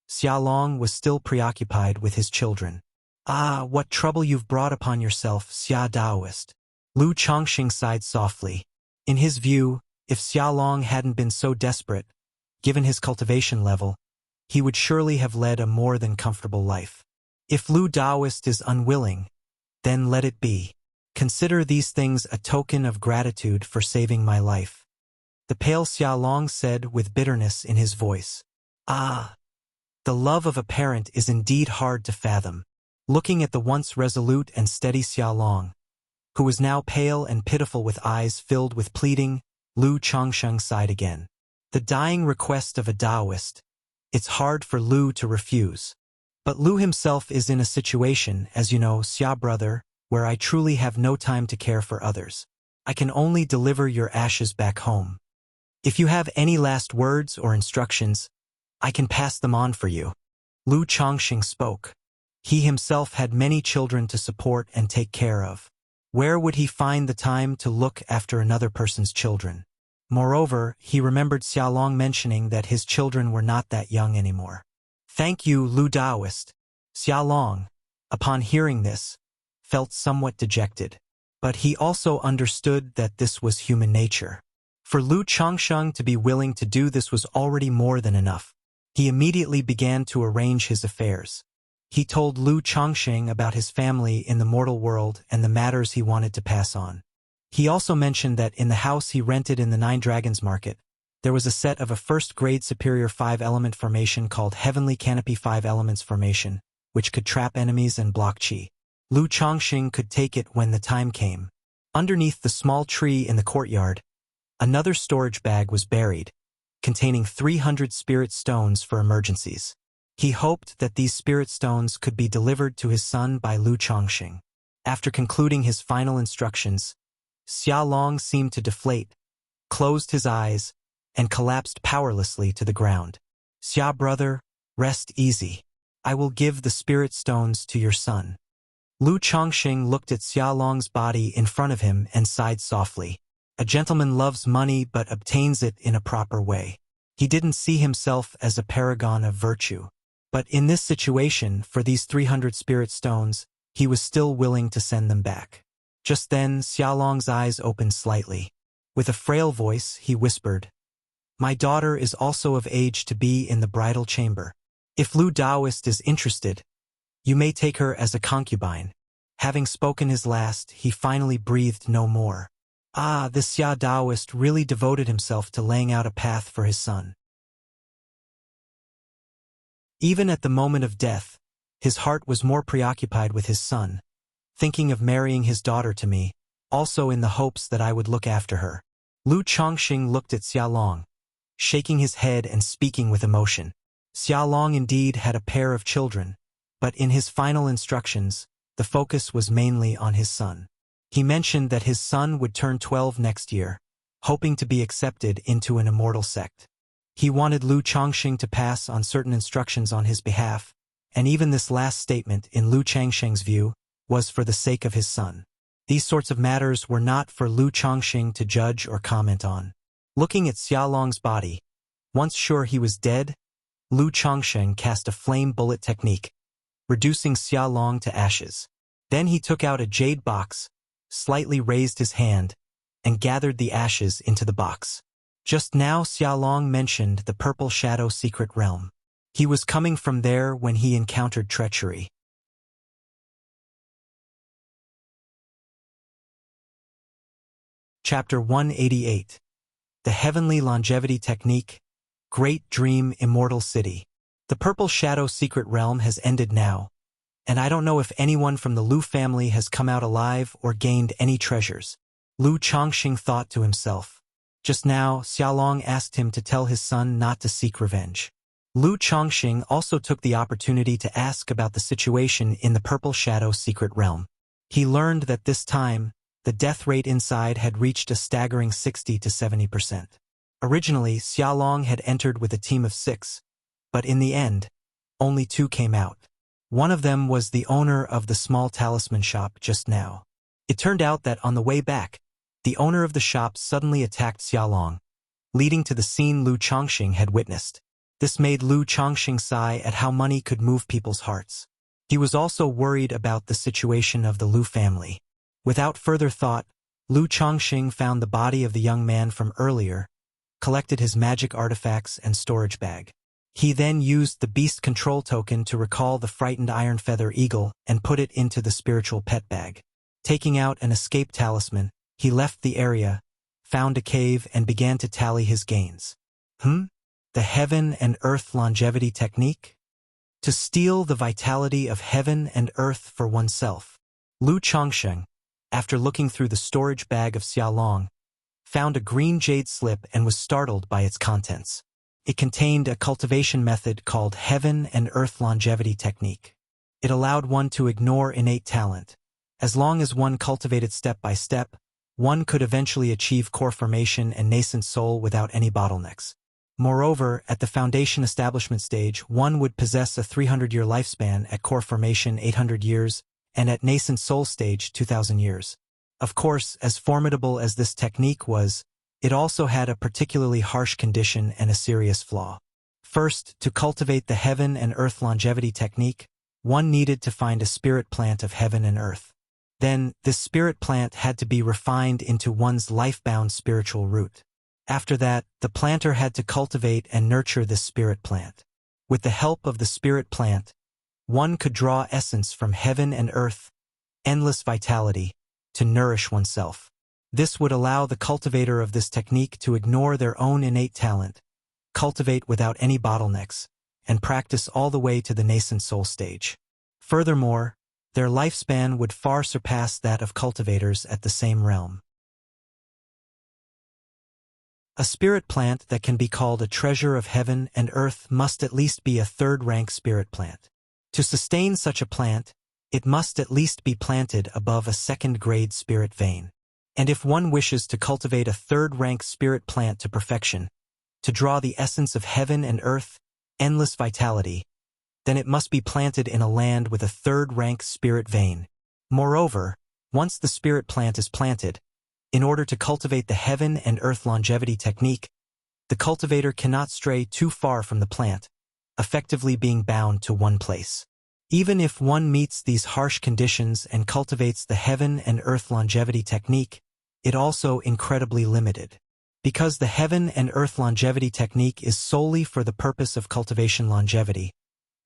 Xia Long was still preoccupied with his children. Ah, what trouble you've brought upon yourself, Xia Daoist. Lu Chongqing sighed softly. In his view, if Xia Long hadn't been so desperate, given his cultivation level, he would surely have led a more than comfortable life. If Lu Daoist is unwilling, then let it be. Consider these things a token of gratitude for saving my life. The pale Xia Long said with bitterness in his voice. Ah, the love of a parent is indeed hard to fathom. Looking at the once resolute and steady Xia Long, who was now pale and pitiful with eyes filled with pleading, Lu Chongqing sighed again. The dying request of a Taoist. It's hard for Lu to refuse. But Lu himself is in a situation, as you know, Xia brother, where I truly have no time to care for others. I can only deliver your ashes back home. If you have any last words or instructions, I can pass them on for you. Lu Chongqing spoke. He himself had many children to support and take care of. Where would he find the time to look after another person's children? Moreover, he remembered Xiaolong mentioning that his children were not that young anymore. Thank you, Lu Daoist. Xiaolong, upon hearing this, felt somewhat dejected. But he also understood that this was human nature. For Lu Chongsheng to be willing to do this was already more than enough. He immediately began to arrange his affairs. He told Lu Chongqing about his family in the mortal world and the matters he wanted to pass on. He also mentioned that in the house he rented in the Nine Dragons Market, there was a set of a first-grade superior 5-element formation called Heavenly Canopy 5 Elements Formation, which could trap enemies and block qi. Lu Chongqing could take it when the time came. Underneath the small tree in the courtyard, another storage bag was buried, containing 300 spirit stones for emergencies. He hoped that these spirit stones could be delivered to his son by Lu Chongqing. After concluding his final instructions, Xiaolong seemed to deflate, closed his eyes, and collapsed powerlessly to the ground. Xia brother, rest easy. I will give the spirit stones to your son. Lu Chongqing looked at Xiaolong's body in front of him and sighed softly. A gentleman loves money but obtains it in a proper way. He didn't see himself as a paragon of virtue. But in this situation, for these 300 spirit stones, he was still willing to send them back. Just then, Xiaolong's eyes opened slightly. With a frail voice, he whispered, "My daughter is also of age to be in the bridal chamber. If Lu Daoist is interested, you may take her as a concubine." Having spoken his last, he finally breathed no more. This Xia Daoist really devoted himself to laying out a path for his son. Even at the moment of death, his heart was more preoccupied with his son, thinking of marrying his daughter to me, also in the hopes that I would look after her. Lu Chongqing looked at Xiaolong, shaking his head and speaking with emotion. Xiaolong indeed had a pair of children, but in his final instructions, the focus was mainly on his son. He mentioned that his son would turn 12 next year, hoping to be accepted into an immortal sect. He wanted Lu Chongqing to pass on certain instructions on his behalf, and even this last statement, in Lu Chongqing's view, was for the sake of his son. These sorts of matters were not for Lu Chongqing to judge or comment on. Looking at Xiaolong's body, once sure he was dead, Lu Chongqing cast a flame bullet technique, reducing Xiaolong to ashes. Then he took out a jade box, slightly raised his hand, and gathered the ashes into the box. Just now Xiaolong mentioned the Purple Shadow Secret Realm. He was coming from there when he encountered treachery. Chapter 188. The Heavenly Longevity Technique, Great Dream Immortal City. The Purple Shadow Secret Realm has ended now, and I don't know if anyone from the Lu family has come out alive or gained any treasures. Lu Chongqing thought to himself. Just now, Xiaolong asked him to tell his son not to seek revenge. Lu Chongqing also took the opportunity to ask about the situation in the Purple Shadow Secret Realm. He learned that this time, the death rate inside had reached a staggering 60 to 70%. Originally, Xiaolong had entered with a team of 6, but in the end, only 2 came out. One of them was the owner of the small talisman shop just now. It turned out that on the way back, the owner of the shop suddenly attacked Xiaolong, leading to the scene Lu Chongqing had witnessed. This made Lu Chongqing sigh at how money could move people's hearts. He was also worried about the situation of the Lu family. Without further thought, Lu Chongqing found the body of the young man from earlier, collected his magic artifacts and storage bag. He then used the beast control token to recall the frightened iron feather eagle and put it into the spiritual pet bag. Taking out an escape talisman, he left the area, found a cave and began to tally his gains. The Heaven and Earth Longevity Technique? To steal the vitality of heaven and earth for oneself. Lu Chongqing, after looking through the storage bag of Xiaolong, found a green jade slip and was startled by its contents. It contained a cultivation method called Heaven and Earth Longevity Technique. It allowed one to ignore innate talent. As long as one cultivated step by step, one could eventually achieve core formation and nascent soul without any bottlenecks. Moreover, at the foundation establishment stage, one would possess a 300-year lifespan, at core formation 800 years, and at nascent soul stage 2,000 years. Of course, as formidable as this technique was, it also had a particularly harsh condition and a serious flaw. First, to cultivate the heaven and earth longevity technique, one needed to find a spirit plant of heaven and earth. Then, this spirit plant had to be refined into one's life-bound spiritual root. After that, the planter had to cultivate and nurture this spirit plant. With the help of the spirit plant, one could draw essence from heaven and earth, endless vitality, to nourish oneself. This would allow the cultivator of this technique to ignore their own innate talent, cultivate without any bottlenecks, and practice all the way to the nascent soul stage. Furthermore, their lifespan would far surpass that of cultivators at the same realm. A spirit plant that can be called a treasure of heaven and earth must at least be a third-rank spirit plant. To sustain such a plant, it must at least be planted above a second-grade spirit vein. And if one wishes to cultivate a third-rank spirit plant to perfection, to draw the essence of heaven and earth, endless vitality, then it must be planted in a land with a third-rank spirit vein. Moreover, once the spirit plant is planted, in order to cultivate the heaven and earth longevity technique, the cultivator cannot stray too far from the plant, effectively being bound to one place. Even if one meets these harsh conditions and cultivates the heaven and earth longevity technique, it also incredibly limited. Because the heaven and earth longevity technique is solely for the purpose of cultivation longevity,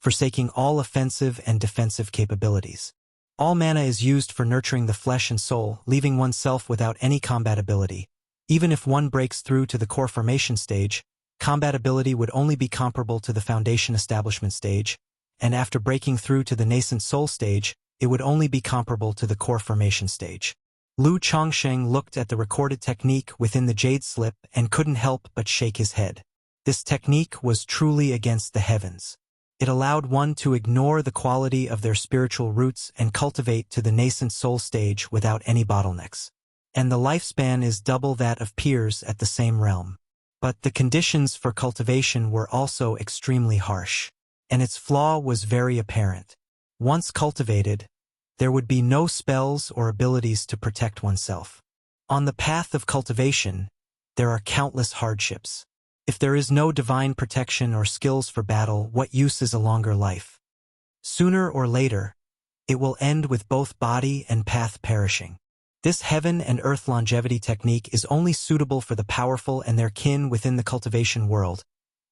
forsaking all offensive and defensive capabilities. All mana is used for nurturing the flesh and soul, leaving oneself without any combat ability. Even if one breaks through to the core formation stage, combat ability would only be comparable to the foundation establishment stage, and after breaking through to the nascent soul stage, it would only be comparable to the core formation stage. Lu Chongsheng looked at the recorded technique within the jade slip and couldn't help but shake his head. This technique was truly against the heavens. It allowed one to ignore the quality of their spiritual roots and cultivate to the nascent soul stage without any bottlenecks. And the lifespan is double that of peers at the same realm. But the conditions for cultivation were also extremely harsh, and its flaw was very apparent. Once cultivated, there would be no spells or abilities to protect oneself. On the path of cultivation, there are countless hardships. If there is no divine protection or skills for battle, what use is a longer life? Sooner or later, it will end with both body and path perishing. This heaven and earth longevity technique is only suitable for the powerful and their kin within the cultivation world,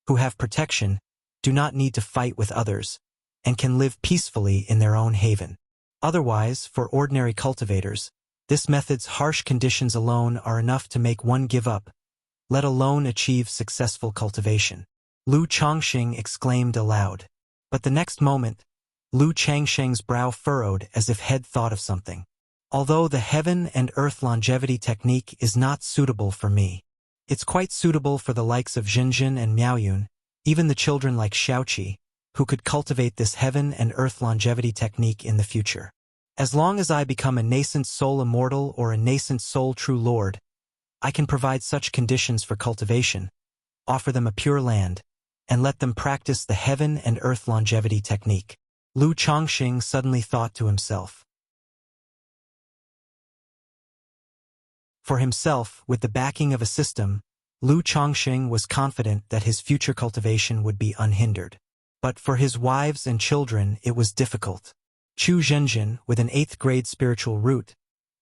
who have protection, do not need to fight with others, and can live peacefully in their own haven. Otherwise, for ordinary cultivators, this method's harsh conditions alone are enough to make one give up, let alone achieve successful cultivation. Lu Chongsheng exclaimed aloud. But the next moment, Lu Changsheng's brow furrowed as if he'd thought of something. Although the heaven and earth longevity technique is not suitable for me, it's quite suitable for the likes of Jinjin and Miaoyun, even the children like Xiaoqi, who could cultivate this heaven and earth longevity technique in the future. As long as I become a nascent soul immortal or a nascent soul true lord, I can provide such conditions for cultivation, offer them a pure land, and let them practice the heaven and earth longevity technique. Lu Chongsheng suddenly thought to himself. For himself, with the backing of a system, Lu Chongsheng was confident that his future cultivation would be unhindered. But for his wives and children it was difficult. Chu Zhenjin, with an 8th grade spiritual root,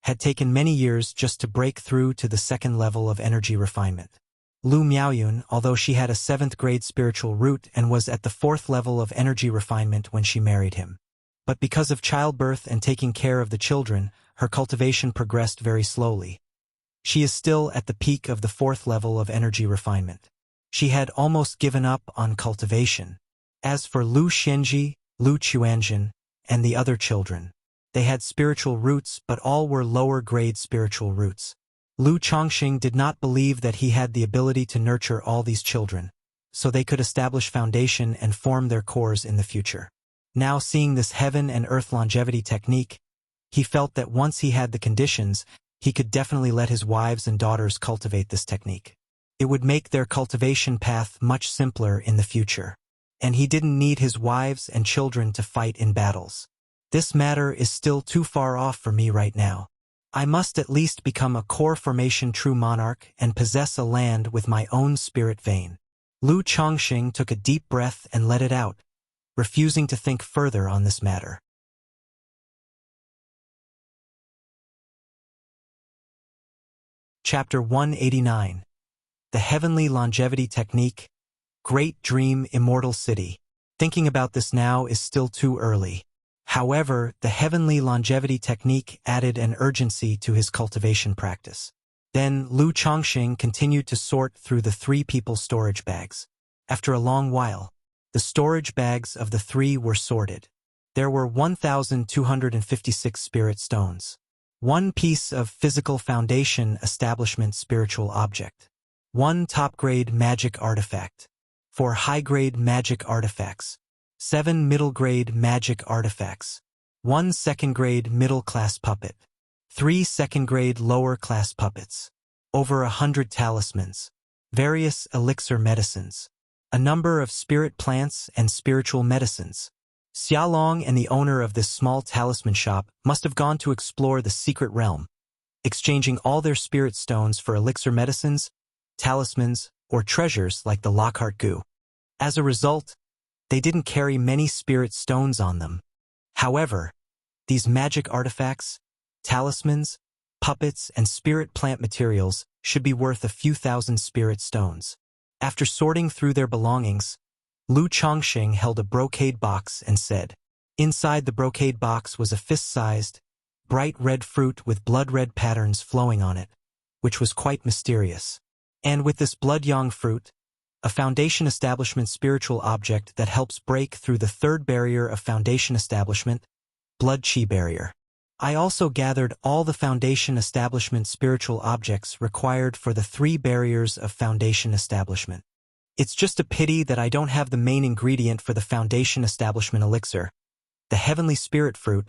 had taken many years just to break through to the 2nd level of energy refinement. Lu Miaoyun, although she had a 7th grade spiritual root and was at the 4th level of energy refinement when she married him. But because of childbirth and taking care of the children, her cultivation progressed very slowly. She is still at the peak of the 4th level of energy refinement. She had almost given up on cultivation. As for Lu Xianji, Lu Chuanjin, and the other children, they had spiritual roots, but all were lower-grade spiritual roots. Lu Chongsheng did not believe that he had the ability to nurture all these children, so they could establish foundation and form their cores in the future. Now seeing this heaven and earth longevity technique, he felt that once he had the conditions, he could definitely let his wives and daughters cultivate this technique. It would make their cultivation path much simpler in the future. And he didn't need his wives and children to fight in battles. This matter is still too far off for me right now. I must at least become a core formation true monarch and possess a land with my own spirit vein. Lu Chongqing took a deep breath and let it out, refusing to think further on this matter. Chapter 189. The Heavenly Longevity Technique. Great Dream Immortal City. Thinking about this now is still too early. However, the Heavenly Longevity Technique added an urgency to his cultivation practice. Then Lu Chongqing continued to sort through the 3 people's storage bags. After a long while, the storage bags of the 3 were sorted. There were 1,256 spirit stones. 1 piece of physical foundation establishment spiritual object. 1 top-grade magic artifact. 4 high-grade magic artifacts. 7 middle-grade magic artifacts. 1 second-grade middle-class puppet. 3 second-grade lower-class puppets. Over 100 talismans. Various elixir medicines. A number of spirit plants and spiritual medicines. Xiaolong and the owner of this small talisman shop must have gone to explore the secret realm, exchanging all their spirit stones for elixir medicines, talismans, or treasures like the Lockhart goo. As a result, they didn't carry many spirit stones on them. However, these magic artifacts, talismans, puppets, and spirit plant materials should be worth a few thousand spirit stones. After sorting through their belongings, Lu Chongqing held a brocade box and said, inside the brocade box was a fist-sized, bright red fruit with blood-red patterns flowing on it, which was quite mysterious. And with this blood-yang fruit, a foundation establishment spiritual object that helps break through the 3rd barrier of foundation establishment, blood chi barrier. I also gathered all the foundation establishment spiritual objects required for the 3 barriers of foundation establishment. It's just a pity that I don't have the main ingredient for the foundation establishment elixir, the heavenly spirit fruit,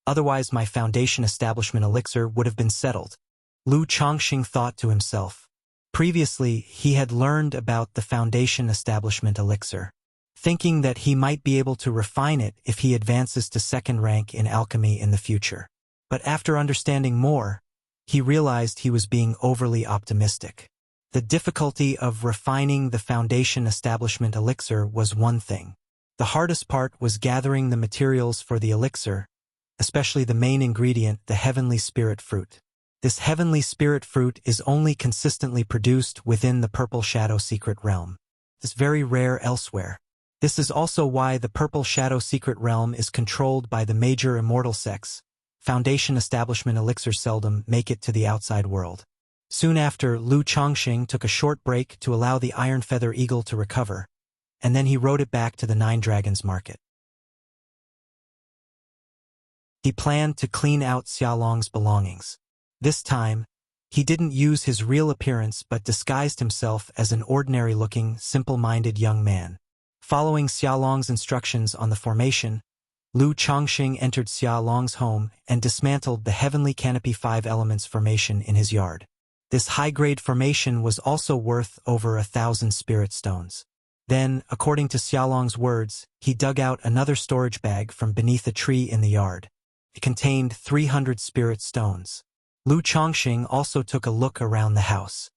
otherwise my foundation establishment elixir would have been settled. Lu Chongqing thought to himself. Previously, he had learned about the foundation establishment elixir, thinking that he might be able to refine it if he advances to 2nd rank in alchemy in the future. But after understanding more, he realized he was being overly optimistic. The difficulty of refining the foundation establishment elixir was one thing. The hardest part was gathering the materials for the elixir, especially the main ingredient, the heavenly spirit fruit. This heavenly spirit fruit is only consistently produced within the Purple Shadow Secret Realm. It's very rare elsewhere. This is also why the Purple Shadow Secret Realm is controlled by the major immortal sects. Foundation establishment elixirs seldom make it to the outside world. Soon after, Lu Chongqing took a short break to allow the Iron Feather Eagle to recover, and then he rode it back to the 9 Dragons Market. He planned to clean out Xiaolong's belongings. This time, he didn't use his real appearance but disguised himself as an ordinary-looking, simple-minded young man. Following Xiaolong's instructions on the formation, Lu Chongqing entered Xiaolong's home and dismantled the Heavenly Canopy 5 Elements formation in his yard. This high-grade formation was also worth over 1,000 spirit stones. Then, according to Xiaolong's words, he dug out another storage bag from beneath a tree in the yard. It contained 300 spirit stones. Lu Chongqing also took a look around the house.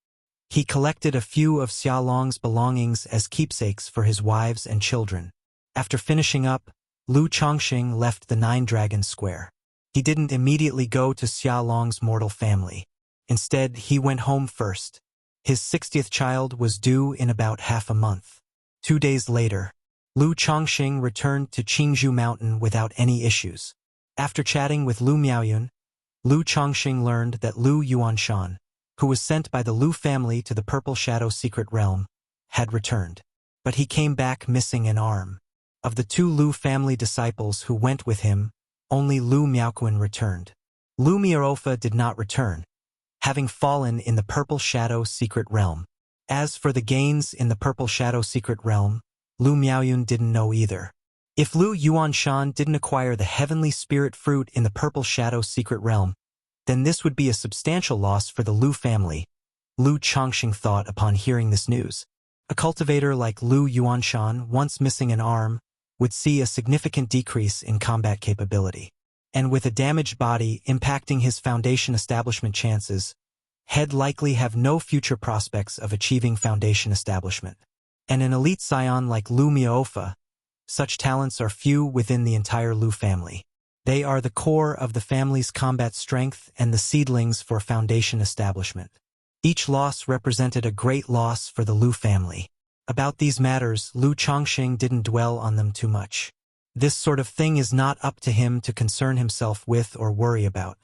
He collected a few of Xiaolong's belongings as keepsakes for his wives and children. After finishing up, Lu Chongqing left the 9 Dragons Square. He didn't immediately go to Xiaolong's mortal family. Instead, he went home first. His 60th child was due in about half a month. 2 days later, Lu Chongqing returned to Qingzhou Mountain without any issues. After chatting with Lu Miaoyun, Lu Chongqing learned that Lu Yuanshan, who was sent by the Lu family to the Purple Shadow Secret Realm, had returned. But he came back missing an arm. Of the 2 Lu family disciples who went with him, only Lu Miaoquan returned. Lu Miaofa did not return, having fallen in the Purple Shadow Secret Realm. As for the gains in the Purple Shadow Secret Realm, Lu Miaoyun didn't know either. If Lu Yuanshan didn't acquire the Heavenly Spirit Fruit in the Purple Shadow Secret Realm, then this would be a substantial loss for the Lu family, Lu Chongqing thought upon hearing this news. A cultivator like Lu Yuanshan, once missing an arm, would see a significant decrease in combat capability. And with a damaged body impacting his foundation establishment chances, he'd likely have no future prospects of achieving foundation establishment. And an elite scion like Lu Miaofa, such talents are few within the entire Lu family. They are the core of the family's combat strength and the seedlings for foundation establishment. Each loss represented a great loss for the Lu family. About these matters, Lu Chongqing didn't dwell on them too much. This sort of thing is not up to him to concern himself with or worry about.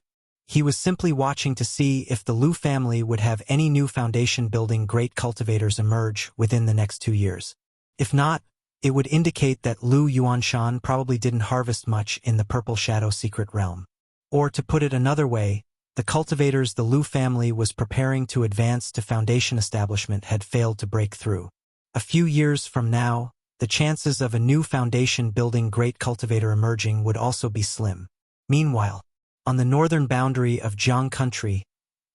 He was simply watching to see if the Lu family would have any new foundation-building great cultivators emerge within the next 2 years. If not, it would indicate that Lu Yuanshan probably didn't harvest much in the Purple Shadow secret realm. Or to put it another way, the cultivators the Lu family was preparing to advance to foundation establishment had failed to break through. A few years from now, the chances of a new foundation-building great cultivator emerging would also be slim. Meanwhile, on the northern boundary of Jiang country,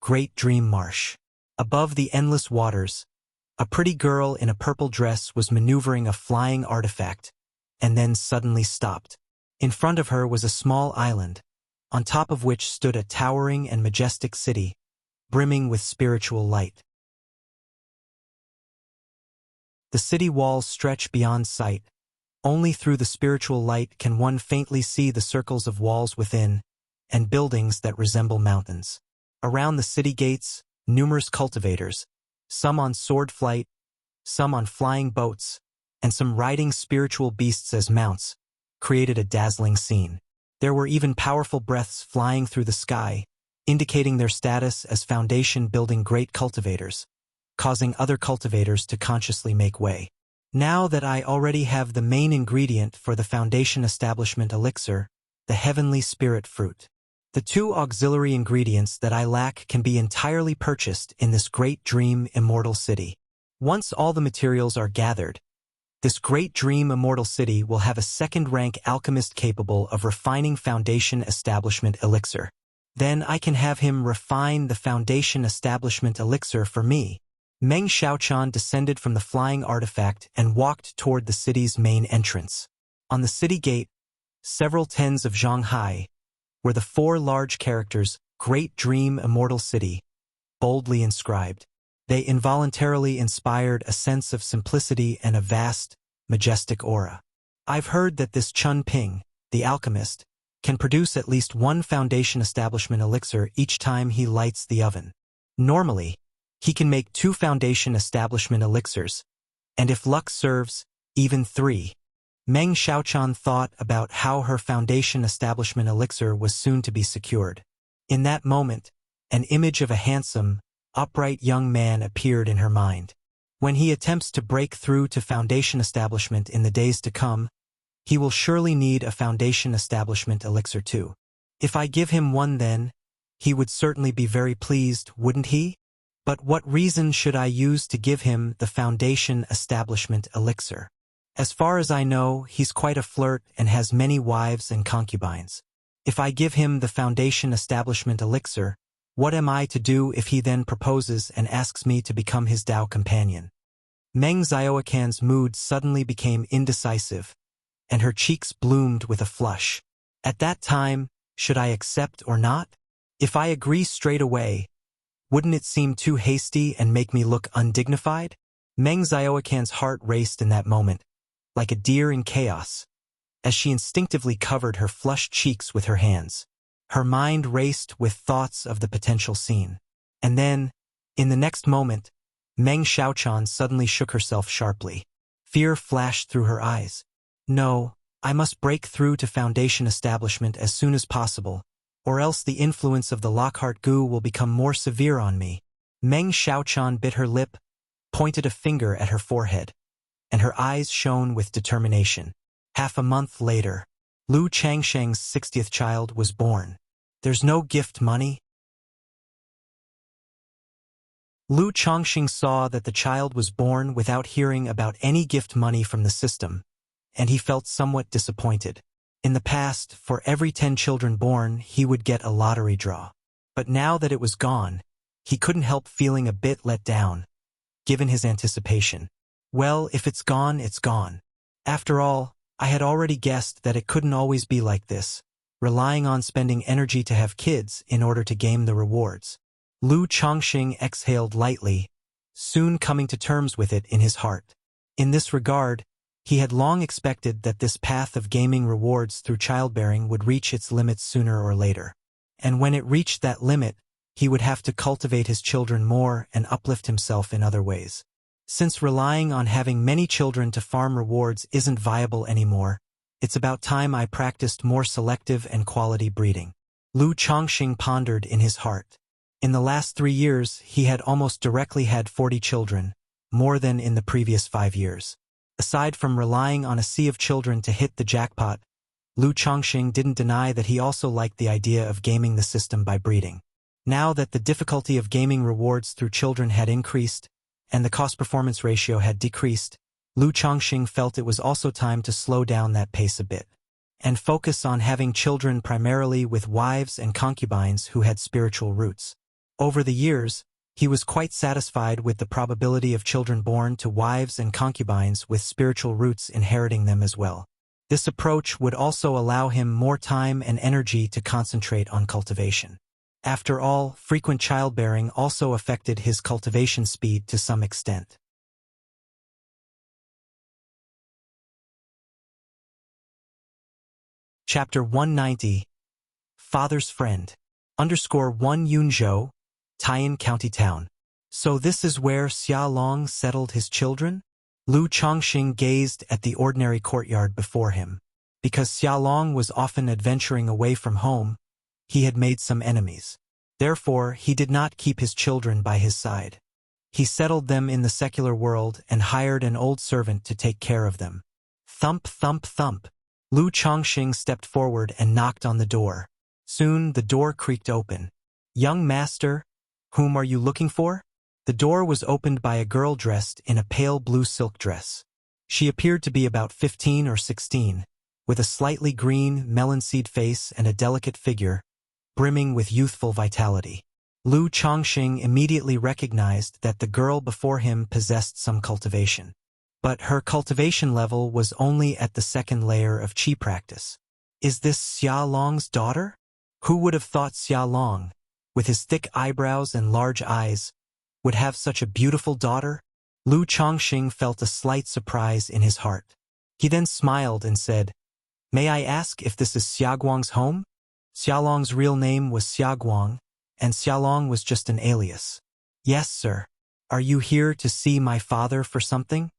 Great Dream Marsh, above the endless waters, a pretty girl in a purple dress was maneuvering a flying artifact, and then suddenly stopped. In front of her was a small island, on top of which stood a towering and majestic city, brimming with spiritual light. The city walls stretch beyond sight. Only through the spiritual light can one faintly see the circles of walls within, and buildings that resemble mountains. Around the city gates, numerous cultivators, some on sword flight, some on flying boats, and some riding spiritual beasts as mounts, created a dazzling scene. There were even powerful breaths flying through the sky, indicating their status as foundation-building great cultivators, causing other cultivators to consciously make way. Now that I already have the main ingredient for the foundation establishment elixir, the heavenly spirit fruit, the 2 auxiliary ingredients that I lack can be entirely purchased in this great dream immortal city. Once all the materials are gathered, this great dream immortal city will have a second-rank alchemist capable of refining foundation establishment elixir. Then I can have him refine the foundation establishment elixir for me. Meng Xiaochan descended from the flying artifact and walked toward the city's main entrance. On the city gate, several tens of Zhanghai, were the 4 large characters, Great Dream Immortal City, boldly inscribed. They involuntarily inspired a sense of simplicity and a vast, majestic aura. I've heard that this Chun Ping, the alchemist, can produce at least 1 foundation establishment elixir each time he lights the oven. Normally, he can make 2 foundation establishment elixirs, and if luck serves, even 3. Meng Xiaochan thought about how her foundation establishment elixir was soon to be secured. In that moment, an image of a handsome, upright young man appeared in her mind. When he attempts to break through to foundation establishment in the days to come, he will surely need a foundation establishment elixir too. If I give him one then, he would certainly be very pleased, wouldn't he? But what reason should I use to give him the foundation establishment elixir? As far as I know, he's quite a flirt and has many wives and concubines. If I give him the foundation establishment elixir, what am I to do if he then proposes and asks me to become his Dao companion? Meng Xiaocan's mood suddenly became indecisive, and her cheeks bloomed with a flush. At that time, should I accept or not? If I agree straight away, wouldn't it seem too hasty and make me look undignified? Meng Xiaocan's heart raced in that moment, like a deer in chaos, as she instinctively covered her flushed cheeks with her hands. Her mind raced with thoughts of the potential scene. And then, in the next moment, Meng Xiaochan suddenly shook herself sharply. Fear flashed through her eyes. No, I must break through to foundation establishment as soon as possible, or else the influence of the Lockhart goo will become more severe on me. Meng Xiaochan bit her lip, pointed a finger at her forehead, and her eyes shone with determination. Half a month later, Lu Changsheng's 60th child was born. There's no gift money. Lu Chongqing saw that the child was born without hearing about any gift money from the system, and he felt somewhat disappointed. In the past, for every 10 children born, he would get a lottery draw. But now that it was gone, he couldn't help feeling a bit let down, given his anticipation. Well, if it's gone, it's gone. After all, I had already guessed that it couldn't always be like this, relying on spending energy to have kids in order to gain the rewards. Lu Chongqing exhaled lightly, soon coming to terms with it in his heart. In this regard, he had long expected that this path of gaming rewards through childbearing would reach its limits sooner or later. And when it reached that limit, he would have to cultivate his children more and uplift himself in other ways. Since relying on having many children to farm rewards isn't viable anymore, it's about time I practiced more selective and quality breeding. Lu Chongqing pondered in his heart. In the last 3 years, he had almost directly had 40 children, more than in the previous 5 years. Aside from relying on a sea of children to hit the jackpot, Lu Chongqing didn't deny that he also liked the idea of gaming the system by breeding. Now that the difficulty of gaming rewards through children had increased, and the cost-performance ratio had decreased, Lu Chongqing felt it was also time to slow down that pace a bit, and focus on having children primarily with wives and concubines who had spiritual roots. Over the years, he was quite satisfied with the probability of children born to wives and concubines with spiritual roots inheriting them as well. This approach would also allow him more time and energy to concentrate on cultivation. After all, frequent childbearing also affected his cultivation speed to some extent. Chapter 190. Father's Friend. _1 Yunzhou, Taiyan County Town. So this is where Xia Long settled his children? Lu Chongqing gazed at the ordinary courtyard before him. Because Xia Long was often adventuring away from home, he had made some enemies. Therefore, he did not keep his children by his side. He settled them in the secular world and hired an old servant to take care of them. Thump, thump, thump. Lu Chongqing stepped forward and knocked on the door. Soon, the door creaked open. Young master, whom are you looking for? The door was opened by a girl dressed in a pale blue silk dress. She appeared to be about 15 or 16, with a slightly green, melon-seed face and a delicate figure, brimming with youthful vitality. Lu Chongqing immediately recognized that the girl before him possessed some cultivation. But her cultivation level was only at the second layer of qi practice. Is this Xia Long's daughter? Who would have thought Xia Long, with his thick eyebrows and large eyes, would have such a beautiful daughter? Lu Chongqing felt a slight surprise in his heart. He then smiled and said, "May I ask if this is Xiaguang's home?" Xiaolong's real name was Xiaguang, and Xiaolong was just an alias. "Yes, sir. Are you here to see my father for something?"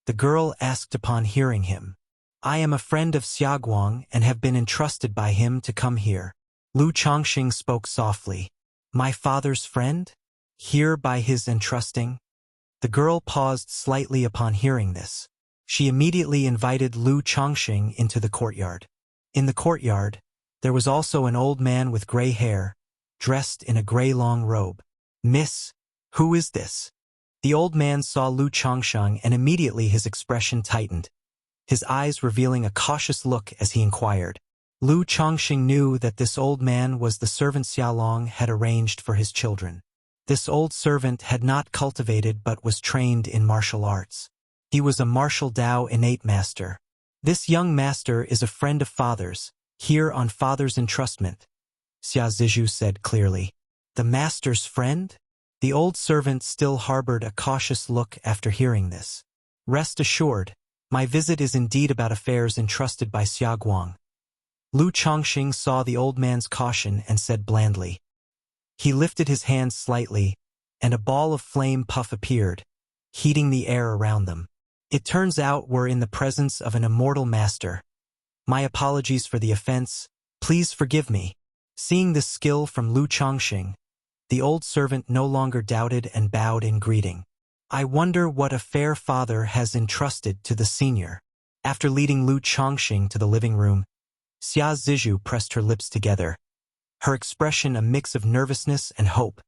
The girl asked upon hearing him. "I am a friend of Xiaguang and have been entrusted by him to come here." Lu Chongqing spoke softly. "My father's friend? Here by his entrusting?" The girl paused slightly upon hearing this. She immediately invited Lu Chongqing into the courtyard. In the courtyard, there was also an old man with gray hair, dressed in a gray long robe. "Miss, who is this?" The old man saw Lu Chongqing and immediately his expression tightened, his eyes revealing a cautious look as he inquired. Lu Chongqing knew that this old man was the servant Xia Long had arranged for his children. This old servant had not cultivated but was trained in martial arts. He was a martial Dao innate master. "This young master is a friend of father's, here on father's entrustment," Xia Zizhu said clearly. "The master's friend?" The old servant still harbored a cautious look after hearing this. "Rest assured, my visit is indeed about affairs entrusted by Xiaguang." Lu Chongqing saw the old man's caution and said blandly. He lifted his hands slightly, and a ball of flame puff appeared, heating the air around them. "It turns out we're in the presence of an immortal master. My apologies for the offense. Please forgive me." Seeing this skill from Lu Chongqing, the old servant no longer doubted and bowed in greeting. "I wonder what a fair father has entrusted to the senior." After leading Lu Chongqing to the living room, Xia Zizhu pressed her lips together, her expression a mix of nervousness and hope.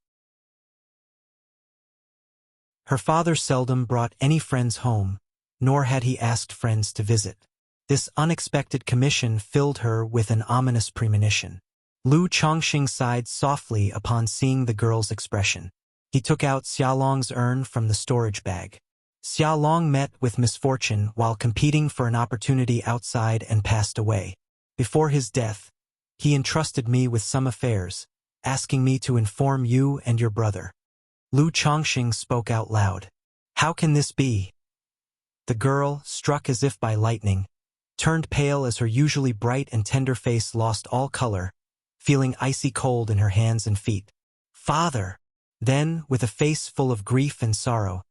Her father seldom brought any friends home, nor had he asked friends to visit. This unexpected commission filled her with an ominous premonition. Lu Chongxing sighed softly upon seeing the girl's expression. He took out Xiaolong's urn from the storage bag. Xiaolong met with misfortune while competing for an opportunity outside and passed away. Before his death, he entrusted me with some affairs, asking me to inform you and your brother. Lu Chongxing spoke out loud. How can this be? The girl, struck as if by lightning, turned pale as her usually bright and tender face lost all color, feeling icy cold in her hands and feet. Father! Then, with a face full of grief and sorrow,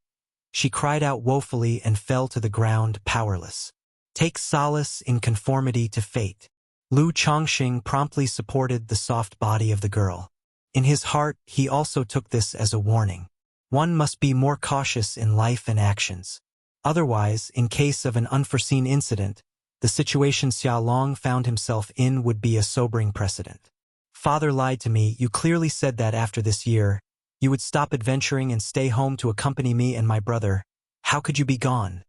she cried out woefully and fell to the ground powerless. Take solace in conformity to fate. Lu Chongxing promptly supported the soft body of the girl. In his heart, he also took this as a warning. One must be more cautious in life and actions. Otherwise, in case of an unforeseen incident, the situation Xiaolong found himself in would be a sobering precedent. Father lied to me. You clearly said that after this year, you would stop adventuring and stay home to accompany me and my brother. How could you be gone?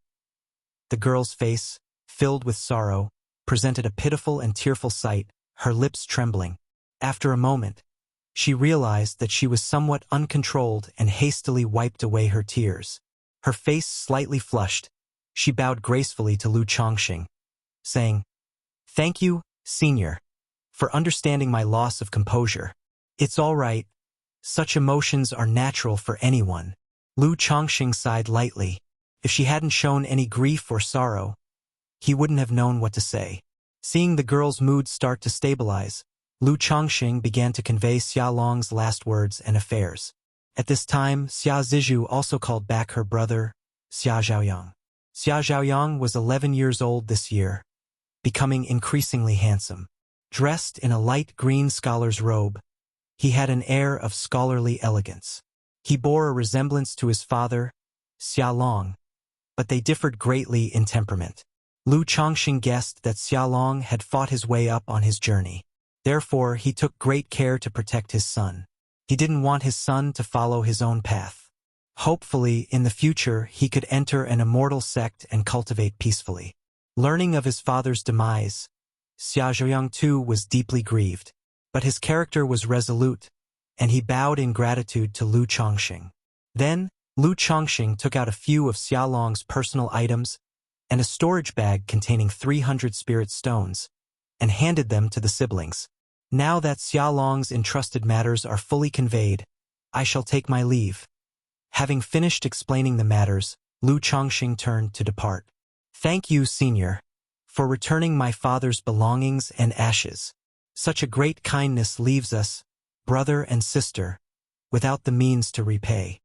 The girl's face, filled with sorrow, presented a pitiful and tearful sight, her lips trembling. After a moment, she realized that she was somewhat uncontrolled and hastily wiped away her tears. Her face slightly flushed. She bowed gracefully to Lu Chongxing, saying, "Thank you, Senior, for understanding my loss of composure. It's all right. Such emotions are natural for anyone." Lu Chongxing sighed lightly. If she hadn't shown any grief or sorrow, he wouldn't have known what to say. Seeing the girl's mood start to stabilize, Lu Chongxing began to convey Xiaolong's last words and affairs. At this time, Xia Zizhu also called back her brother, Xia Zhaoyang. Xia Zhaoyang was 11 years old this year, becoming increasingly handsome. Dressed in a light green scholar's robe, he had an air of scholarly elegance. He bore a resemblance to his father, Xiaolong, but they differed greatly in temperament. Lu Chongxing guessed that Xiaolong had fought his way up on his journey. Therefore, he took great care to protect his son. He didn't want his son to follow his own path. Hopefully, in the future, he could enter an immortal sect and cultivate peacefully. Learning of his father's demise, Xia Zhaoyang too was deeply grieved. But his character was resolute, and he bowed in gratitude to Lu Chongxing. Then, Lu Chongxing took out a few of Xiaolong's personal items and a storage bag containing 300 spirit stones, and handed them to the siblings. Now that Xiaolong's entrusted matters are fully conveyed, I shall take my leave. Having finished explaining the matters, Lu Chongxing turned to depart. Thank you, Senior, for returning my father's belongings and ashes. Such a great kindness leaves us, brother and sister, without the means to repay.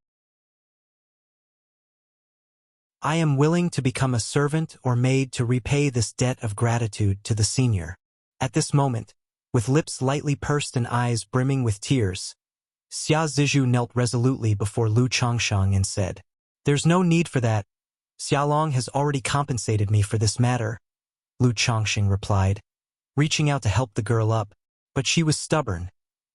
I am willing to become a servant or maid to repay this debt of gratitude to the Senior. At this moment, with lips lightly pursed and eyes brimming with tears, Xia Zizhu knelt resolutely before Lu Chongxing and said, "There's no need for that. Xiaolong has already compensated me for this matter," Lu Chongxing replied, reaching out to help the girl up, but she was stubborn,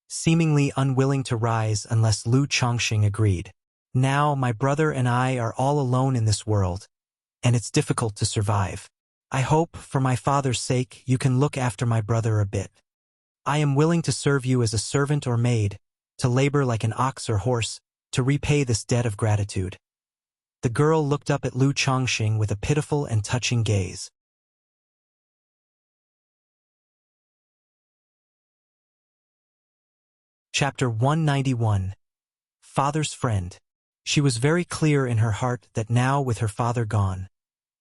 seemingly unwilling to rise unless Lu Chongxing agreed. Now my brother and I are all alone in this world, and it's difficult to survive. I hope, for my father's sake, you can look after my brother a bit. I am willing to serve you as a servant or maid, to labor like an ox or horse, to repay this debt of gratitude. The girl looked up at Lu Chongxing with a pitiful and touching gaze. Chapter 191. Father's Friend. She was very clear in her heart that now, with her father gone,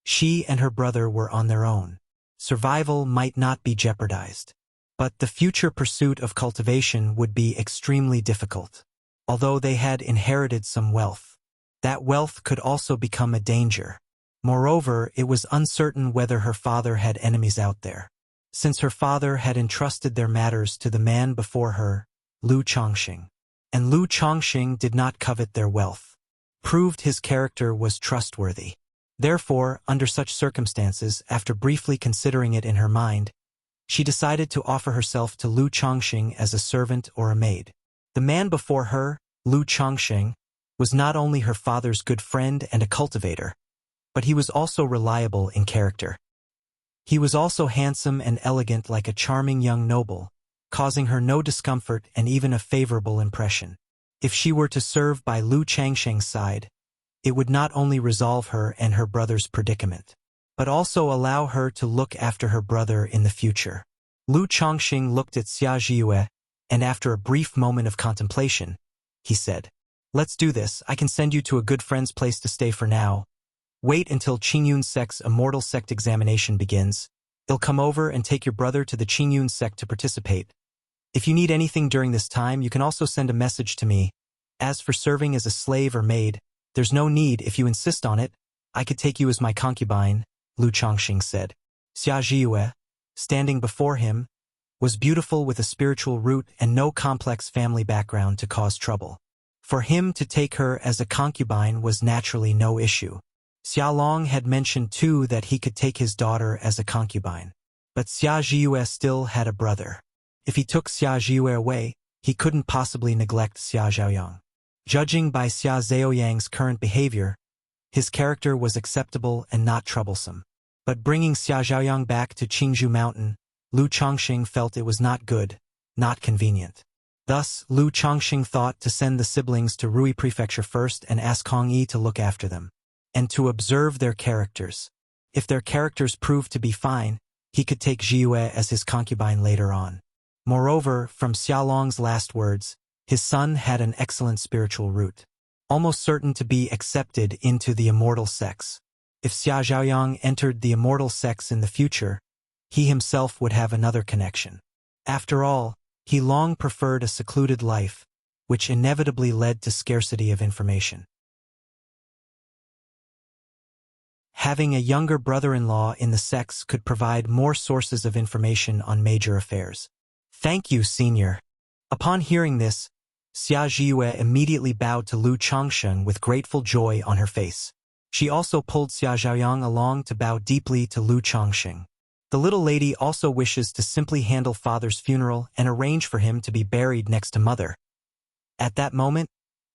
she and her brother were on their own. Survival might not be jeopardized, but the future pursuit of cultivation would be extremely difficult. Although they had inherited some wealth, that wealth could also become a danger. Moreover, it was uncertain whether her father had enemies out there. Since her father had entrusted their matters to the man before her, Lu Chongxing, and Lu Chongxing did not covet their wealth, proved his character was trustworthy. Therefore, under such circumstances, after briefly considering it in her mind, she decided to offer herself to Lu Chongxing as a servant or a maid. The man before her, Lu Chongxing, was not only her father's good friend and a cultivator, but he was also reliable in character. He was also handsome and elegant like a charming young noble, causing her no discomfort and even a favorable impression. If she were to serve by Lu Changsheng's side, it would not only resolve her and her brother's predicament, but also allow her to look after her brother in the future. Lu Changsheng looked at Xia Zhiyue, and after a brief moment of contemplation, he said, "Let's do this. I can send you to a good friend's place to stay for now. Wait until Qingyun sect's Immortal sect examination begins. They'll come over and take your brother to the Qingyun sect to participate. If you need anything during this time, you can also send a message to me. As for serving as a slave or maid, there's no need. If you insist on it, I could take you as my concubine," Lu Changxing said. Xia Zhiyue, standing before him, was beautiful with a spiritual root and no complex family background to cause trouble. For him to take her as a concubine was naturally no issue. Xia Long had mentioned too that he could take his daughter as a concubine. But Xia Zhiyue still had a brother. If he took Xia Zhiyue away, he couldn't possibly neglect Xia Zhaoyang. Judging by Xia Zhaoyang's current behavior, his character was acceptable and not troublesome. But bringing Xia Zhaoyang back to Qingzhou Mountain, Lu Changxing felt it was not good, not convenient. Thus, Lu Changxing thought to send the siblings to Rui Prefecture first and ask Hong Yi to look after them, and to observe their characters. If their characters proved to be fine, he could take Zhiyue as his concubine later on. Moreover, from Xiaolong's last words, his son had an excellent spiritual root, almost certain to be accepted into the Immortal sects. If Xia Zhaoyang entered the Immortal sects in the future, he himself would have another connection. After all, he long preferred a secluded life, which inevitably led to scarcity of information. Having a younger brother-in-law in the sects could provide more sources of information on major affairs. "Thank you, senior." Upon hearing this, Xia Zhiyue immediately bowed to Lu Changsheng with grateful joy on her face. She also pulled Xia Zhaoyang along to bow deeply to Lu Changsheng. The little lady also wishes to simply handle father's funeral and arrange for him to be buried next to mother. At that moment,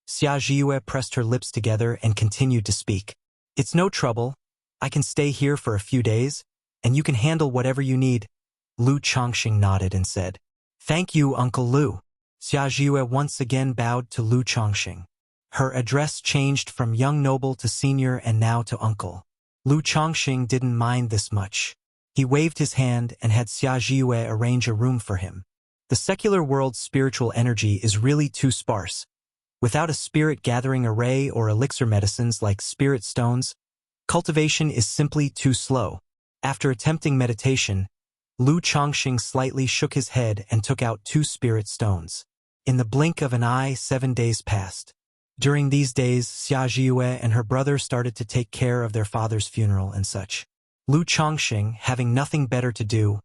Xia Zhiyue pressed her lips together and continued to speak. "It's no trouble. I can stay here for a few days, and you can handle whatever you need." Lu Changxing nodded and said, "Thank you, Uncle Lu." Xia Zhiyue once again bowed to Lu Changxing. Her address changed from young noble to senior and now to uncle. Lu Changxing didn't mind this much. He waved his hand and had Xia Zhiyue arrange a room for him. The secular world's spiritual energy is really too sparse. Without a spirit-gathering array or elixir medicines like spirit stones, cultivation is simply too slow. After attempting meditation, Lu Changxing slightly shook his head and took out 2 spirit stones. In the blink of an eye, 7 days passed. During these days, Xia Zhiyue and her brother started to take care of their father's funeral and such. Lu Changxing, having nothing better to do,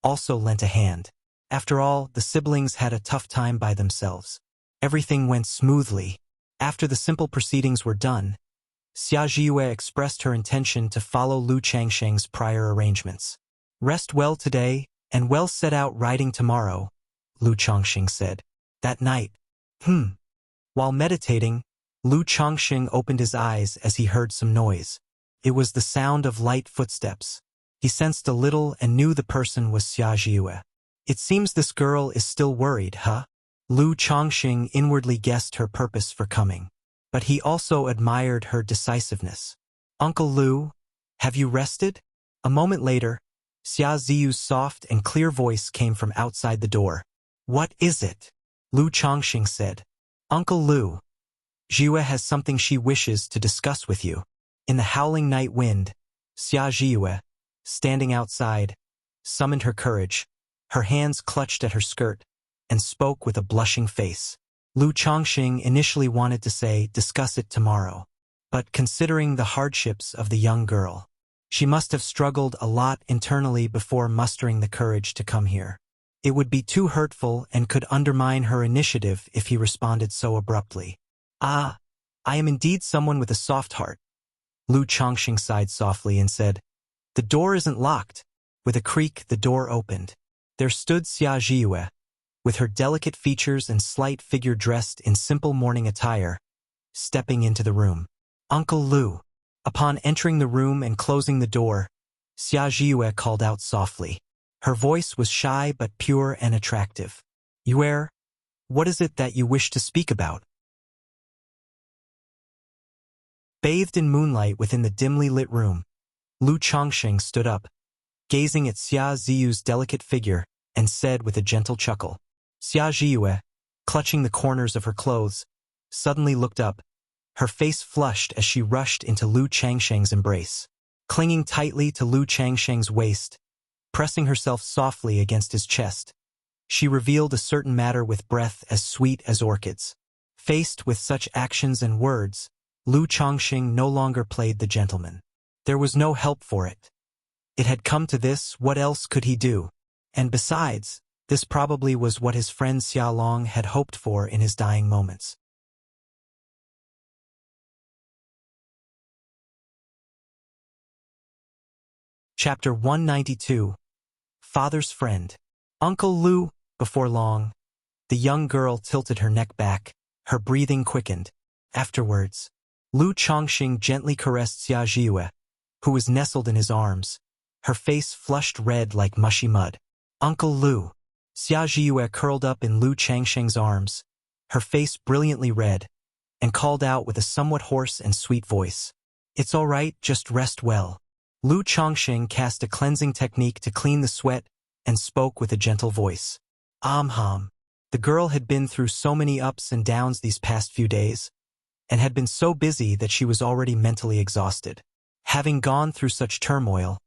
also lent a hand. After all, the siblings had a tough time by themselves. Everything went smoothly. After the simple proceedings were done, Xia Zhiyue expressed her intention to follow Lu Changxing's prior arrangements. "Rest well today, and well set out riding tomorrow," Lu Changxing said. That night, while meditating, Lu Changxing opened his eyes as he heard some noise. It was the sound of light footsteps. He sensed a little and knew the person was Xia Zhiyue. "It seems this girl is still worried, huh?" Lu Changxing inwardly guessed her purpose for coming, but he also admired her decisiveness. "Uncle Lu, have you rested?" A moment later, Xia Ziyu's soft and clear voice came from outside the door. "What is it?" Lu Changxing said. "Uncle Lu, Zhiyue has something she wishes to discuss with you." In the howling night wind, Xia Zhiyue, standing outside, summoned her courage. Her hands clutched at her skirt, and spoke with a blushing face. Lu Changxing initially wanted to say, "Discuss it tomorrow." But considering the hardships of the young girl, she must have struggled a lot internally before mustering the courage to come here. It would be too hurtful and could undermine her initiative if he responded so abruptly. "Ah, I am indeed someone with a soft heart." Lu Changxing sighed softly and said, "The door isn't locked." With a creak, the door opened. There stood Xia Zhiyue, with her delicate features and slight figure dressed in simple morning attire, stepping into the room. "Uncle Lu." Upon entering the room and closing the door, Xia Zhiyue called out softly. Her voice was shy but pure and attractive. "Yuer, what is it that you wish to speak about?" Bathed in moonlight within the dimly lit room, Lu Chongqing stood up, gazing at Xia Ziyu's delicate figure, and said with a gentle chuckle. Xia Ziyue, clutching the corners of her clothes, suddenly looked up, her face flushed as she rushed into Lu Changsheng's embrace. Clinging tightly to Lu Changsheng's waist, pressing herself softly against his chest, she revealed a certain matter with breath as sweet as orchids. Faced with such actions and words, Lu Chongqing no longer played the gentleman. There was no help for it. It had come to this, what else could he do? And besides, this probably was what his friend Xia Long had hoped for in his dying moments. Chapter 192. Father's Friend. Uncle Lu. Before long, the young girl tilted her neck back, her breathing quickened. Afterwards, Lu Chongqing gently caressed Xia Ziyue, who was nestled in his arms, her face flushed red like mushy mud. "Uncle Lu." Xia Ziyue curled up in Lu Changsheng's arms, her face brilliantly red, and called out with a somewhat hoarse and sweet voice. "It's all right, just rest well." Lu Chongqing cast a cleansing technique to clean the sweat and spoke with a gentle voice. "Ham." The girl had been through so many ups and downs these past few days, and had been so busy that she was already mentally exhausted. Having gone through such turmoil,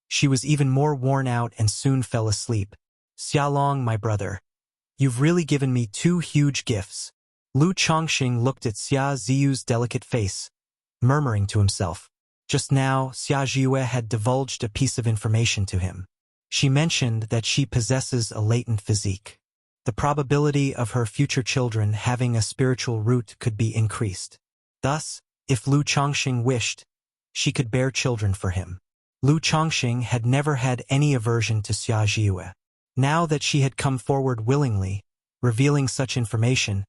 she was even more worn out and soon fell asleep. "Xiaolong, my brother, you've really given me two huge gifts." Lu Chongqing looked at Xia Ziyu's delicate face, murmuring to himself. Just now, Xia Ziyue had divulged a piece of information to him. She mentioned that she possesses a latent physique. The probability of her future children having a spiritual root could be increased. Thus, if Lu Chongqing wished, she could bear children for him. Lu Chongqing had never had any aversion to Xia Ziyue. Now that she had come forward willingly, revealing such information,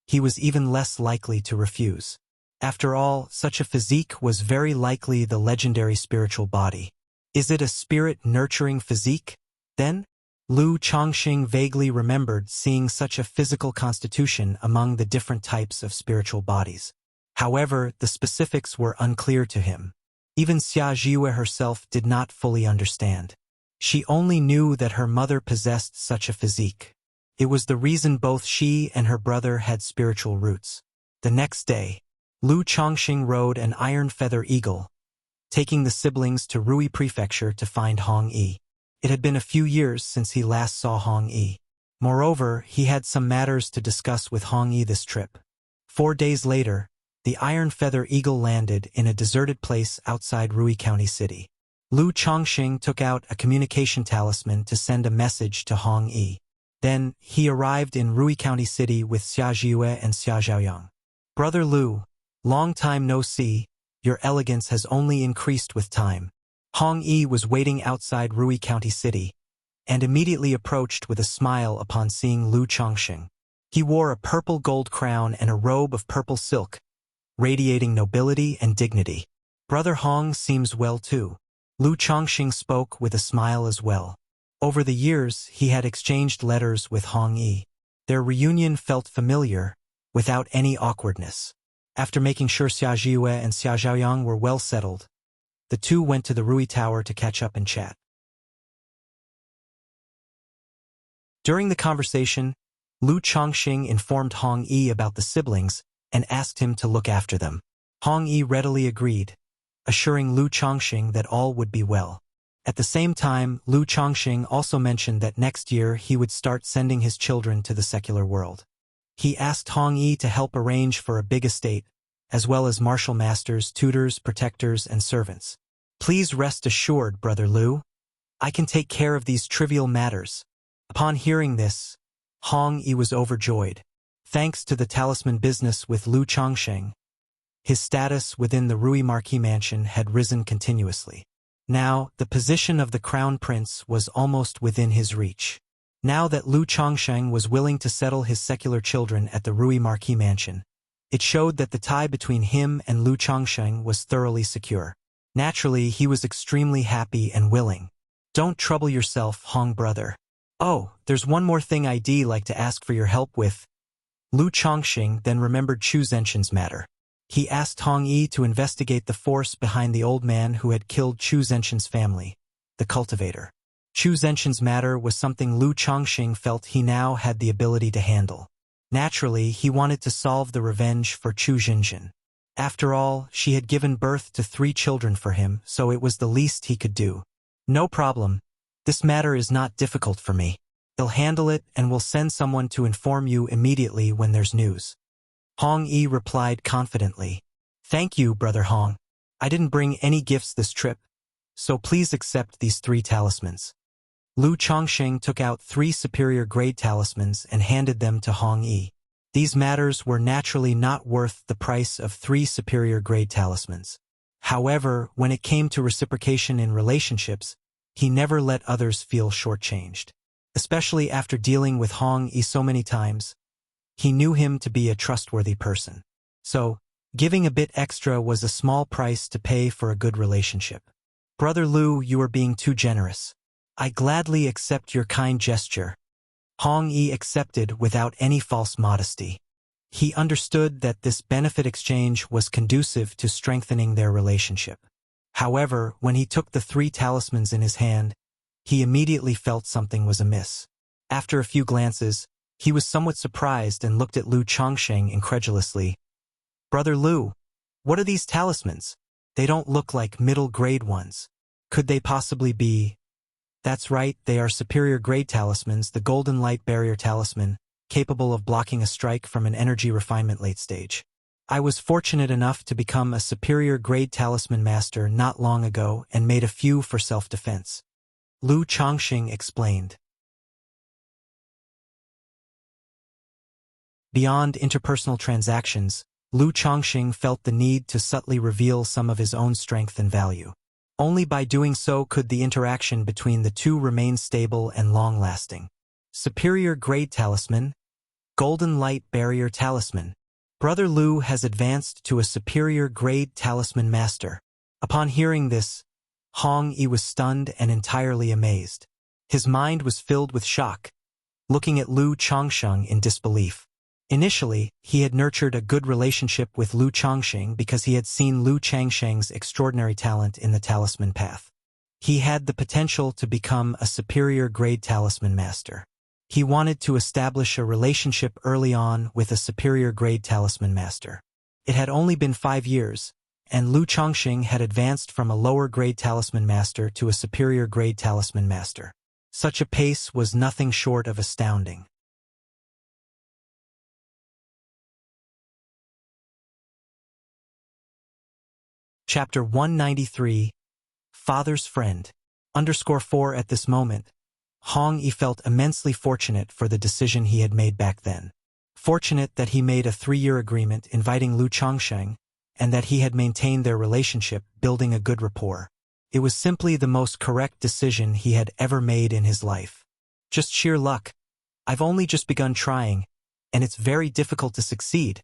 he was even less likely to refuse. After all, such a physique was very likely the legendary spiritual body. Is it a spirit-nurturing physique, then? Lu Chongqing vaguely remembered seeing such a physical constitution among the different types of spiritual bodies. However, the specifics were unclear to him. Even Xia Ziyue herself did not fully understand. She only knew that her mother possessed such a physique. It was the reason both she and her brother had spiritual roots. The next day, Lu Chongqing rode an iron feather eagle, taking the siblings to Rui Prefecture to find Hong Yi. It had been a few years since he last saw Hong Yi. Moreover, he had some matters to discuss with Hong Yi this trip. 4 days later, the iron feather eagle landed in a deserted place outside Rui County City. Lu Chongqing took out a communication talisman to send a message to Hong Yi. Then, he arrived in Rui County City with Xia Ziyue and Xia Zhaoyang. "Brother Lu, long time no see, your elegance has only increased with time." Hong Yi was waiting outside Rui County City, and immediately approached with a smile upon seeing Lu Chongqing. He wore a purple gold crown and a robe of purple silk, radiating nobility and dignity. "Brother Hong seems well too." Lu Chongqing spoke with a smile as well. Over the years, he had exchanged letters with Hong Yi. Their reunion felt familiar, without any awkwardness. After making sure Xia Ziyue and Xia Zhaoyang were well settled, the two went to the Rui Tower to catch up and chat. During the conversation, Lu Chongqing informed Hong Yi about the siblings and asked him to look after them. Hong Yi readily agreed, assuring Lu Chongqing that all would be well. At the same time, Lu Chongqing also mentioned that next year he would start sending his children to the secular world. He asked Hong Yi to help arrange for a big estate, as well as martial masters, tutors, protectors, and servants. "Please rest assured, Brother Lu. I can take care of these trivial matters." Upon hearing this, Hong Yi was overjoyed. Thanks to the talisman business with Lu Chongqing, his status within the Rui Marquis mansion had risen continuously. Now, the position of the crown prince was almost within his reach. Now that Lu Chongqing was willing to settle his secular children at the Rui Marquis mansion, it showed that the tie between him and Lu Chongqing was thoroughly secure. Naturally, he was extremely happy and willing. Don't trouble yourself, Hong brother. Oh, there's one more thing I'd like to ask for your help with. Lu Chongqing then remembered Chu Zhenshin's matter. He asked Hong Yi to investigate the force behind the old man who had killed Chu Zhenshin's family, the cultivator. Chu Zhenshin's matter was something Lu Chongqing felt he now had the ability to handle. Naturally, he wanted to solve the revenge for Chu Zhenshin. After all, she had given birth to 3 children for him, so it was the least he could do. No problem. This matter is not difficult for me. They'll handle it and will send someone to inform you immediately when there's news. Hong Yi replied confidently. Thank you, Brother Hong. I didn't bring any gifts this trip, so please accept these 3 talismans. Lu Chongqing took out 3 superior-grade talismans and handed them to Hong Yi. These matters were naturally not worth the price of 3 superior-grade talismans. However, when it came to reciprocation in relationships, he never let others feel shortchanged. Especially after dealing with Hong Yi so many times, he knew him to be a trustworthy person. So, giving a bit extra was a small price to pay for a good relationship. Brother Lu, you are being too generous. I gladly accept your kind gesture. Hong Yi accepted without any false modesty. He understood that this benefit exchange was conducive to strengthening their relationship. However, when he took the 3 talismans in his hand, he immediately felt something was amiss. After a few glances, he was somewhat surprised and looked at Lu Chongqing incredulously. Brother Lu, what are these talismans? They don't look like middle-grade ones. Could they possibly be... That's right, they are superior-grade talismans, the Golden Light Barrier Talisman, capable of blocking a strike from an energy refinement late stage. I was fortunate enough to become a superior-grade talisman master not long ago and made a few for self-defense. Lu Chongqing explained. Beyond interpersonal transactions, Lu Chongqing felt the need to subtly reveal some of his own strength and value. Only by doing so could the interaction between the 2 remain stable and long-lasting. Superior-grade talisman, Golden Light Barrier Talisman. Brother Lu has advanced to a superior-grade talisman master. Upon hearing this, Hong Yi was stunned and entirely amazed. His mind was filled with shock, looking at Lu Chongqing in disbelief. Initially, he had nurtured a good relationship with Lu Chongqing because he had seen Lu Changsheng's extraordinary talent in the talisman path. He had the potential to become a superior-grade talisman master. He wanted to establish a relationship early on with a superior-grade talisman master. It had only been 5 years, and Lu Chongqing had advanced from a lower-grade talisman master to a superior-grade talisman master. Such a pace was nothing short of astounding. Chapter 193, Father's Friend. _4 At this moment, Hong Yi felt immensely fortunate for the decision he had made back then. Fortunate that he made a 3-year agreement inviting Lu Chongqing, and that he had maintained their relationship, building a good rapport. It was simply the most correct decision he had ever made in his life. Just sheer luck. I've only just begun trying, and it's very difficult to succeed,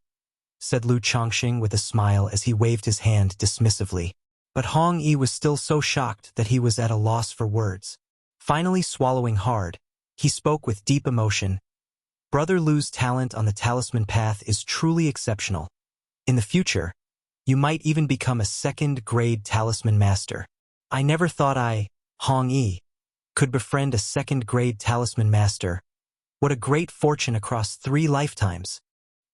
said Lu Chongqing with a smile as he waved his hand dismissively. But Hong Yi was still so shocked that he was at a loss for words. Finally swallowing hard, he spoke with deep emotion. Brother Lu's talent on the talisman path is truly exceptional. In the future, you might even become a 2nd-grade talisman master. I never thought I, Hong Yi, could befriend a 2nd-grade talisman master. What a great fortune across 3 lifetimes.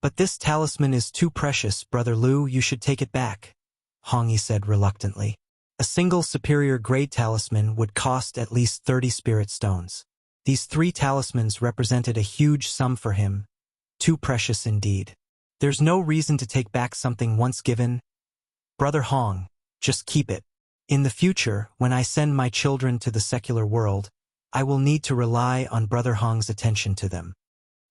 But this talisman is too precious, Brother Lu, you should take it back, Hong Yi said reluctantly. A single superior-grade talisman would cost at least 30 spirit stones. These 3 talismans represented a huge sum for him. Too precious indeed. There's no reason to take back something once given. Brother Hong, just keep it. In the future, when I send my children to the secular world, I will need to rely on Brother Hong's attention to them.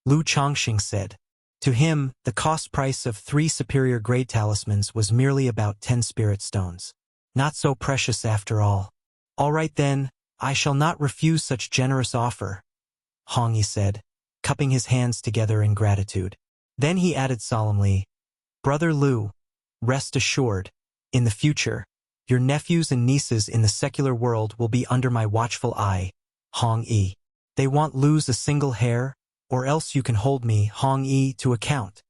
Lu Chongqing said. To him, the cost price of 3 superior-grade talismans was merely about 10 spirit stones. Not so precious after all. All right then, I shall not refuse such generous offer, Hong Yi said, cupping his hands together in gratitude. Then he added solemnly, Brother Lu, rest assured, in the future, Your nephews and nieces in the secular world will be under my watchful eye, Hong Yi. They won't lose a single hair, or else you can hold me, Hong Yi, to account.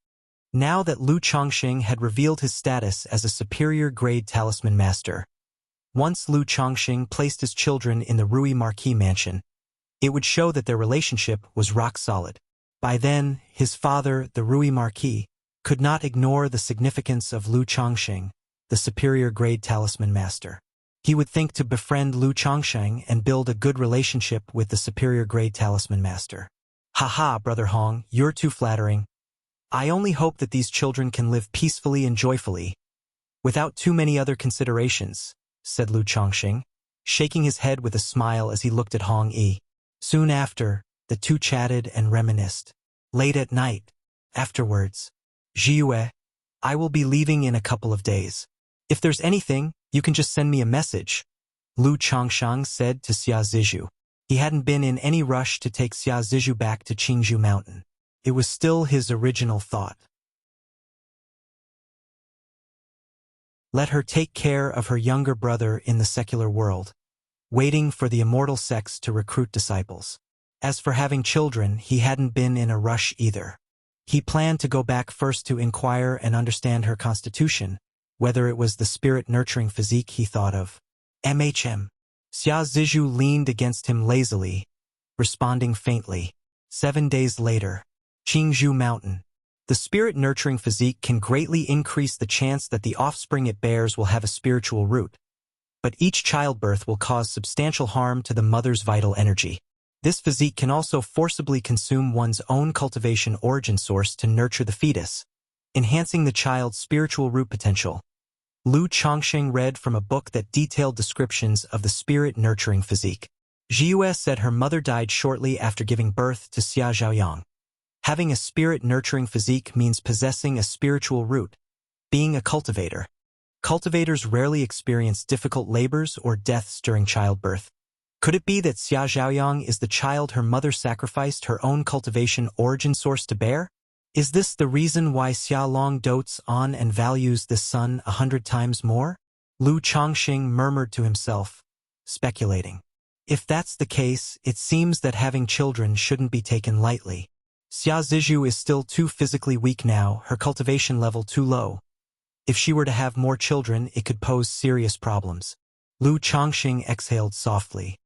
Now that Lu Chongqing had revealed his status as a superior-grade talisman master, once Lu Chongqing placed his children in the Rui Marquis mansion, it would show that their relationship was rock solid. By then, his father, the Rui Marquis, could not ignore the significance of Lu Chongqing, the superior-grade talisman master. He would think to befriend Lu Chongqing and build a good relationship with the superior-grade talisman master. Haha, Brother Hong, you're too flattering. I only hope that these children can live peacefully and joyfully, without too many other considerations, said Lu Chongqing, shaking his head with a smile as he looked at Hong Yi. Soon after, the two chatted and reminisced. Late at night, afterwards, Jiue, I will be leaving in a couple of days. If there's anything, you can just send me a message, Lu Chongqing said to Xia Zizhu. He hadn't been in any rush to take Xia Zizhu back to Qingzhou Mountain. It was still his original thought. Let her take care of her younger brother in the secular world, waiting for the immortal sects to recruit disciples. As for having children, he hadn't been in a rush either. He planned to go back first to inquire and understand her constitution, whether it was the spirit-nurturing physique he thought of. Xia Zizhu leaned against him lazily, responding faintly. 7 days later, Qingzhou Mountain. The spirit-nurturing physique can greatly increase the chance that the offspring it bears will have a spiritual root. But each childbirth will cause substantial harm to the mother's vital energy. This physique can also forcibly consume one's own cultivation origin source to nurture the fetus, enhancing the child's spiritual root potential. Lu Chongqing read from a book that detailed descriptions of the spirit-nurturing physique. Jiue said her mother died shortly after giving birth to Xia Zhaoyang. Having a spirit-nurturing physique means possessing a spiritual root, being a cultivator. Cultivators rarely experience difficult labors or deaths during childbirth. Could it be that Xia Zhaoyang is the child her mother sacrificed her own cultivation origin source to bear? Is this the reason why Xia Long dotes on and values this son 100 times more? Lu Chongqing murmured to himself, speculating. If that's the case, it seems that having children shouldn't be taken lightly. Xia Zizhu is still too physically weak now, her cultivation level too low. If she were to have more children, it could pose serious problems. Lu Chongqing exhaled softly.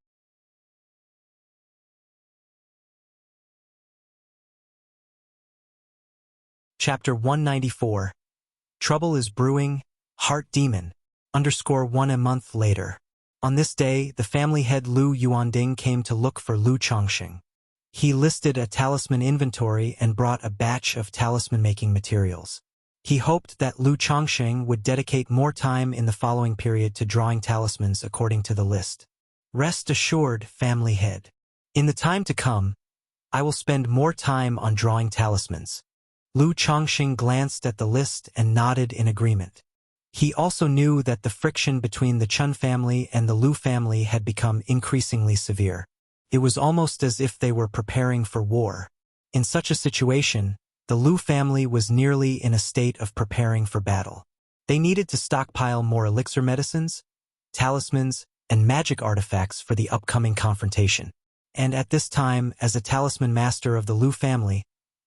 Chapter 194. Trouble is brewing, Heart Demon. _1 A month later. On this day, the family head Lu Yuanding came to look for Lu Chongqing. He listed a talisman inventory and brought a batch of talisman-making materials. He hoped that Lu Chongqing would dedicate more time in the following period to drawing talismans according to the list. Rest assured, family head. In the time to come, I will spend more time on drawing talismans. Lu Chongqing glanced at the list and nodded in agreement. He also knew that the friction between the Chun family and the Lu family had become increasingly severe. It was almost as if they were preparing for war. In such a situation, the Lu family was nearly in a state of preparing for battle. They needed to stockpile more elixir medicines, talismans, and magic artifacts for the upcoming confrontation. And at this time, as a talisman master of the Lu family,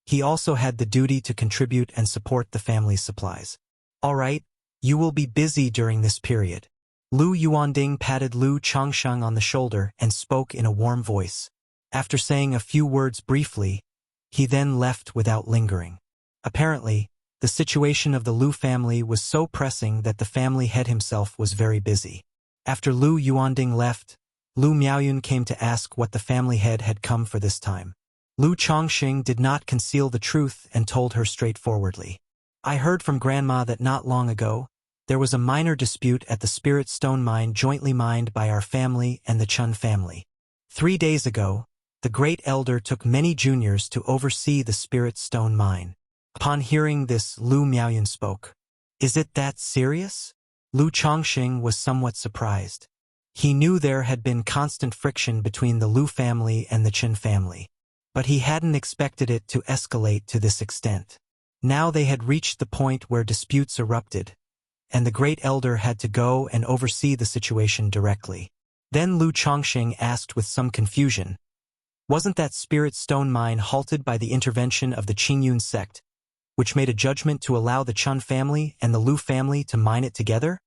he also had the duty to contribute and support the family's supplies. All right, you will be busy during this period. Lu Yuanding patted Lu Chongqing on the shoulder and spoke in a warm voice. After saying a few words briefly, he then left without lingering. Apparently, the situation of the Lu family was so pressing that the family head himself was very busy. After Lu Yuanding left, Lu Miaoyun came to ask what the family head had come for this time. Lu Chongqing did not conceal the truth and told her straightforwardly. I heard from Grandma that not long ago, there was a minor dispute at the Spirit Stone mine jointly mined by our family and the Chun family. 3 days ago, the Great Elder took many juniors to oversee the Spirit Stone mine. Upon hearing this, Lu Miaoyun spoke. Is it that serious? Lu Chongqing was somewhat surprised. He knew there had been constant friction between the Lu family and the Qin family, but he hadn't expected it to escalate to this extent. Now they had reached the point where disputes erupted, and the Great Elder had to go and oversee the situation directly. Then Lu Chongqing asked with some confusion, "Wasn't that spirit stone mine halted by the intervention of the Qingyun sect, which made a judgment to allow the Chun family and the Lu family to mine it together?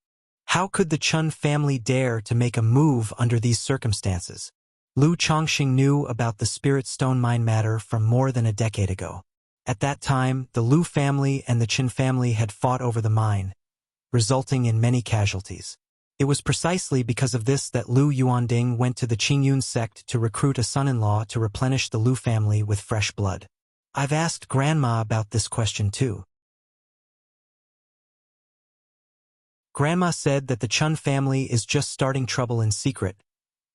How could the Chun family dare to make a move under these circumstances?" Lu Chongqing knew about the spirit stone mine matter from more than a decade ago. At that time, the Lu family and the Qin family had fought over the mine, resulting in many casualties. It was precisely because of this that Lu Yuanding went to the Qingyun sect to recruit a son-in-law to replenish the Lu family with fresh blood. I've asked Grandma about this question too. Grandma said that the Chun family is just starting trouble in secret,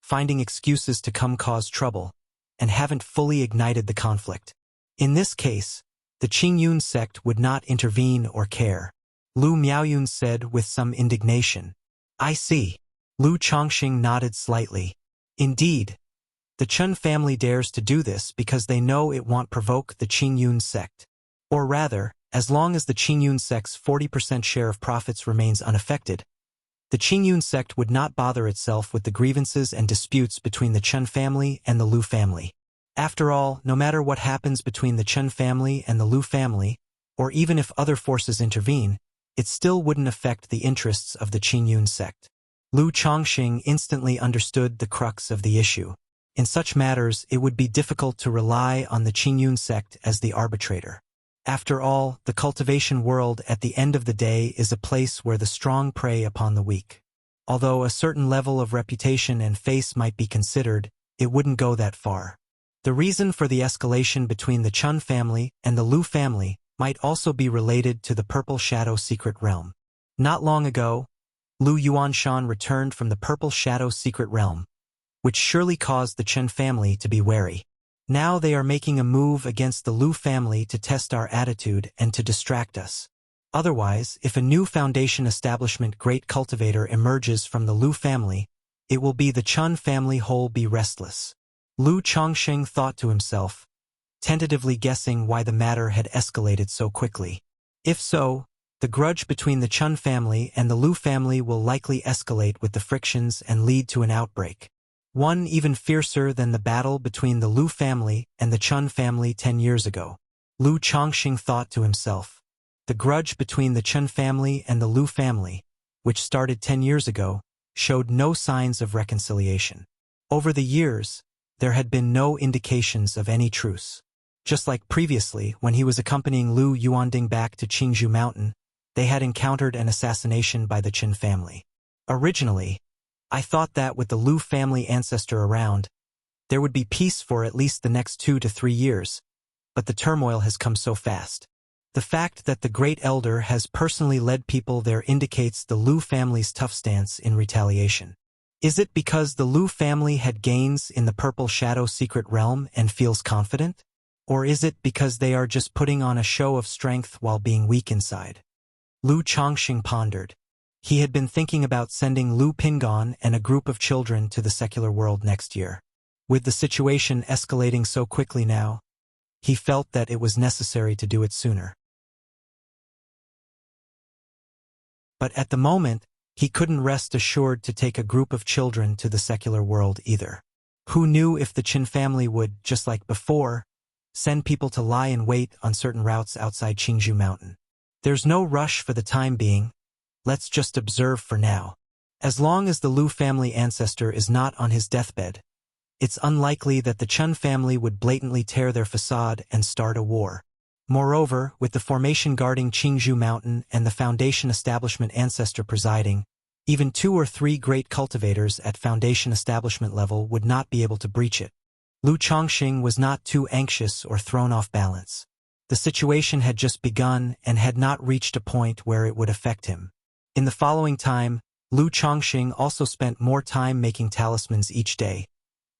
finding excuses to come cause trouble, and haven't fully ignited the conflict. In this case, the Qingyun sect would not intervene or care. Lu Miaoyun said with some indignation. I see. Lu Chongqing nodded slightly. Indeed, the Chun family dares to do this because they know it won't provoke the Qingyun sect. Or rather, as long as the Qingyun sect's 40% share of profits remains unaffected, the Qingyun sect would not bother itself with the grievances and disputes between the Chun family and the Lu family. After all, no matter what happens between the Chun family and the Lu family, or even if other forces intervene, it still wouldn't affect the interests of the Qingyun sect. Lu Chongqing instantly understood the crux of the issue. In such matters, it would be difficult to rely on the Qingyun sect as the arbitrator. After all, the cultivation world at the end of the day is a place where the strong prey upon the weak. Although a certain level of reputation and face might be considered, it wouldn't go that far. The reason for the escalation between the Chun family and the Lu family might also be related to the Purple Shadow secret realm. Not long ago, Lu Yuanshan returned from the Purple Shadow secret realm, which surely caused the Chen family to be wary. Now they are making a move against the Lu family to test our attitude and to distract us. Otherwise, if a new foundation establishment great cultivator emerges from the Lu family, it will be the Chun family whole be restless. Lu Chongqing thought to himself, tentatively guessing why the matter had escalated so quickly. If so, the grudge between the Chun family and the Lu family will likely escalate with the frictions and lead to an outbreak. One even fiercer than the battle between the Lu family and the Chun family 10 years ago. Lu Chongqing thought to himself. The grudge between the Chun family and the Lu family, which started 10 years ago, showed no signs of reconciliation. Over the years, there had been no indications of any truce. Just like previously, when he was accompanying Lu Yuanding back to Qingzhou Mountain, they had encountered an assassination by the Qin family. Originally, I thought that with the Lu family ancestor around, there would be peace for at least the next 2 to 3 years, but the turmoil has come so fast. The fact that the Great Elder has personally led people there indicates the Lu family's tough stance in retaliation. Is it because the Lu family had gains in the Purple Shadow secret realm and feels confident? Or is it because they are just putting on a show of strength while being weak inside? Lu Chongqing pondered. He had been thinking about sending Lu Pingon and a group of children to the secular world next year. With the situation escalating so quickly now, he felt that it was necessary to do it sooner. But at the moment, he couldn't rest assured to take a group of children to the secular world either. Who knew if the Qin family would, just like before, send people to lie in wait on certain routes outside Qingzhou Mountain. There's no rush for the time being. Let's just observe for now. As long as the Lu family ancestor is not on his deathbed, it's unlikely that the Chun family would blatantly tear their facade and start a war. Moreover, with the formation guarding Qingzhou Mountain and the Foundation Establishment ancestor presiding, even 2 or 3 great cultivators at Foundation Establishment level would not be able to breach it. Lu Chongqing was not too anxious or thrown off balance. The situation had just begun and had not reached a point where it would affect him. In the following time, Lu Chongqing also spent more time making talismans each day,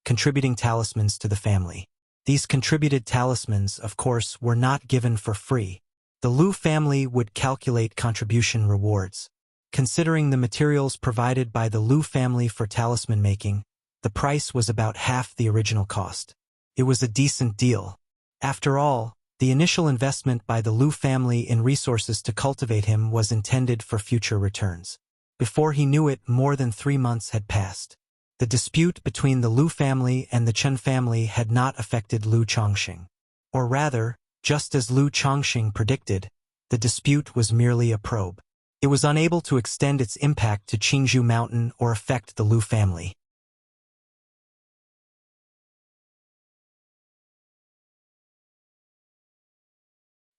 contributing talismans to the family. These contributed talismans, of course, were not given for free. The Lu family would calculate contribution rewards. Considering the materials provided by the Lu family for talisman making, the price was about half the original cost. It was a decent deal. After all, The initial investment by the Lu family in resources to cultivate him was intended for future returns. Before he knew it, more than 3 months had passed. The dispute between the Lu family and the Chen family had not affected Lu Chongqing. Or rather, just as Lu Chongqing predicted, the dispute was merely a probe. It was unable to extend its impact to Qingzhou Mountain or affect the Lu family.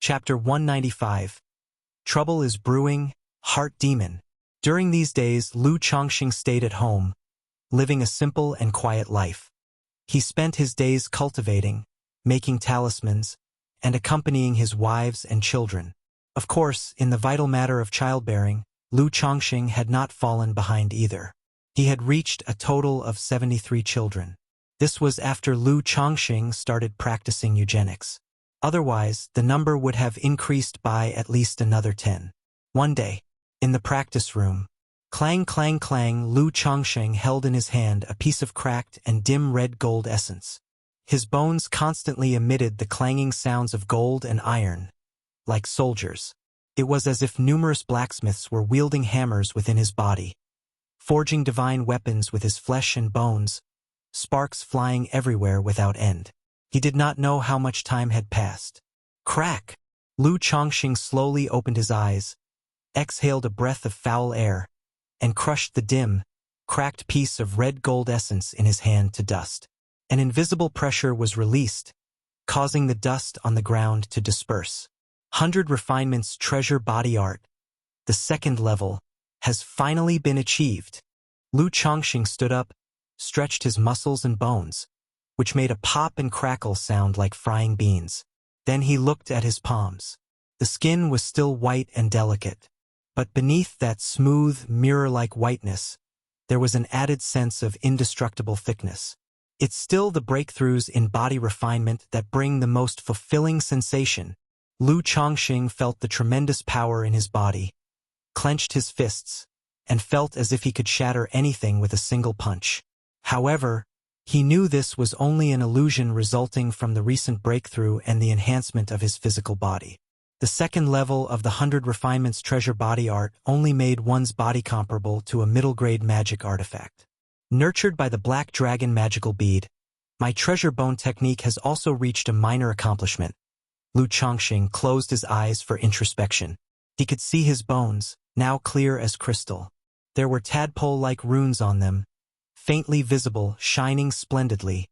Chapter 195. Trouble is Brewing, Heart Demon. During these days, Lu Chongqing stayed at home, living a simple and quiet life. He spent his days cultivating, making talismans, and accompanying his wives and children. Of course, in the vital matter of childbearing, Lu Chongqing had not fallen behind either. He had reached a total of 73 children. This was after Lu Chongqing started practicing eugenics. Otherwise, the number would have increased by at least another 10. One day, in the practice room, clang clang clang, Lu Chongqing held in his hand a piece of cracked and dim red gold essence. His bones constantly emitted the clanging sounds of gold and iron, like soldiers. It was as if numerous blacksmiths were wielding hammers within his body, forging divine weapons with his flesh and bones, sparks flying everywhere without end. He did not know how much time had passed. Crack! Lu Chongqing slowly opened his eyes, exhaled a breath of foul air, and crushed the dim, cracked piece of red gold essence in his hand to dust. An invisible pressure was released, causing the dust on the ground to disperse. 100 Refinements Treasure Body Art, the second level, has finally been achieved. Lu Chongqing stood up, stretched his muscles and bones, which made a pop and crackle sound like frying beans. Then he looked at his palms. The skin was still white and delicate, but beneath that smooth, mirror-like whiteness, there was an added sense of indestructible thickness. It's still the breakthroughs in body refinement that bring the most fulfilling sensation. Lu Chongqing felt the tremendous power in his body, clenched his fists, and felt as if he could shatter anything with a single punch. However, he knew this was only an illusion resulting from the recent breakthrough and the enhancement of his physical body. The second level of the 100 Refinements Treasure Body Art only made one's body comparable to a middle-grade magic artifact. Nurtured by the Black Dragon magical bead, my treasure bone technique has also reached a minor accomplishment. Lu Chongqing closed his eyes for introspection. He could see his bones, now clear as crystal. There were tadpole-like runes on them, faintly visible, shining splendidly,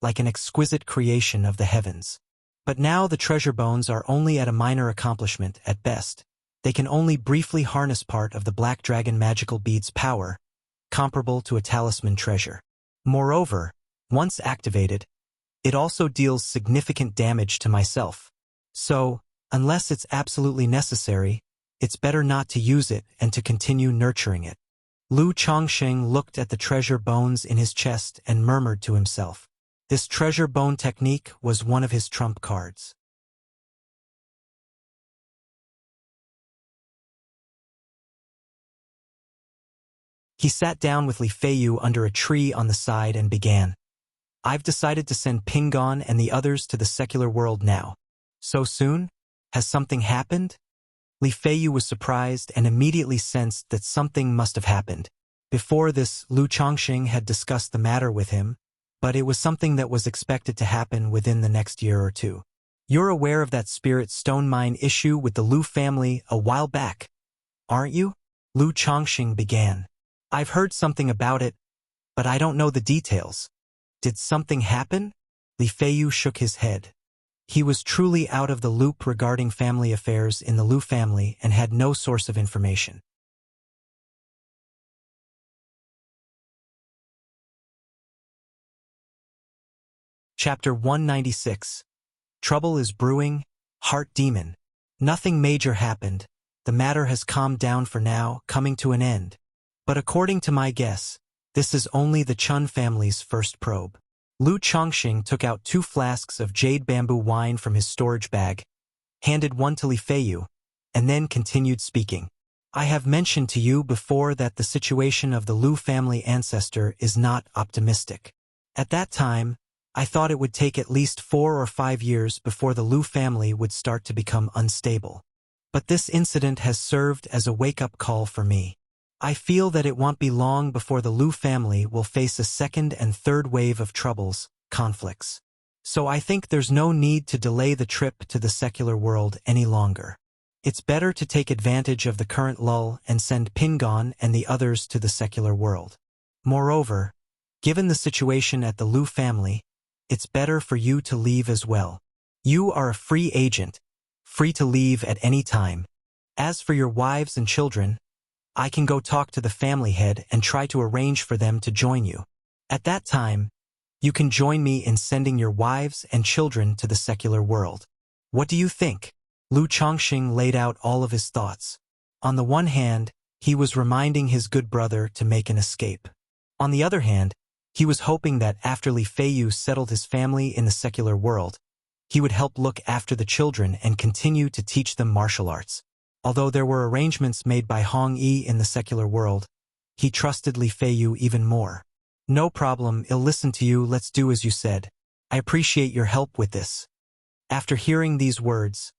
like an exquisite creation of the heavens. But now the treasure bones are only at a minor accomplishment at best. They can only briefly harness part of the Black Dragon magical bead's power, comparable to a talisman treasure. Moreover, once activated, it also deals significant damage to myself. So, unless it's absolutely necessary, it's better not to use it and to continue nurturing it. Lu Chongqing looked at the treasure bones in his chest and murmured to himself. This treasure bone technique was one of his trump cards. He sat down with Li Feiyu under a tree on the side and began. I've decided to send Pingon and the others to the secular world now. So soon? Has something happened? Li Feiyu was surprised and immediately sensed that something must have happened. Before this, Lu Chongqing had discussed the matter with him, but it was something that was expected to happen within the next year or two. You're aware of that spirit stone mine issue with the Lu family a while back, aren't you? Lu Chongqing began. I've heard something about it, but I don't know the details. Did something happen? Li Feiyu shook his head. He was truly out of the loop regarding family affairs in the Lu family and had no source of information. Chapter 196. Trouble is Brewing, Heart Demon. Nothing major happened. The matter has calmed down for now, coming to an end. But according to my guess, this is only the Chun family's first probe. Lu Chongqing took out 2 flasks of jade bamboo wine from his storage bag, handed one to Li Feiyu, and then continued speaking. I have mentioned to you before that the situation of the Lu family ancestor is not optimistic. At that time, I thought it would take at least 4 or 5 years before the Lu family would start to become unstable. But this incident has served as a wake-up call for me. I feel that it won't be long before the Lu family will face a second and third wave of troubles, conflicts. So I think there's no need to delay the trip to the secular world any longer. It's better to take advantage of the current lull and send Pingon and the others to the secular world. Moreover, given the situation at the Lu family, it's better for you to leave as well. You are a free agent, free to leave at any time. As for your wives and children, I can go talk to the family head and try to arrange for them to join you. At that time, you can join me in sending your wives and children to the secular world. What do you think? Lu Chongqing laid out all of his thoughts. On the one hand, he was reminding his good brother to make an escape. On the other hand, he was hoping that after Li Feiyu settled his family in the secular world, he would help look after the children and continue to teach them martial arts. Although there were arrangements made by Hong Yi in the secular world, he trusted Li Feiyu even more. No problem, I'll listen to you, let's do as you said. I appreciate your help with this. After hearing these words,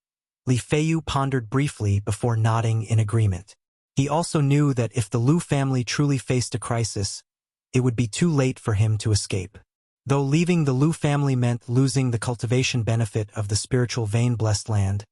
Li Feiyu pondered briefly before nodding in agreement. He also knew that if the Lu family truly faced a crisis, it would be too late for him to escape. Though leaving the Lu family meant losing the cultivation benefit of the spiritual vein-blessed land,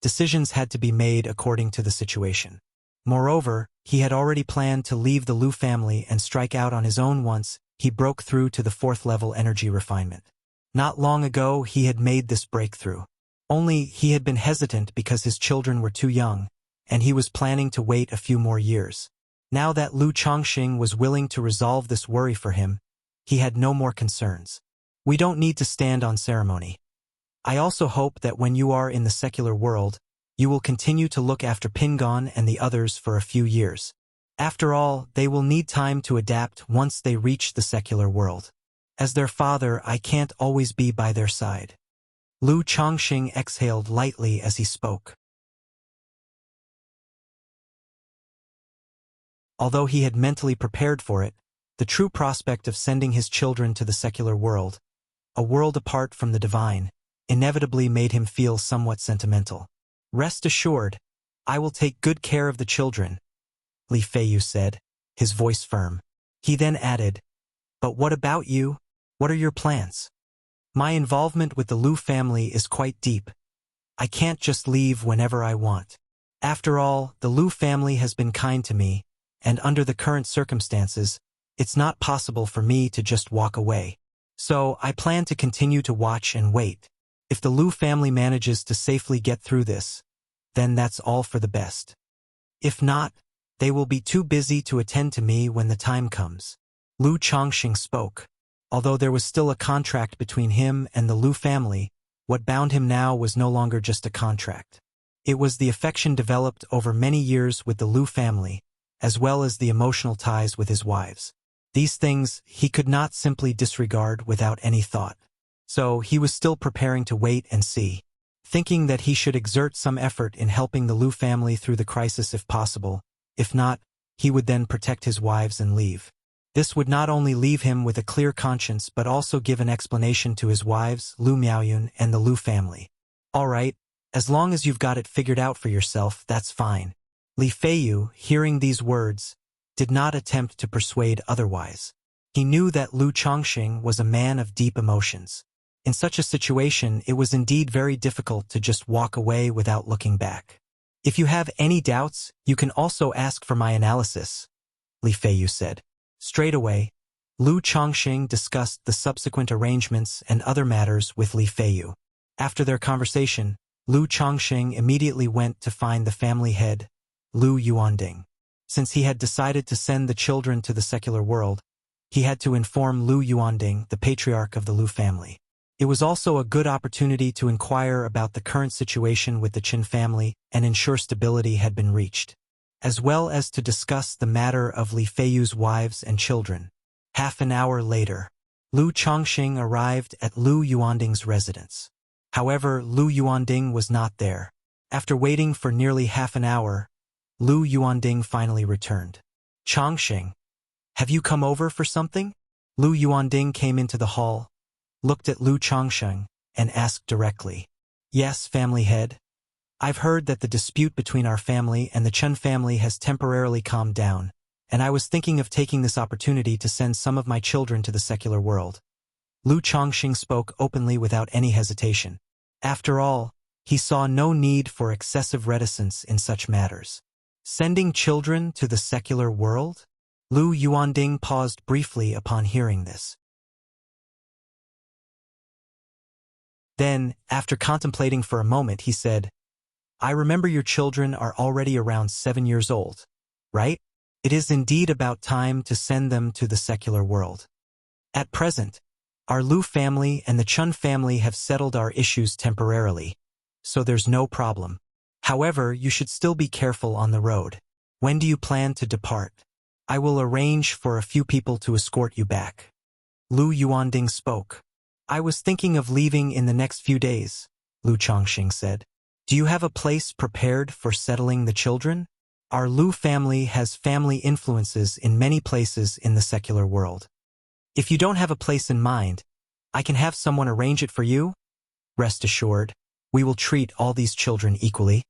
decisions had to be made according to the situation. Moreover, he had already planned to leave the Lu family and strike out on his own once he broke through to the 4th level energy refinement. Not long ago he had made this breakthrough. Only he had been hesitant because his children were too young, and he was planning to wait a few more years. Now that Lu Chongqing was willing to resolve this worry for him, he had no more concerns. We don't need to stand on ceremony. I also hope that when you are in the secular world, you will continue to look after Pingon and the others for a few years. After all, they will need time to adapt once they reach the secular world. As their father, I can't always be by their side. Lu Chongqing exhaled lightly as he spoke. Although he had mentally prepared for it, the true prospect of sending his children to the secular world, a world apart from the divine, inevitably made him feel somewhat sentimental. Rest assured, I will take good care of the children, Li Feiyu said, his voice firm. He then added, but what about you? What are your plans? My involvement with the Lu family is quite deep. I can't just leave whenever I want. After all, the Lu family has been kind to me, and under the current circumstances, it's not possible for me to just walk away. So I plan to continue to watch and wait. If the Lu family manages to safely get through this, then that's all for the best. If not, they will be too busy to attend to me when the time comes. Lu Chongqing spoke. Although there was still a contract between him and the Lu family, what bound him now was no longer just a contract. It was the affection developed over many years with the Lu family, as well as the emotional ties with his wives. These things he could not simply disregard without any thought. So he was still preparing to wait and see, thinking that he should exert some effort in helping the Lu family through the crisis if possible. If not, he would then protect his wives and leave. This would not only leave him with a clear conscience but also give an explanation to his wives, Lu Miaoyun, and the Lu family. All right, as long as you've got it figured out for yourself, that's fine. Li Feiyu, hearing these words, did not attempt to persuade otherwise. He knew that Lu Chongqing was a man of deep emotions. In such a situation, it was indeed very difficult to just walk away without looking back. If you have any doubts, you can also ask for my analysis, Li Feiyu said. Straight away, Lu Chongqing discussed the subsequent arrangements and other matters with Li Feiyu. After their conversation, Lu Chongqing immediately went to find the family head, Lu Yuanding. Since he had decided to send the children to the secular world, he had to inform Lu Yuanding, the patriarch of the Lu family. It was also a good opportunity to inquire about the current situation with the Qin family and ensure stability had been reached, as well as to discuss the matter of Li Feiyu's wives and children. Half an hour later, Lu Chongqing arrived at Lu Yuanding's residence. However, Lu Yuanding was not there. After waiting for nearly half an hour, Lu Yuanding finally returned. Chongqing, have you come over for something? Lu Yuanding came into the hall, looked at Lu Chongsheng, and asked directly. Yes, family head. I've heard that the dispute between our family and the Chen family has temporarily calmed down, and I was thinking of taking this opportunity to send some of my children to the secular world. Lu Chongxing spoke openly without any hesitation. After all, he saw no need for excessive reticence in such matters. Sending children to the secular world? Lu Yuanding paused briefly upon hearing this. Then, after contemplating for a moment, he said, I remember your children are already around 7 years old, right? It is indeed about time to send them to the secular world. At present, our Lu family and the Chun family have settled our issues temporarily, so there's no problem. However, you should still be careful on the road. When do you plan to depart? I will arrange for a few people to escort you back. Lu Yuanding spoke. I was thinking of leaving in the next few days, Lu Chongxing said. Do you have a place prepared for settling the children? Our Lu family has family influences in many places in the secular world. If you don't have a place in mind, I can have someone arrange it for you. Rest assured, we will treat all these children equally.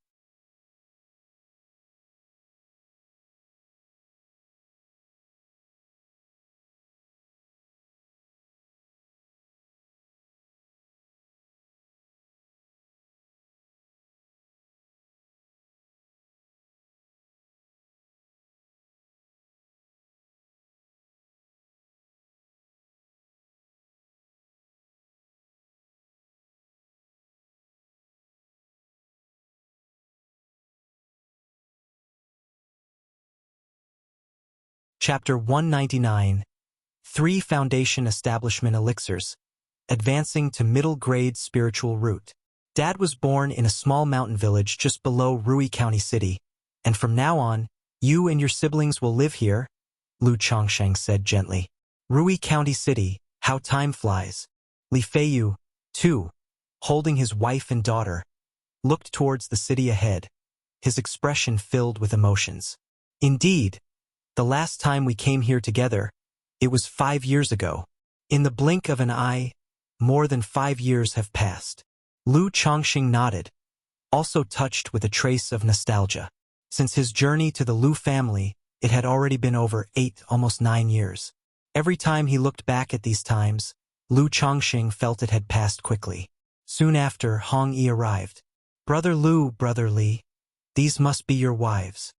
Chapter 199, 3 Foundation Establishment Elixirs, Advancing to Middle Grade Spiritual Root. Dad was born in a small mountain village just below Rui County City, and from now on, you and your siblings will live here, Lu Chongsheng said gently. Rui County City, how time flies. Li Feiyu, too, holding his wife and daughter, looked towards the city ahead, his expression filled with emotions. Indeed, the last time we came here together, it was 5 years ago. In the blink of an eye, more than 5 years have passed. Lu Chongxing nodded, also touched with a trace of nostalgia. Since his journey to the Lu family, it had already been over 8, almost 9 years. Every time he looked back at these times, Lu Chongxing felt it had passed quickly. Soon after, Hong Yi arrived. Brother Lu, Brother Li, these must be your wives.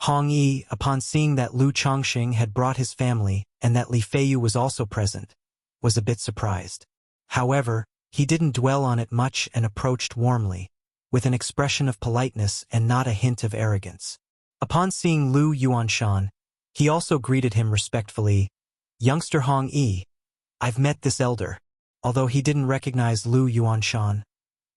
Hong Yi, upon seeing that Lu Chongxing had brought his family and that Li Feiyu was also present, was a bit surprised. However, he didn't dwell on it much and approached warmly, with an expression of politeness and not a hint of arrogance. Upon seeing Lu Yuanshan, he also greeted him respectfully. Youngster Hong Yi, I've met this elder. Although he didn't recognize Lu Yuanshan,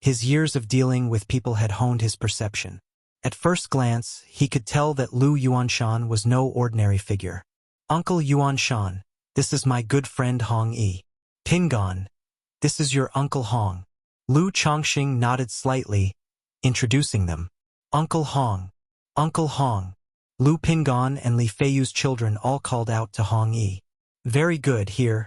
his years of dealing with people had honed his perception. At first glance, he could tell that Lu Yuanshan was no ordinary figure. Uncle Yuanshan, this is my good friend Hong Yi. Pingon, this is your Uncle Hong. Lu Chongxing nodded slightly, introducing them. Uncle Hong. Uncle Hong. Lu Pingon and Li Feiyu's children all called out to Hong Yi. Very good, here.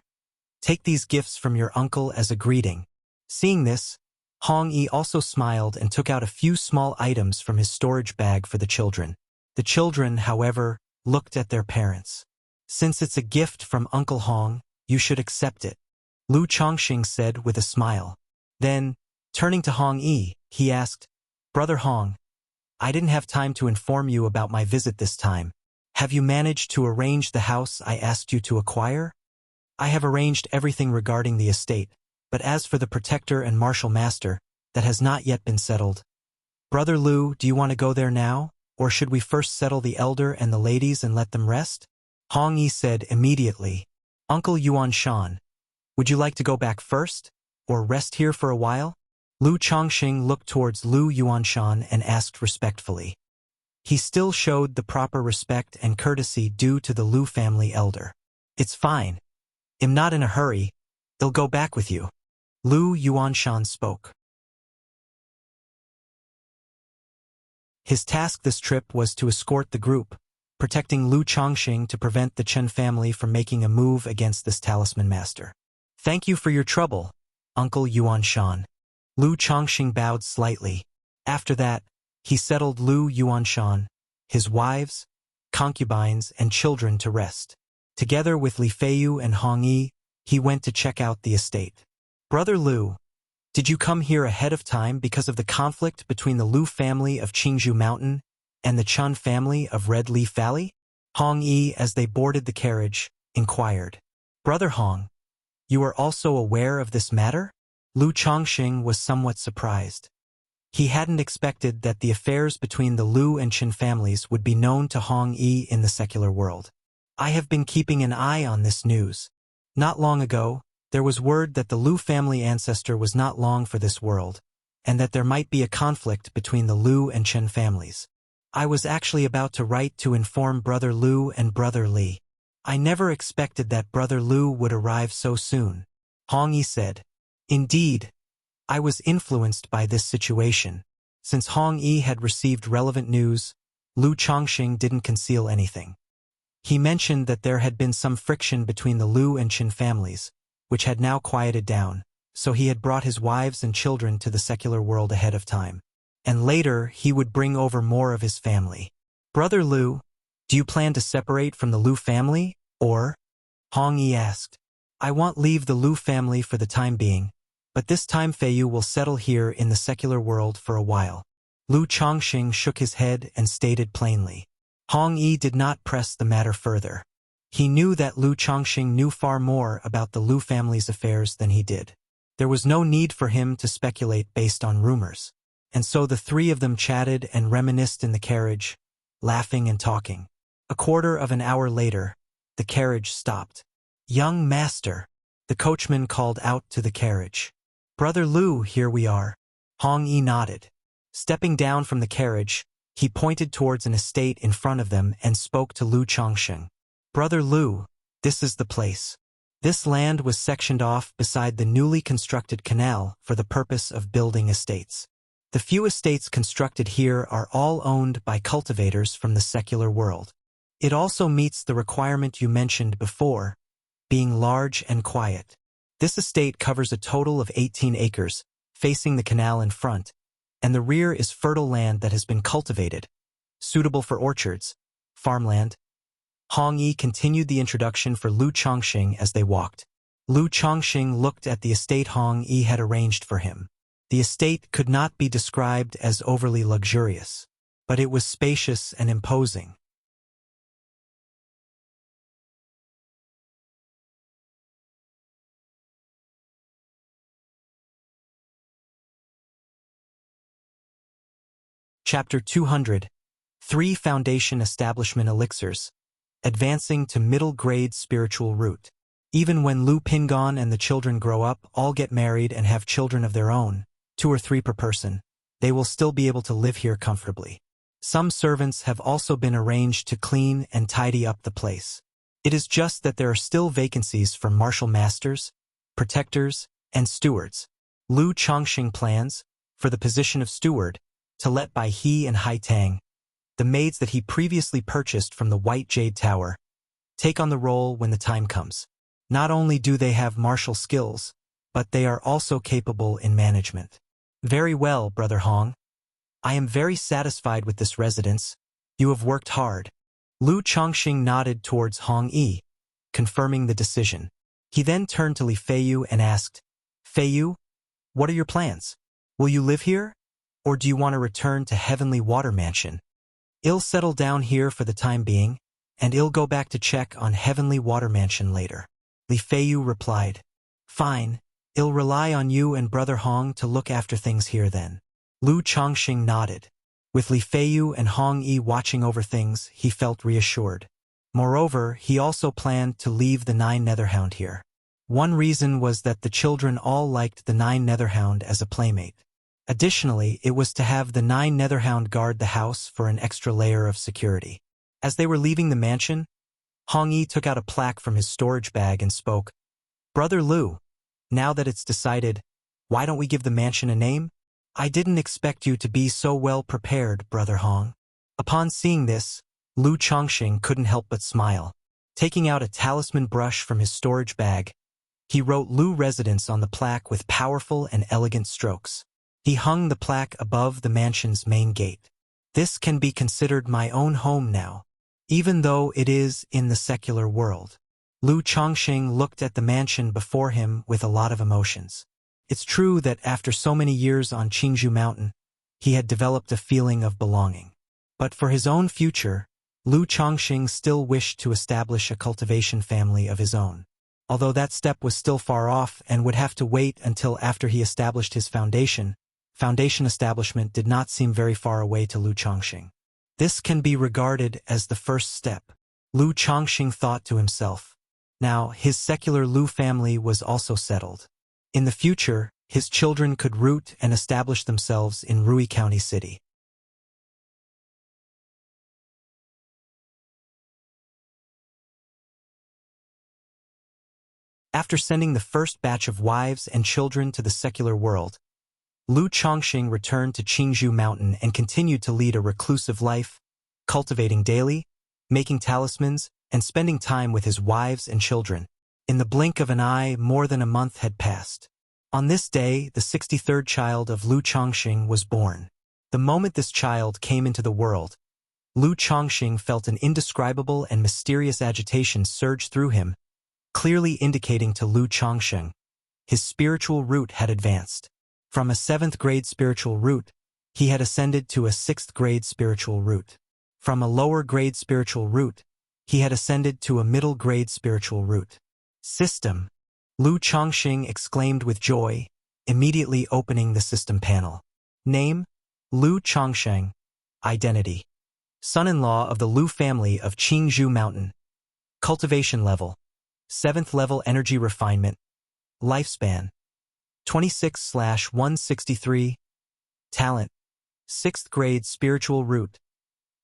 Take these gifts from your uncle as a greeting. Seeing this, Hong Yi also smiled and took out a few small items from his storage bag for the children. The children, however, looked at their parents. Since it's a gift from Uncle Hong, you should accept it, Lu Chongxing said with a smile. Then, turning to Hong Yi, he asked, Brother Hong, I didn't have time to inform you about my visit this time. Have you managed to arrange the house I asked you to acquire? I have arranged everything regarding the estate, but as for the protector and martial master, that has not yet been settled. Brother Lu, do you want to go there now, or should we first settle the elder and the ladies and let them rest? Hong Yi said immediately, Uncle Yuanshan, would you like to go back first, or rest here for a while? Lu Chongxing looked towards Lu Yuanshan and asked respectfully. He still showed the proper respect and courtesy due to the Lu family elder. It's fine. I'm not in a hurry. They'll go back with you. Lu Yuanshan spoke. His task this trip was to escort the group, protecting Lu Chongxing to prevent the Chen family from making a move against this talisman master. Thank you for your trouble, Uncle Yuan Shan. Lu Chongqing bowed slightly. After that, he settled Lu Yuanshan, his wives, concubines, and children to rest. Together with Li Feiyu and Hong Yi, he went to check out the estate. Brother Lu, did you come here ahead of time because of the conflict between the Lu family of Qingzhou Mountain and the Chun family of Red Leaf Valley? Hong Yi, as they boarded the carriage, inquired. Brother Hong, you are also aware of this matter? Lu Chongqing was somewhat surprised. He hadn't expected that the affairs between the Lu and Qin families would be known to Hong Yi in the secular world. I have been keeping an eye on this news. Not long ago, there was word that the Lu family ancestor was not long for this world, and that there might be a conflict between the Lu and Qin families. I was actually about to write to inform Brother Lu and Brother Li. I never expected that Brother Lu would arrive so soon. Hong Yi said. Indeed, I was influenced by this situation. Since Hong Yi had received relevant news, Lu Chongqing didn't conceal anything. He mentioned that there had been some friction between the Lu and Qin families, which had now quieted down, so he had brought his wives and children to the secular world ahead of time. And later, he would bring over more of his family. Brother Lu, do you plan to separate from the Lu family, or? Hong Yi asked. I won't leave the Lu family for the time being, but this time Feiyu will settle here in the secular world for a while. Lu Chongqing shook his head and stated plainly. Hong Yi did not press the matter further. He knew that Lu Chongqing knew far more about the Lu family's affairs than he did. There was no need for him to speculate based on rumors. And so the three of them chatted and reminisced in the carriage, laughing and talking. A quarter of an hour later, the carriage stopped. Young master, the coachman called out to the carriage. Brother Lu, here we are. Hong Yi nodded. Stepping down from the carriage, he pointed towards an estate in front of them and spoke to Lu Chongqing. Brother Lu, this is the place. This land was sectioned off beside the newly constructed canal for the purpose of building estates. The few estates constructed here are all owned by cultivators from the secular world. It also meets the requirement you mentioned before, being large and quiet. This estate covers a total of 18 acres, facing the canal in front, and the rear is fertile land that has been cultivated, suitable for orchards, farmland. Hong Yi continued the introduction for Lu Chongqing as they walked. Lu Chongqing looked at the estate Hong Yi had arranged for him. The estate could not be described as overly luxurious, but it was spacious and imposing. Chapter 200. 3 Foundation Establishment Elixirs. Advancing to middle-grade spiritual root. Even when Lu Pingon and the children grow up, all get married and have children of their own, 2 or 3 per person, they will still be able to live here comfortably. Some servants have also been arranged to clean and tidy up the place. It is just that there are still vacancies for martial masters, protectors, and stewards. Lu Chongqing plans, for the position of steward, to let by he and Hai Tang, the maids that he previously purchased from the White Jade Tower, take on the role when the time comes. Not only do they have martial skills, but they are also capable in management. Very well, Brother Hong. I am very satisfied with this residence. You have worked hard. Lu Chongqing nodded towards Hong Yi, confirming the decision. He then turned to Li Feiyu and asked, Feiyu, what are your plans? Will you live here? Or do you want to return to Heavenly Water Mansion? I'll settle down here for the time being, and I'll go back to check on Heavenly Water Mansion later. Li Feiyu replied. Fine, I'll rely on you and Brother Hong to look after things here then. Lu Chongqing nodded. With Li Feiyu and Hong Yi watching over things, he felt reassured. Moreover, he also planned to leave the 9 Netherhound here. One reason was that the children all liked the 9 Netherhound as a playmate. Additionally, it was to have the 9 Netherhound guard the house for an extra layer of security. As they were leaving the mansion, Hong Yi took out a plaque from his storage bag and spoke. Brother Lu, now that it's decided, why don't we give the mansion a name? I didn't expect you to be so well prepared, Brother Hong. Upon seeing this, Lu Chongqing couldn't help but smile. Taking out a talisman brush from his storage bag, He wrote Lu Residence on the plaque with powerful and elegant strokes. He hung the plaque above the mansion's main gate. This can be considered my own home now, even though it is in the secular world. Lu Chongqing looked at the mansion before him with a lot of emotions. It's true that after so many years on Qingzhou Mountain, he had developed a feeling of belonging. But for his own future, Lu Chongqing still wished to establish a cultivation family of his own. Although that step was still far off and would have to wait until after he established his foundation establishment did not seem very far away to Lu Chongqing. This can be regarded as the first step, Lu Chongqing thought to himself. Now, his secular Lu family was also settled. In the future, his children could root and establish themselves in Rui County City. After sending the first batch of wives and children to the secular world, Lu Chongqing returned to Qingzhou Mountain and continued to lead a reclusive life, cultivating daily, making talismans, and spending time with his wives and children. In the blink of an eye, more than a month had passed. On this day, the 63rd child of Lu Chongqing was born. The moment this child came into the world, Lu Chongqing felt an indescribable and mysterious agitation surge through him, clearly indicating to Lu Chongqing his spiritual root had advanced. From a 7th grade spiritual root, he had ascended to a 6th grade spiritual root. From a lower grade spiritual root, he had ascended to a middle grade spiritual root. System, Lu Chongqing exclaimed with joy, immediately opening the system panel. Name, Lu Chongqing. Identity, son-in-law of the Lu family of Qingzhou Mountain. Cultivation level, 7th level energy refinement. Lifespan, 26/163. Talent, 6th grade spiritual root.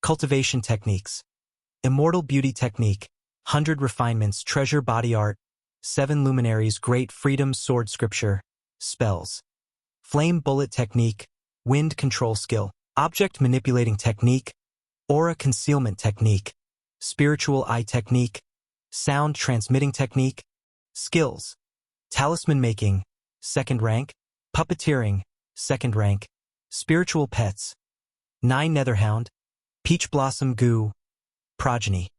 Cultivation techniques. Immortal beauty technique, 100 refinements, treasure body art, 7 luminaries, great freedom, sword scripture, spells. Flame bullet technique, wind control skill, object manipulating technique, aura concealment technique, spiritual eye technique, sound transmitting technique, skills. Talisman making, 2nd rank, puppeteering, 2nd rank, spiritual pets, 9 netherhound, peach blossom goo, progeny,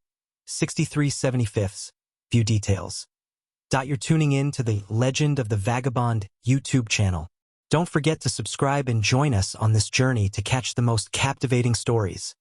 63/75. View details. You're tuning in to the Legend of the Vagabond YouTube channel. Don't forget to subscribe and join us on this journey to catch the most captivating stories.